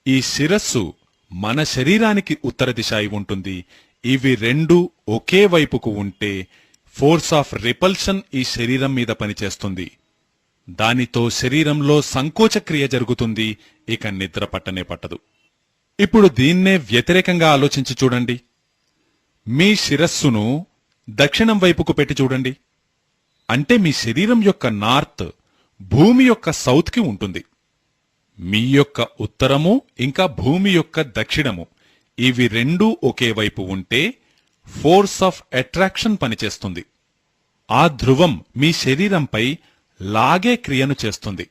ఈ శిరస్సు మన శరీరానికి ఉత్తర దిశ అయి ఉంటుంది. ఇవి రెండూ ఒకే వైపుకు ఉంటే ఫోర్స్ ఆఫ్ రిపల్షన్ ఈ శరీరం మీద పనిచేస్తుంది. దానితో శరీరంలో సంకోచక్రియ జరుగుతుంది. ఇక నిద్ర పట్టనే పట్టదు. ఇప్పుడు దీన్నే వ్యతిరేకంగా ఆలోచించి చూడండి. మీ శిరస్సును దక్షిణం వైపుకు పెట్టి చూడండి. అంటే మీ శరీరం యొక్క నార్త్ భూమి యొక్క సౌత్ కి ఉంటుంది. మీ యొక్క ఉత్తరము ఇంకా భూమి యొక్క దక్షిణము ఇవి రెండూ ఒకే వైపు ఉంటే ఫోర్స్ ఆఫ్ అట్రాక్షన్ పనిచేస్తుంది. ఆ ధ్రువం మీ శరీరంపై లాగే క్రియను చేస్తుంది.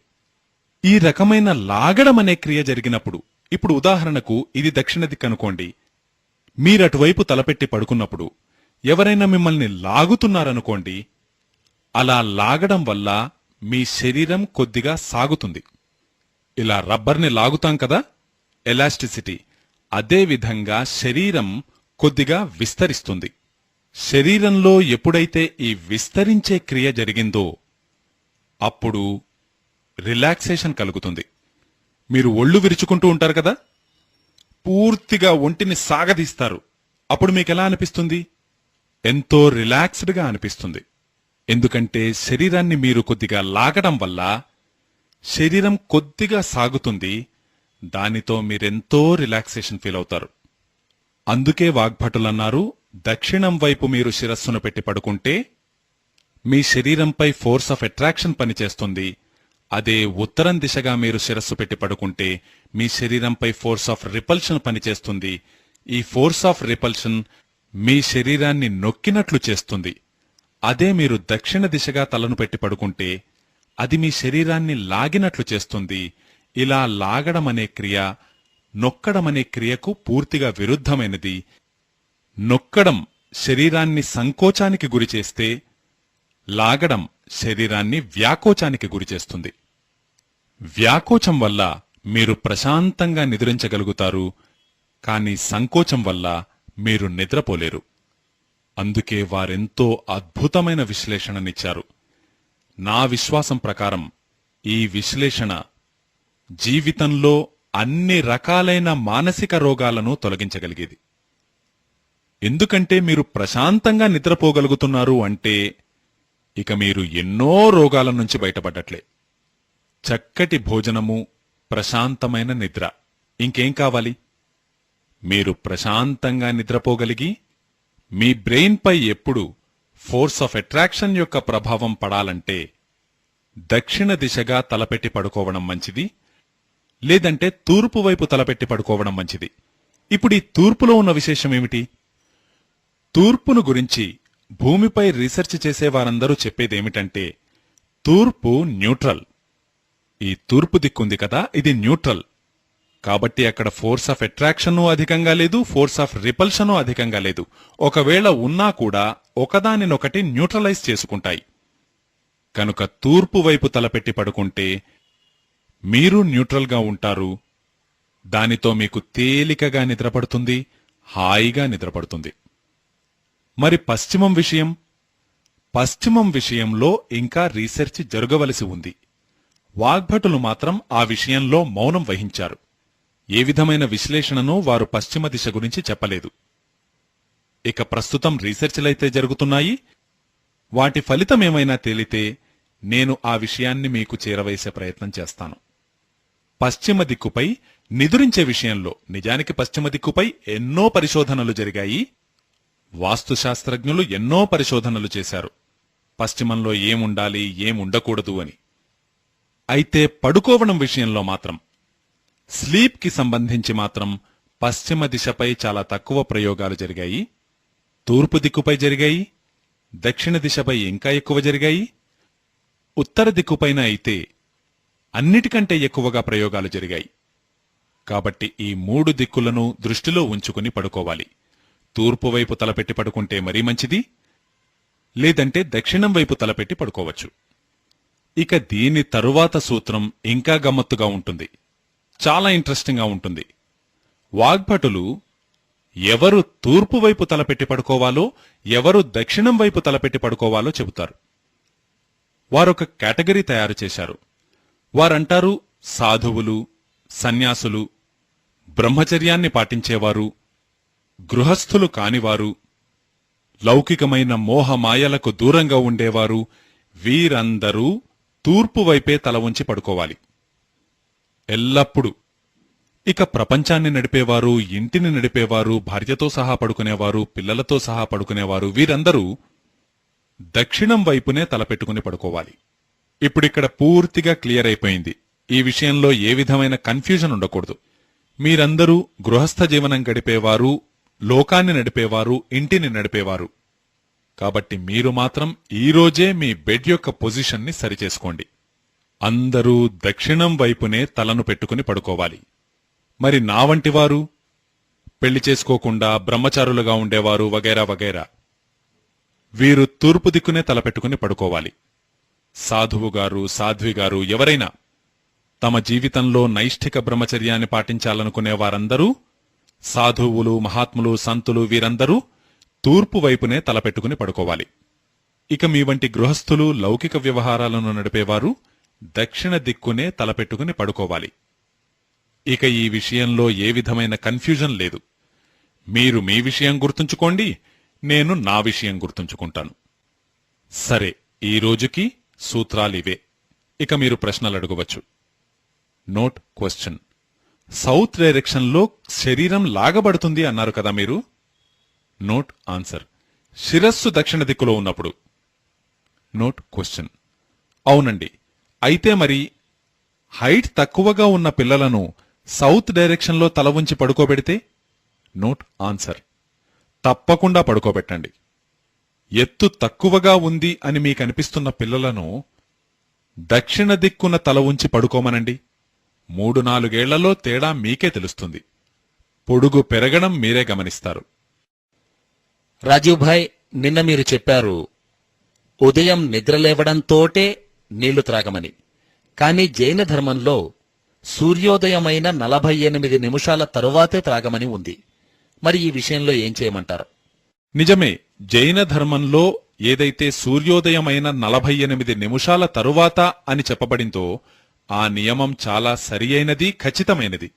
ఈ రకమైన లాగడం అనే క్రియ జరిగినప్పుడు, ఇప్పుడు ఉదాహరణకు ఇది దక్షిణ దిక్కు అనుకోండి, మీరటువైపు తలపెట్టి పడుకున్నప్పుడు ఎవరైనా మిమ్మల్ని లాగుతున్నారనుకోండి, అలా లాగడం వల్ల మీ శరీరం కొద్దిగా సాగుతుంది. ఇలా రబ్బర్ని లాగుతాం కదా, ఎలాస్టిసిటీ, అదేవిధంగా శరీరం కొద్దిగా విస్తరిస్తుంది. శరీరంలో ఎప్పుడైతే ఈ విస్తరించే క్రియ జరిగిందో అప్పుడు రిలాక్సేషన్ కలుగుతుంది. మీరు ఒళ్ళు విరుచుకుంటూ ఉంటారు కదా, పూర్తిగా ఒంటిని సాగదీస్తారు. అప్పుడు మీకెలా అనిపిస్తుంది? ఎంతో రిలాక్స్డ్గా అనిపిస్తుంది. ఎందుకంటే శరీరాన్ని మీరు కొద్దిగా లాగడం వల్ల శరీరం కొద్దిగా సాగుతుంది. దానితో మీరెంతో రిలాక్సేషన్ ఫీల్ అవుతారు. అందుకే వాగ్భటులన్నారు, దక్షిణం వైపు మీరు శిరస్సును పెట్టి పడుకుంటే మీ శరీరంపై ఫోర్స్ ఆఫ్ అట్రాక్షన్ పనిచేస్తుంది. అదే ఉత్తరం దిశగా మీరు శిరస్సు పెట్టి పడుకుంటే మీ శరీరంపై ఫోర్స్ ఆఫ్ రిపల్షన్ పనిచేస్తుంది. ఈ ఫోర్స్ ఆఫ్ రిపల్షన్ మీ శరీరాన్ని నొక్కినట్లు చేస్తుంది. అదే మీరు దక్షిణ దిశగా తలను పెట్టి పడుకుంటే అది మీ శరీరాన్ని లాగినట్లు చేస్తుంది. ఇలా లాగడం అనే క్రియ నొక్కడం అనే క్రియకు పూర్తిగా విరుద్ధమైనది. నొక్కడం శరీరాన్ని సంకోచానికి గురిచేస్తే, లాగడం శరీరాన్ని వ్యాకోచానికి గురిచేస్తుంది. వ్యాకోచం వల్ల మీరు ప్రశాంతంగా నిద్రించగలుగుతారు, కానీ సంకోచం వల్ల మీరు నిద్రపోలేరు. అందుకే వారెంతో అద్భుతమైన విశ్లేషణనిచ్చారు. నా విశ్వాసం ప్రకారం ఈ విశ్లేషణ జీవితంలో అన్ని రకాలైన మానసిక రోగాలను తొలగించగలిగేది. ఎందుకంటే మీరు ప్రశాంతంగా నిద్రపోగలుగుతున్నారు అంటే ఇక మీరు ఎన్నో రోగాల నుంచి బయటపడ్డట్లే. చక్కటి భోజనము, ప్రశాంతమైన నిద్ర, ఇంకేం కావాలి? మీరు ప్రశాంతంగా నిద్రపోగలిగి మీ బ్రెయిన్పై ఎప్పుడు ఫోర్స్ ఆఫ్ అట్రాక్షన్ యొక్క ప్రభావం పడాలంటే దక్షిణ దిశగా తలపెట్టి పడుకోవడం మంచిది, లేదంటే తూర్పు వైపు తలపెట్టి పడుకోవడం మంచిది. ఇప్పుడు ఈ తూర్పులో ఉన్న విశేషమేమిటి? తూర్పును గురించి భూమిపై రీసెర్చ్ చేసేవారందరూ చెప్పేదేమిటంటే తూర్పు న్యూట్రల్. ఈ తూర్పు దిక్కుంది కదా, ఇది న్యూట్రల్. కాబట్టి అక్కడ ఫోర్స్ ఆఫ్ అట్రాక్షను అధికంగా లేదు, ఫోర్స్ ఆఫ్ రిపల్షను అధికంగా లేదు. ఒకవేళ ఉన్నా కూడా ఒకదానినొకటి న్యూట్రలైజ్ చేసుకుంటాయి. కనుక తూర్పు వైపు తలపెట్టి పడుకుంటే మీరు న్యూట్రల్గా ఉంటారు. దానితో మీకు తేలికగా నిద్రపడుతుంది, హాయిగా నిద్రపడుతుంది. మరి పశ్చిమం విషయం? పశ్చిమం విషయంలో ఇంకా రీసెర్చ్ జరగవలసి ఉంది. వాగ్భటులు మాత్రం ఆ విషయంలో మౌనం వహించారు. ఏ విధమైన విశ్లేషణను వారు పశ్చిమ దిశ గురించి చెప్పలేదు. ఇక ప్రస్తుతం రీసెర్చ్లైతే జరుగుతున్నాయి. వాటి ఫలితమేమైనా తేలితే నేను ఆ విషయాన్ని మీకు చేరవేసే ప్రయత్నం చేస్తాను. పశ్చిమ దిక్కుపై నిదురించే విషయంలో నిజానికి పశ్చిమ దిక్కుపై ఎన్నో పరిశోధనలు జరిగాయి. వాస్తుశాస్త్రజ్ఞులు ఎన్నో పరిశోధనలు చేశారు, పశ్చిమంలో ఏముండాలి ఏముండకూడదు అని. అయితే పడుకోవడం విషయంలో మాత్రం, స్లీప్ కి సంబంధించి మాత్రం పశ్చిమ దిశపై చాలా తక్కువ ప్రయోగాలు జరిగాయి. తూర్పు దిక్కుపై జరిగాయి, దక్షిణ దిశపై ఇంకా ఎక్కువ జరిగాయి. ఉత్తర దిక్కుపైన అయితే అన్నిటికంటే ఎక్కువగా ప్రయోగాలు జరిగాయి. కాబట్టి ఈ మూడు దిక్కులను దృష్టిలో ఉంచుకుని పడుకోవాలి. తూర్పు వైపు తలపెట్టి పడుకుంటే మరీ మంచిది, లేదంటే దక్షిణం వైపు తలపెట్టి పడుకోవచ్చు. ఇక దీని తరువాత సూత్రం ఇంకా గమ్మత్తుగా ఉంటుంది, చాలా ఇంట్రెస్టింగ్గా ఉంటుంది. వాగ్భటులు ఎవరు తూర్పు వైపు తలపెట్టి పడుకోవాలో, ఎవరు దక్షిణం వైపు తలపెట్టి పడుకోవాలో చెబుతారు. వారొక కేటగిరీ తయారు చేశారు. వారంటారు, సాధువులు, సన్యాసులు, బ్రహ్మచర్యాన్ని పాటించేవారు, గృహస్థులు కానివారు, లౌకికమైన మోహమాయలకు దూరంగా ఉండేవారు వీరందరూ తూర్పు వైపే తల ఉంచి పడుకోవాలి ఎల్లప్పుడూ. ఇక ప్రపంచాన్ని నడిపేవారు, ఇంటిని నడిపేవారు, భార్యతో సహా పడుకునేవారు, పిల్లలతో సహా పడుకునేవారు వీరందరూ దక్షిణం వైపునే తలపెట్టుకుని పడుకోవాలి. ఇప్పుడిక్కడ పూర్తిగా క్లియర్ అయిపోయింది. ఈ విషయంలో ఏ విధమైన కన్ఫ్యూజన్ ఉండకూడదు. మీరందరూ గృహస్థ జీవనం గడిపేవారు, లోకాన్ని నడిపేవారు, ఇంటిని నడిపేవారు. కాబట్టి మీరు మాత్రం ఈరోజే మీ బెడ్ యొక్క పొజిషన్ని సరిచేసుకోండి. అందరూ దక్షిణం వైపునే తలను పెట్టుకుని పడుకోవాలి. మరి నా వంటివారు, పెళ్లి చేసుకోకుండా బ్రహ్మచారులుగా ఉండేవారు వగైరా వగైరా, వీరు తూర్పు దిక్కునే తలపెట్టుకుని పడుకోవాలి. సాధువుగారు, సాధ్విగారు ఎవరైనా తమ జీవితంలో నైష్ఠిక బ్రహ్మచర్యాన్ని పాటించాలనుకునే వారందరూ, సాధువులు, మహాత్ములు, సంతులు వీరందరూ తూర్పు వైపునే తలపెట్టుకుని పడుకోవాలి. ఇక మీ వంటి గృహస్థులు, లౌకిక వ్యవహారాలను నడిపేవారు దక్షిణ దిక్కునే తలపెట్టుకుని పడుకోవాలి. ఇక ఈ విషయంలో ఏ విధమైన కన్ఫ్యూజన్ లేదు. మీరు మీ విషయం గుర్తుంచుకోండి, నేను నా విషయం గుర్తుంచుకుంటాను. సరే, ఈ రోజుకి సూత్రాలివే. ఇక మీరు ప్రశ్నలు అడగవచ్చు. Note question. సౌత్ డైరెక్షన్లో శరీరం లాగబడుతుంది అన్నారు కదా మీరు. Note answer. శిరస్సు దక్షిణ దిక్కులో ఉన్నప్పుడు. Note question. అవునండి. అయితే మరి హైట్ తక్కువగా ఉన్న పిల్లలను సౌత్ డైరెక్షన్లో తల ఉంచి పడుకోబెడితే? Note answer. తప్పకుండా పడుకోబెట్టండి. ఎత్తు తక్కువగా ఉంది అని మీకనిపిస్తున్న పిల్లలను దక్షిణ దిక్కున తల ఉంచి పడుకోమనండి. 3-4 ఏళ్లలో తేడా మీకే తెలుస్తుంది. పొడుగు పెరగడం మీరే గమనిస్తారు. రాజీవ్ భాయ్, నిన్న మీరు చెప్పారు ఉదయం నిద్రలేవడంతోటే నీళ్లు త్రాగమని. కాని జైన ధర్మంలో సూర్యోదయమైన 48 నిమిషాల తరువాతే త్రాగమని ఉంది. మరి ఈ విషయంలో ఏం చేయమంటారు? నిజమే. జైన ధర్మంలో ఏదైతే సూర్యోదయమైన 48 నిమిషాల తరువాత అని చెప్పబడిందో ఆ నియమం చాలా సరియైనది, ఖచ్చితమైనది.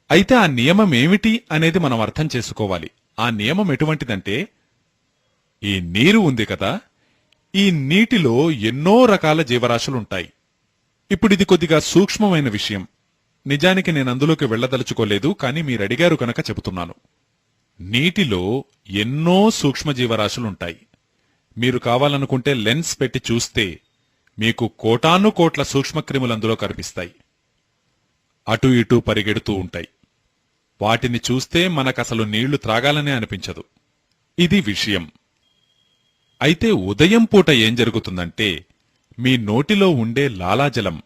అయితే ఆ నియమం ఏమిటి అనేది మనం అర్థం చేసుకోవాలి. ఆ నియమం ఎటువంటిదంటే, ఈ నీరు ఉంది కదా, ఈ నీటిలో ఎన్నో రకాల జీవరాశులుంటాయి. ఇప్పుడిది కొద్దిగా సూక్ష్మమైన విషయం. నిజానికి నేను అందులోకి వెళ్లదలుచుకోలేదు, కానీ మీరడిగారు కనుక చెబుతున్నాను. నీటిలో ఎన్నో సూక్ష్మజీవరాశులుంటాయి. మీరు కావాలనుకుంటే లెన్స్ పెట్టి చూస్తే మీకు కోటానుకోట్ల సూక్ష్మక్రిములందులో కనిపిస్తాయి. అటూ ఇటూ పరిగెడుతూ ఉంటాయి. వాటిని చూస్తే మనకసలు నీళ్లు త్రాగాలనే అనిపించదు. ఇది విషయం. అయితే ఉదయం పూట ఏం జరుగుతుందంటే, మీ నోటిలో ఉండే లాలాజలం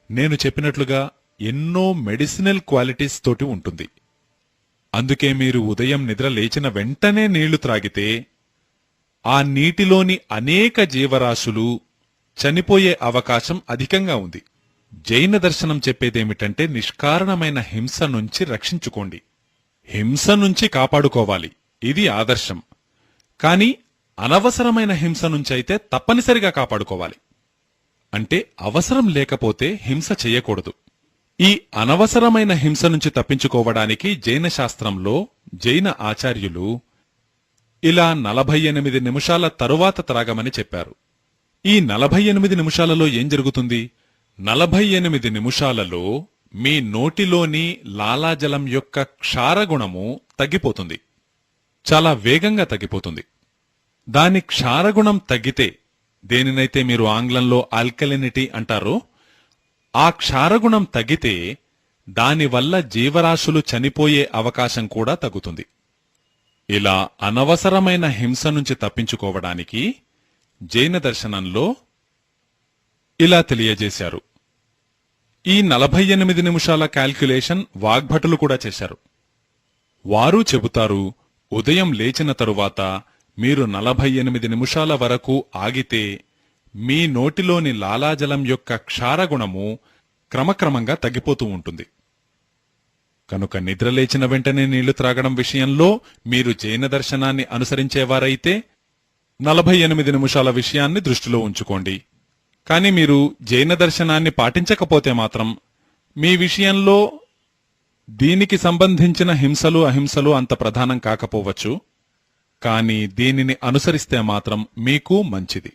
నేను చెప్పినట్లుగా ఎన్నో మెడిసినల్ క్వాలిటీస్ తోటి ఉంటుంది. అందుకే మీరు ఉదయం నిద్ర లేచిన వెంటనే నీళ్లు త్రాగితే ఆ నీటిలోని అనేక జీవరాశులు చనిపోయే అవకాశం అధికంగా ఉంది. జైన దర్శనం చెప్పేదేమిటంటే, నిష్కారణమైన హింస నుంచి రక్షించుకోండి, హింస నుంచి కాపాడుకోవాలి. ఇది ఆదర్శం. కాని అనవసరమైన హింస నుంచైతే తప్పనిసరిగా కాపాడుకోవాలి. అంటే అవసరం లేకపోతే హింస చెయ్యకూడదు. ఈ అనవసరమైన హింస నుంచి తప్పించుకోవడానికి జైన శాస్త్రంలో జైన ఆచార్యులు ఇలా 48 నిమిషాల తరువాత త్రాగమని చెప్పారు. ఈ 48 నిమిషాలలో ఏం జరుగుతుంది? 48 నిమిషాలలో మీ నోటిలోని లాలాజలం యొక్క క్షారగుణము తగ్గిపోతుంది. చాలా వేగంగా తగ్గిపోతుంది. దాని క్షారగుణం తగ్గితే, దేనినైతే మీరు ఆంగ్లంలో ఆల్కలినిటీ అంటారో, ఆ క్షారగుణం తగ్గితే దానివల్ల జీవరాశులు చనిపోయే అవకాశం కూడా తగ్గుతుంది. ఇలా అనవసరమైన హింస నుంచి తప్పించుకోవడానికి జైన దర్శనంలో ఇలా తెలియజేశారు. ఈ 48 నిమిషాల క్యాల్కులేషన్ వాగ్భటులు కూడా చేశారు. వారు చెబుతారు, ఉదయం లేచిన తరువాత మీరు 48 నిమిషాల వరకు ఆగితే మీ నోటిలోని లాలాజలం యొక్క క్షారగుణము క్రమక్రమంగా తగ్గిపోతూ ఉంటుంది. కనుక నిద్రలేచిన వెంటనే నీళ్లు త్రాగడం విషయంలో మీరు జైన దర్శనాన్ని అనుసరించేవారైతే 48 నిమిషాల విషయాన్ని దృష్టిలో ఉంచుకోండి. కాని మీరు జైన దర్శనాన్ని పాటించకపోతే మాత్రం మీ విషయంలో దీనికి సంబంధించిన హింసలు అహింసలు అంత ప్రధానం కాకపోవచ్చు. కానీ దీనిని అనుసరిస్తే మాత్రం మీకు మంచిది.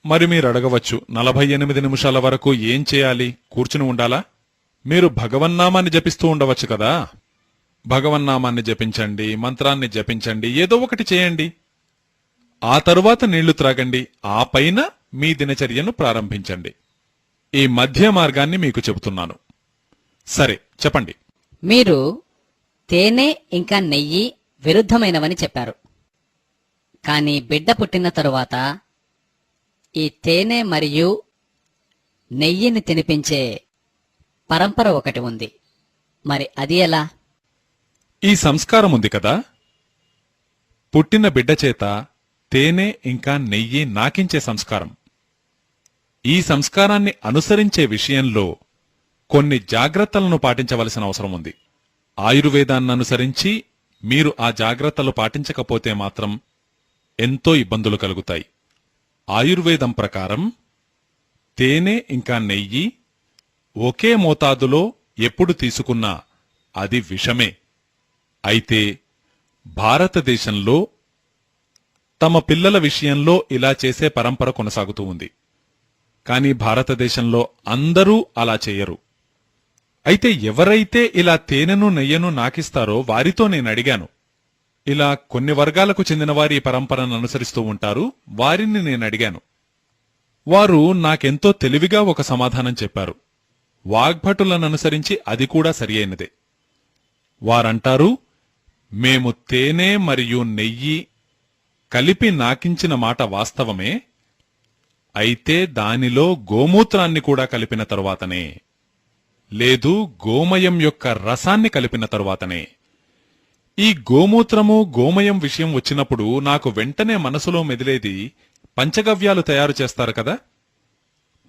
మరి మీరు అడగవచ్చు, 48 నిమిషాల వరకు ఏం చేయాలి? కూర్చుని ఉండాలా? మీరు భగవన్నామాన్ని జపిస్తూ ఉండవచ్చు కదా. భగవన్నామాన్ని జపించండి, మంత్రాన్ని జపించండి, ఏదో ఒకటి చేయండి. ఆ తరువాత నీళ్లు త్రాగండి. ఆ పైన మీ దినచర్యను ప్రారంభించండి. ఈ మధ్య మార్గాన్ని మీకు చెబుతున్నాను. సరే, చెప్పండి. మీరు తేనె ఇంకా నెయ్యి విరుద్ధమైనవని చెప్పారు. కానీ బిడ్డ పుట్టిన తరువాత ఈ తేనె మరియు నెయ్యిని తినిపించే పరంపర ఒకటి ఉంది. మరి అది ఎలా? ఈ సంస్కారం ఉంది కదా. పుట్టిన బిడ్డ చేత తేనె ఇంకా నెయ్యి నాకించే సంస్కారం. ఈ సంస్కారాన్ని అనుసరించే విషయంలో కొన్ని జాగ్రత్తలను పాటించవలసిన అవసరం ఉంది. ఆయుర్వేదాన్ననుసరించి మీరు ఆ జాగ్రత్తలు పాటించకపోతే మాత్రం ఎంతో ఇబ్బందులు కలుగుతాయి. ఆయుర్వేదం ప్రకారం తేనె ఇంకా నెయ్యి ఒకే మోతాదులో ఎప్పుడు తీసుకున్నా అది విషమే. అయితే భారతదేశంలో తమ పిల్లల విషయంలో ఇలా చేసే పరంపర కొనసాగుతూ ఉంది. కానీ భారతదేశంలో అందరూ అలా చేయరు. అయితే ఎవరైతే ఇలా తేనెను నెయ్యను నాకిస్తారో వారితో నేనడిగాను. ఇలా కొన్ని వర్గాలకు చెందిన వారి ఈ పరంపరను అనుసరిస్తూ ఉంటారు. వారిని నేనడిగాను. వారు నాకెంతో తెలివిగా ఒక సమాధానం చెప్పారు. వాగ్భటులను అనుసరించి అది కూడా సరి అయినదే. వారంటారు, మేము తేనె మరియు నెయ్యి కలిపి నాకించిన మాట వాస్తవమే. అయితే దానిలో గోమూత్రాన్ని కూడా కలిపిన తరువాతనే, లేదు గోమయం యొక్క రసాన్ని కలిపిన తరువాతనే. ఈ గోమూత్రము గోమయం విషయం వచ్చినప్పుడు నాకు వెంటనే మనసులో మెదిలేది, పంచగవ్యాలు తయారు చేస్తారు కదా,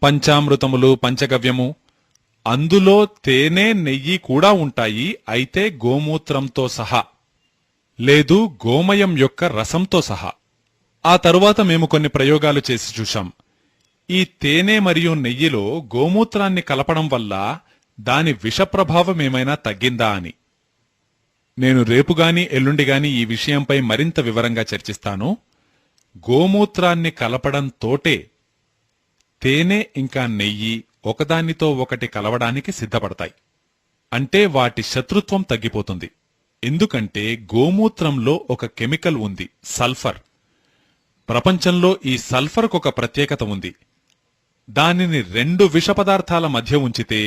పంచామృతములు, పంచగవ్యము. అందులో తేనె నెయ్యి కూడా ఉంటాయి. అయితే గోమూత్రంతో సహా, లేదు గోమయం యొక్క రసంతో సహా. ఆ తరువాత మేము కొన్ని ప్రయోగాలు చేసి చూశాం. ఈ తేనె మరియు నెయ్యిలో గోమూత్రాన్ని కలపడం వల్ల దాని విషప్రభావం ఏమైనా తగ్గిందా అని. నేను రేపుగాని ఎల్లుండిగాని ఈ విషయంపై మరింత వివరంగా చర్చిస్తాను. గోమూత్రాన్ని కలపడంతోటే తేనె ఇంకా నెయ్యి ఒకదానితో ఒకటి కలవడానికి సిద్ధపడతాయి. అంటే వాటి శత్రుత్వం తగ్గిపోతుంది. ఎందుకంటే గోమూత్రంలో ఒక కెమికల్ ఉంది, సల్ఫర్. ప్రపంచంలో ఈ సల్ఫర్కు ఒక ప్రత్యేకత ఉంది. దానిని రెండు విష పదార్థాల మధ్య ఉంచితే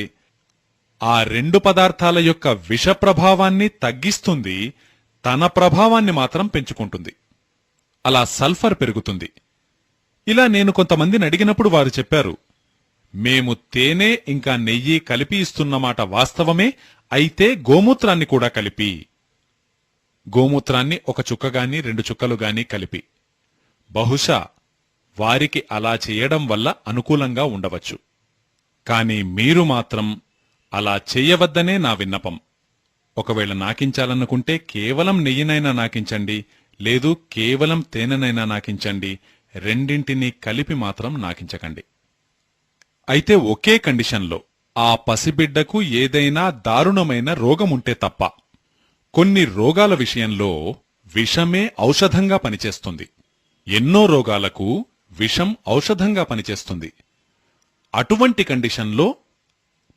ఆ రెండు పదార్థాల యొక్క విష ప్రభావాన్ని తగ్గిస్తుంది, తన ప్రభావాన్ని మాత్రం పెంచుకుంటుంది. అలా సల్ఫర్ పెరుగుతుంది. ఇలా నేను కొంతమందిని అడిగినప్పుడు వారు చెప్పారు, మేము తేనె ఇంకా నెయ్యి కలిపి ఇస్తున్నమాట వాస్తవమే. అయితే గోమూత్రాన్ని కూడా కలిపి, గోమూత్రాన్ని ఒక చుక్కగాని 2 చుక్కలు గాని కలిపి. బహుశా వారికి అలా చేయడం వల్ల అనుకూలంగా ఉండవచ్చు. కాని మీరు మాత్రం అలా చెయ్యవద్దనే నా విన్నపం. ఒకవేళ నాకించాలనుకుంటే కేవలం నెయ్యినైనా నాకించండి, లేదు కేవలం తేనెనైనా నాకించండి. రెండింటినీ కలిపి మాత్రం నాకించకండి. అయితే ఒకే కండిషన్లో, ఆ పసిబిడ్డకు ఏదైనా దారుణమైన రోగముంటే తప్ప. కొన్ని రోగాల విషయంలో విషమే ఔషధంగా పనిచేస్తుంది. ఎన్నో రోగాలకు విషం ఔషధంగా పనిచేస్తుంది. అటువంటి కండిషన్లో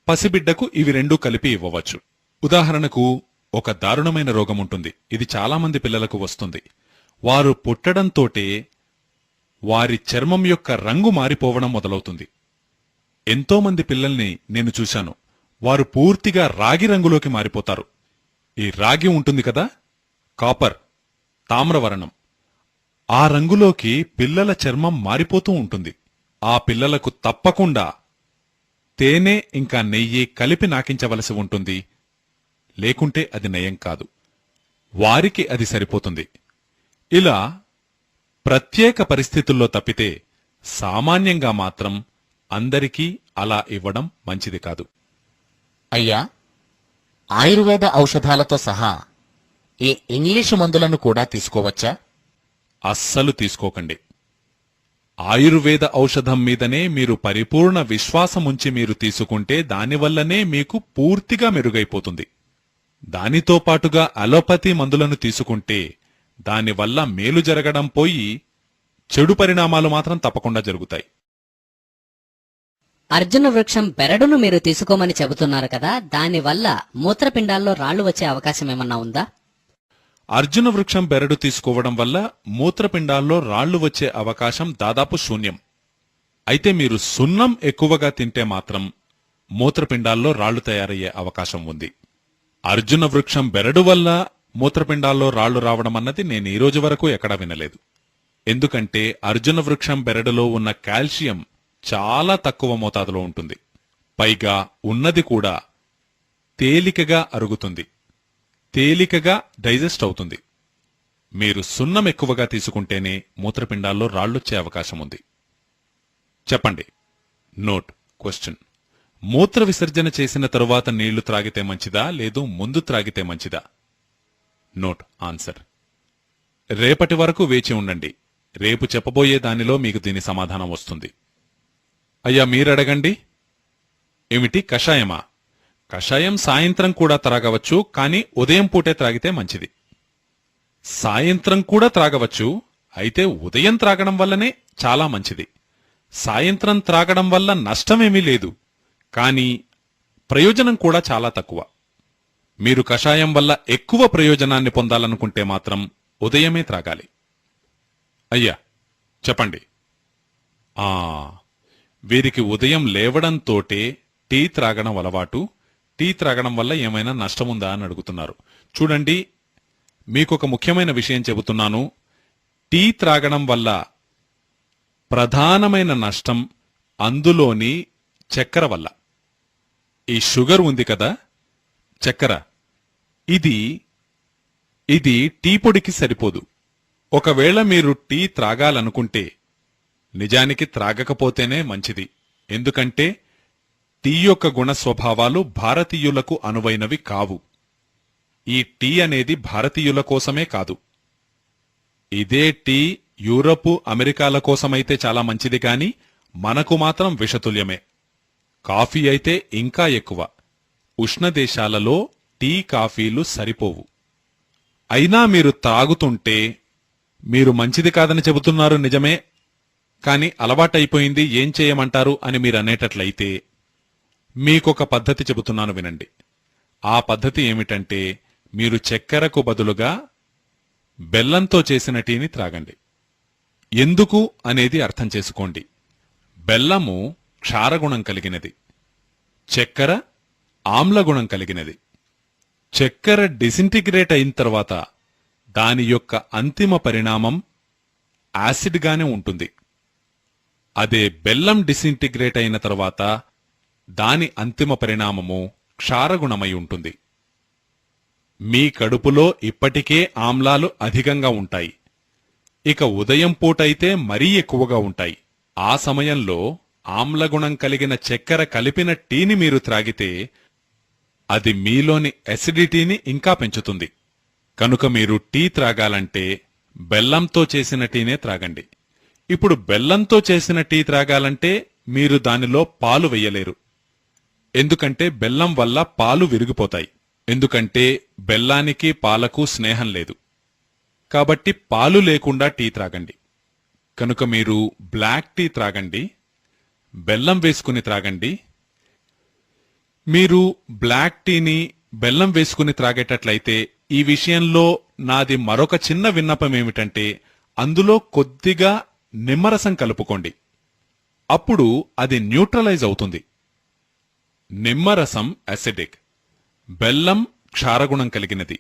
పసిబిడ్డకు ఇవి రెండూ కలిపి ఇవ్వవచ్చు. ఉదాహరణకు, ఒక దారుణమైన రోగముంటుంది. ఇది చాలామంది పిల్లలకు వస్తుంది. వారు పుట్టడంతోటే వారి చర్మం యొక్క రంగు మారిపోవడం మొదలవుతుంది. ఎంతోమంది పిల్లల్ని నేను చూశాను. వారు పూర్తిగా రాగి రంగులోకి మారిపోతారు. ఈ రాగి ఉంటుంది కదా, కాపర్, తామ్రవర్ణం. ఆ రంగులోకి పిల్లల చర్మం మారిపోతూ ఉంటుంది. ఆ పిల్లలకు తప్పకుండా తేనె ఇంకా నెయ్యి కలిపి నాకించవలసి ఉంటుంది. లేకుంటే అది నయం కాదు. వారికి అది సరిపోతుంది. ఇలా ప్రత్యేక పరిస్థితుల్లో తప్పితే సామాన్యంగా మాత్రం అందరికీ అలా ఇవ్వడం మంచిది కాదు. అయ్యా, ఆయుర్వేద ఔషధాలతో సహా ఈ ఇంగ్లీషు మందులను కూడా తీసుకోవచ్చా? అస్సలు తీసుకోకండి. ఆయుర్వేద ఔషధం మీదనే మీరు పరిపూర్ణ విశ్వాసముంచి మీరు తీసుకుంటే దానివల్లనే మీకు పూర్తిగా మెరుగైపోతుంది. దానితో పాటుగా అలోపతి మందులను తీసుకుంటే దానివల్ల మేలు జరగడం పోయి చెడు పరిణామాలు మాత్రం తప్పకుండా జరుగుతాయి. అర్జున వృక్షం బెరడును మీరు తీసుకోమని చెబుతున్నారు కదా, దానివల్ల మూత్రపిండాల్లో రాళ్లు వచ్చే అవకాశం ఏమన్నా ఉందా? అర్జున వృక్షం బెరడు తీసుకోవడం వల్ల మూత్రపిండాల్లో రాళ్లు వచ్చే అవకాశం దాదాపు శూన్యం. అయితే మీరు సున్నం ఎక్కువగా తింటే మాత్రం మూత్రపిండాల్లో రాళ్లు తయారయ్యే అవకాశం ఉంది. అర్జున వృక్షం బెరడు వల్ల మూత్రపిండాల్లో రాళ్లు రావడం అన్నది నేను ఈ రోజు వరకు ఎక్కడా వినలేదు. ఎందుకంటే అర్జున వృక్షం బెరడులో ఉన్న కాల్షియం చాలా తక్కువ మోతాదులో ఉంటుంది. పైగా ఉన్నది కూడా తేలికగా అరుగుతుంది, తేలికగా డైజెస్ట్ అవుతుంది. మీరు సున్నం ఎక్కువగా తీసుకుంటేనే మూత్రపిండాల్లో రాళ్లొచ్చే అవకాశం ఉంది. చెప్పండి. Note question. మూత్ర విసర్జన చేసిన తరువాత నీళ్లు త్రాగితే మంచిదా, లేదు ముందు త్రాగితే మంచిదా? Note answer. రేపటి వరకు వేచి ఉండండి. రేపు చెప్పబోయే దానిలో మీకు దీని సమాధానం వస్తుంది. అయ్యా మీరడగండి. ఏమిటి, కషాయమా? కషాయం సాయంత్రం కూడా త్రాగవచ్చు, కాని ఉదయం పూటే త్రాగితే మంచిది. సాయంత్రం కూడా త్రాగవచ్చు, అయితే ఉదయం త్రాగడం వల్లనే చాలా మంచిది. సాయంత్రం త్రాగడం వల్ల నష్టమేమీ లేదు, కానీ ప్రయోజనం కూడా చాలా తక్కువ. మీరు కషాయం వల్ల ఎక్కువ ప్రయోజనాన్ని పొందాలనుకుంటే మాత్రం ఉదయమే త్రాగాలి. అయ్యా చెప్పండి. వీరికి ఉదయం లేవడంతోటే టీ త్రాగడం అలవాటు. టీ త్రాగడం వల్ల ఏమైనా నష్టముందా అని అడుగుతున్నారు. చూడండి, మీకొక ముఖ్యమైన విషయం చెబుతున్నాను. టీ త్రాగడం వల్ల ప్రధానమైన నష్టం అందులోని చక్కెర వల్ల. ఈ షుగర్ ఉంది కదా, చక్కెర, ఇది టీ పొడికి సరిపోదు. ఒకవేళ మీరు టీ త్రాగాలనుకుంటే నిజానికి త్రాగకపోతేనే మంచిది. ఎందుకంటే టీ యొక్క గుణ స్వభావాలు భారతీయులకు అనువైనవి కావు. ఈ టీ అనేది భారతీయుల కోసమే కాదు. ఇదే టీ యూరపు, అమెరికాల కోసమైతే చాలా మంచిది, కాని మనకు మాత్రం విషతుల్యమే. కాఫీ అయితే ఇంకా ఎక్కువ. ఉష్ణదేశాలలో టీ, కాఫీలు సరిపోవు. అయినా మీరు త్రాగుతుంటే మీరు మంచిది కాదని చెబుతున్నారు నిజమే, కాని అలవాటైపోయింది, ఏం చేయమంటారు అని మీరు అనేటట్లయితే మీకొక పద్ధతి చెబుతున్నాను వినండి. ఆ పద్ధతి ఏమిటంటే, మీరు చక్కెరకు బదులుగా బెల్లంతో చేసిన టీని త్రాగండి. ఎందుకు అనేది అర్థం చేసుకోండి. బెల్లము క్షారగుణం కలిగినది, చక్కెర ఆమ్లగుణం కలిగినది. చక్కెర డిసింటిగ్రేట్ అయిన తర్వాత దాని యొక్క అంతిమ పరిణామం యాసిడ్గానే ఉంటుంది. అదే బెల్లం డిసింటిగ్రేట్ అయిన తర్వాత దాని అంతిమ పరిణామము క్షారగుణమై ఉంటుంది. మీ కడుపులో ఇప్పటికే ఆమ్లాలు అధికంగా ఉంటాయి. ఇక ఉదయం పూటైతే మరీ ఎక్కువగా ఉంటాయి. ఆ సమయంలో ఆమ్లగుణం కలిగిన చక్కెర కలిపిన టీని మీరు త్రాగితే అది మీలోని అసిడిటీని ఇంకా పెంచుతుంది. కనుక మీరు టీ త్రాగాలంటే బెల్లంతో చేసిన టీనే త్రాగండి. ఇప్పుడు బెల్లంతో చేసిన టీ త్రాగాలంటే మీరు దానిలో పాలు వెయ్యలేరు. ఎందుకంటే బెల్లం వల్ల పాలు విరిగిపోతాయి. ఎందుకంటే బెల్లానికి పాలకు స్నేహం లేదు. కాబట్టి పాలు లేకుండా టీ త్రాగండి. కనుక మీరు బ్లాక్ టీ త్రాగండి, బెల్లం వేసుకుని త్రాగండి. మీరు బ్లాక్ టీని బెల్లం వేసుకుని త్రాగేటట్లయితే ఈ విషయంలో నాది మరొక చిన్న విన్నపం ఏమిటంటే, అందులో కొద్దిగా నిమ్మరసం కలుపుకోండి. అప్పుడు అది న్యూట్రలైజ్ అవుతుంది. నిమ్మరసం అసిడిక్, బెల్లం క్షారగుణం కలిగినది.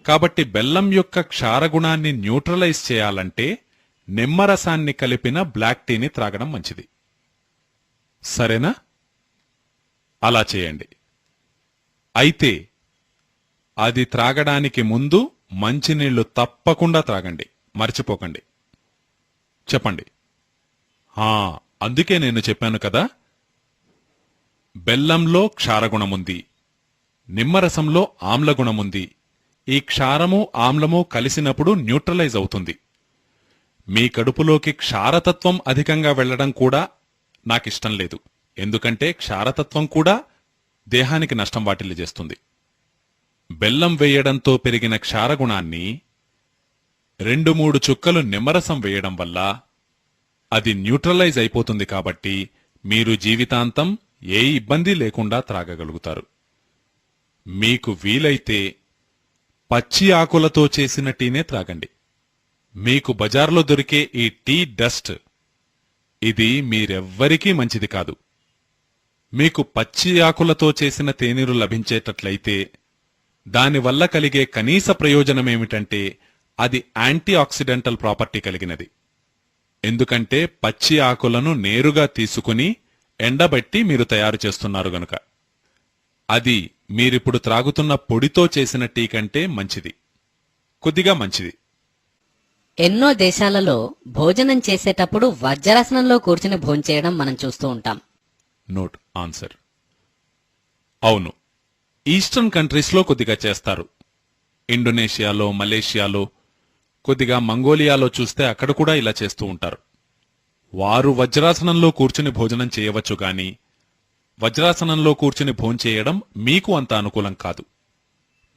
కాబట్టి బెల్లం యొక్క క్షారగుణాన్ని న్యూట్రలైజ్ చేయాలంటే నిమ్మరసాన్ని కలిపిన బ్లాక్ టీని త్రాగడం మంచిది. సరేనా? అలా చేయండి. అయితే అది త్రాగడానికి ముందు మంచినీళ్లు తప్పకుండా త్రాగండి, మర్చిపోకండి. చెప్పండి. అందుకే నేను చెప్పాను కదా, బెల్లంలో క్షారగుణముంది, నిమ్మరసంలో ఆమ్లగుణముంది. ఈ క్షారము ఆమ్లము కలిసినప్పుడు న్యూట్రలైజ్ అవుతుంది. మీ కడుపులోకి క్షారతత్వం అధికంగా వెళ్లడం కూడా నాకిష్టం లేదు. ఎందుకంటే క్షారతత్వం కూడా దేహానికి నష్టం వాటిల్లి చేస్తుంది. బెల్లం వేయడంతో పెరిగిన క్షారగుణాన్ని 2-3 చుక్కలు నిమ్మరసం వేయడం వల్ల అది న్యూట్రలైజ్ అయిపోతుంది కాబట్టి మీరు జీవితాంతం ఏ ఇబ్బంది లేకుండా త్రాగగలుగుతారు. మీకు వీలైతే పచ్చి ఆకులతో చేసిన టీనే త్రాగండి. మీకు బజార్లో దొరికే ఈ టీ డస్ట్ ఇది మీరెవ్వరికీ మంచిది కాదు. మీకు పచ్చి ఆకులతో చేసిన తేనీరు లభించేటట్లయితే దానివల్ల కలిగే కనీస ప్రయోజనమేమిటంటే అది యాంటీ ఆక్సిడెంటల్ ప్రాపర్టీ కలిగినది. ఎందుకంటే పచ్చి ఆకులను నేరుగా తీసుకుని ఎండబెట్టి మీరు తయారు చేస్తున్నారు గనుక. అది మీరిప్పుడు త్రాగుతున్న పొడితో చేసిన టీ కంటే మంచిది, కొద్దిగా మంచిది. ఎన్నో దేశాలలో భోజనం చేసేటప్పుడు వజ్రాసనంలో కూర్చుని భోంచేయడం మనం చూస్తూ ఉంటాం. Note answer. అవును, ఈస్టర్న్ కంట్రీస్లో కొద్దిగా చేస్తారు. ఇండోనేషియాలో, మలేషియాలో, కొద్దిగా మంగోలియాలో చూస్తే అక్కడ కూడా ఇలా చేస్తూ ఉంటారు. వారు వజ్రాసనంలో కూర్చుని భోజనం చేయవచ్చు గాని వజ్రాసనంలో కూర్చుని భోంచేయడం మీకు అంత అనుకూలం కాదు.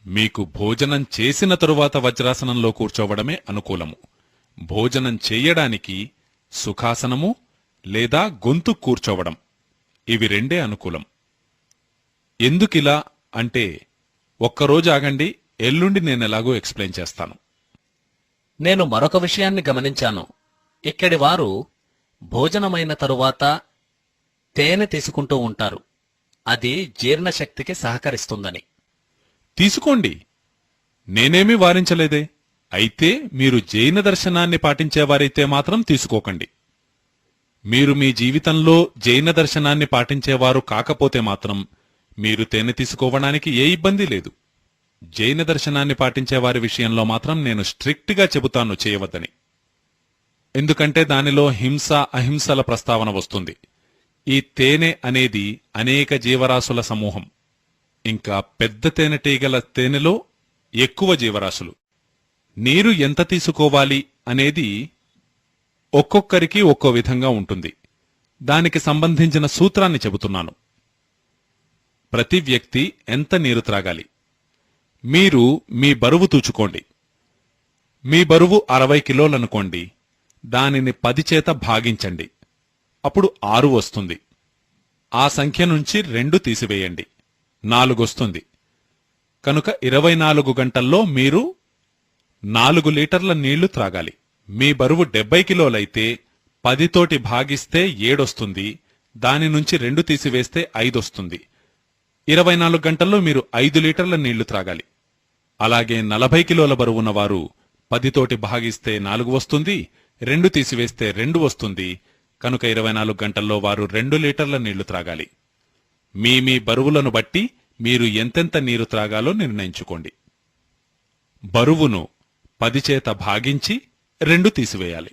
మీకు భోజనం చేసిన తరువాత వజ్రాసనంలో కూర్చోవడమే అనుకూలము. భోజనం చేయడానికి సుఖాసనము లేదా గొంతు కూర్చోవడం, ఇవి రెండే అనుకూలం. ఎందుకిలా అంటే ఒక్కరోజు ఆగండి, ఎల్లుండి నేనెలాగో ఎక్స్ప్లెయిన్ చేస్తాను. నేను మరొక విషయాన్ని గమనించాను. ఇక్కడి వారు భోజనమైన తరువాత తేనె తీసుకుంటూ ఉంటారు. అది జీర్ణశక్తికి సహకరిస్తుందని. తీసుకోండి, నేనేమీ వారించలేదే. అయితే మీరు జైన దర్శనాన్ని పాటించేవారైతే మాత్రం తీసుకోకండి. మీరు మీ జీవితంలో జైన దర్శనాన్ని పాటించేవారు కాకపోతే మాత్రం మీరు తేనె తీసుకోవడానికి ఏ ఇబ్బంది లేదు. జైన దర్శనాన్ని పాటించేవారి విషయంలో మాత్రం నేను స్ట్రిక్ట్గా చెబుతాను చేయవద్దని. ఎందుకంటే దానిలో హింస అహింసల ప్రస్తావన వస్తుంది. ఈ తేనె అనేది అనేక జీవరాశుల సమూహం. ఇంకా పెద్ద తేనెటీగల తేనెలో ఎక్కువ జీవరాశులు. నీరు ఎంత తీసుకోవాలి అనేది ఒక్కొక్కరికి ఒక్కో విధంగా ఉంటుంది. దానికి సంబంధించిన సూత్రాన్ని చెబుతున్నాను. ప్రతి వ్యక్తి ఎంత నీరు త్రాగాలి? మీరు మీ బరువు తూచుకోండి. మీ బరువు 60 కిలోలనుకోండి. దానిని 10 చేత భాగించండి. అప్పుడు 6 వస్తుంది. ఆ సంఖ్య నుంచి 2 తీసివేయండి, 4 వస్తుంది. కనుక 24 గంటల్లో మీరు 4 లీటర్ల నీళ్లు త్రాగాలి. మీ బరువు 70 కిలోలైతే 10 తోటి భాగిస్తే 7 వస్తుంది. దాని నుంచి 2 తీసివేస్తే 5 వస్తుంది. 24 గంటల్లో మీరు 5 లీటర్ల నీళ్లు త్రాగాలి. అలాగే 40 కిలోల బరువున్న వారు 10 తోటి భాగిస్తే 4 వస్తుంది, 2 తీసివేస్తే 2 వస్తుంది. కనుక 24 గంటల్లో వారు 2 లీటర్ల నీళ్లు త్రాగాలి. మీ బరువులను బట్టి మీరు ఎంతెంత నీరు త్రాగాలో నిర్ణయించుకోండి. బరువును 10 చేత భాగించి 2 తీసివేయాలి.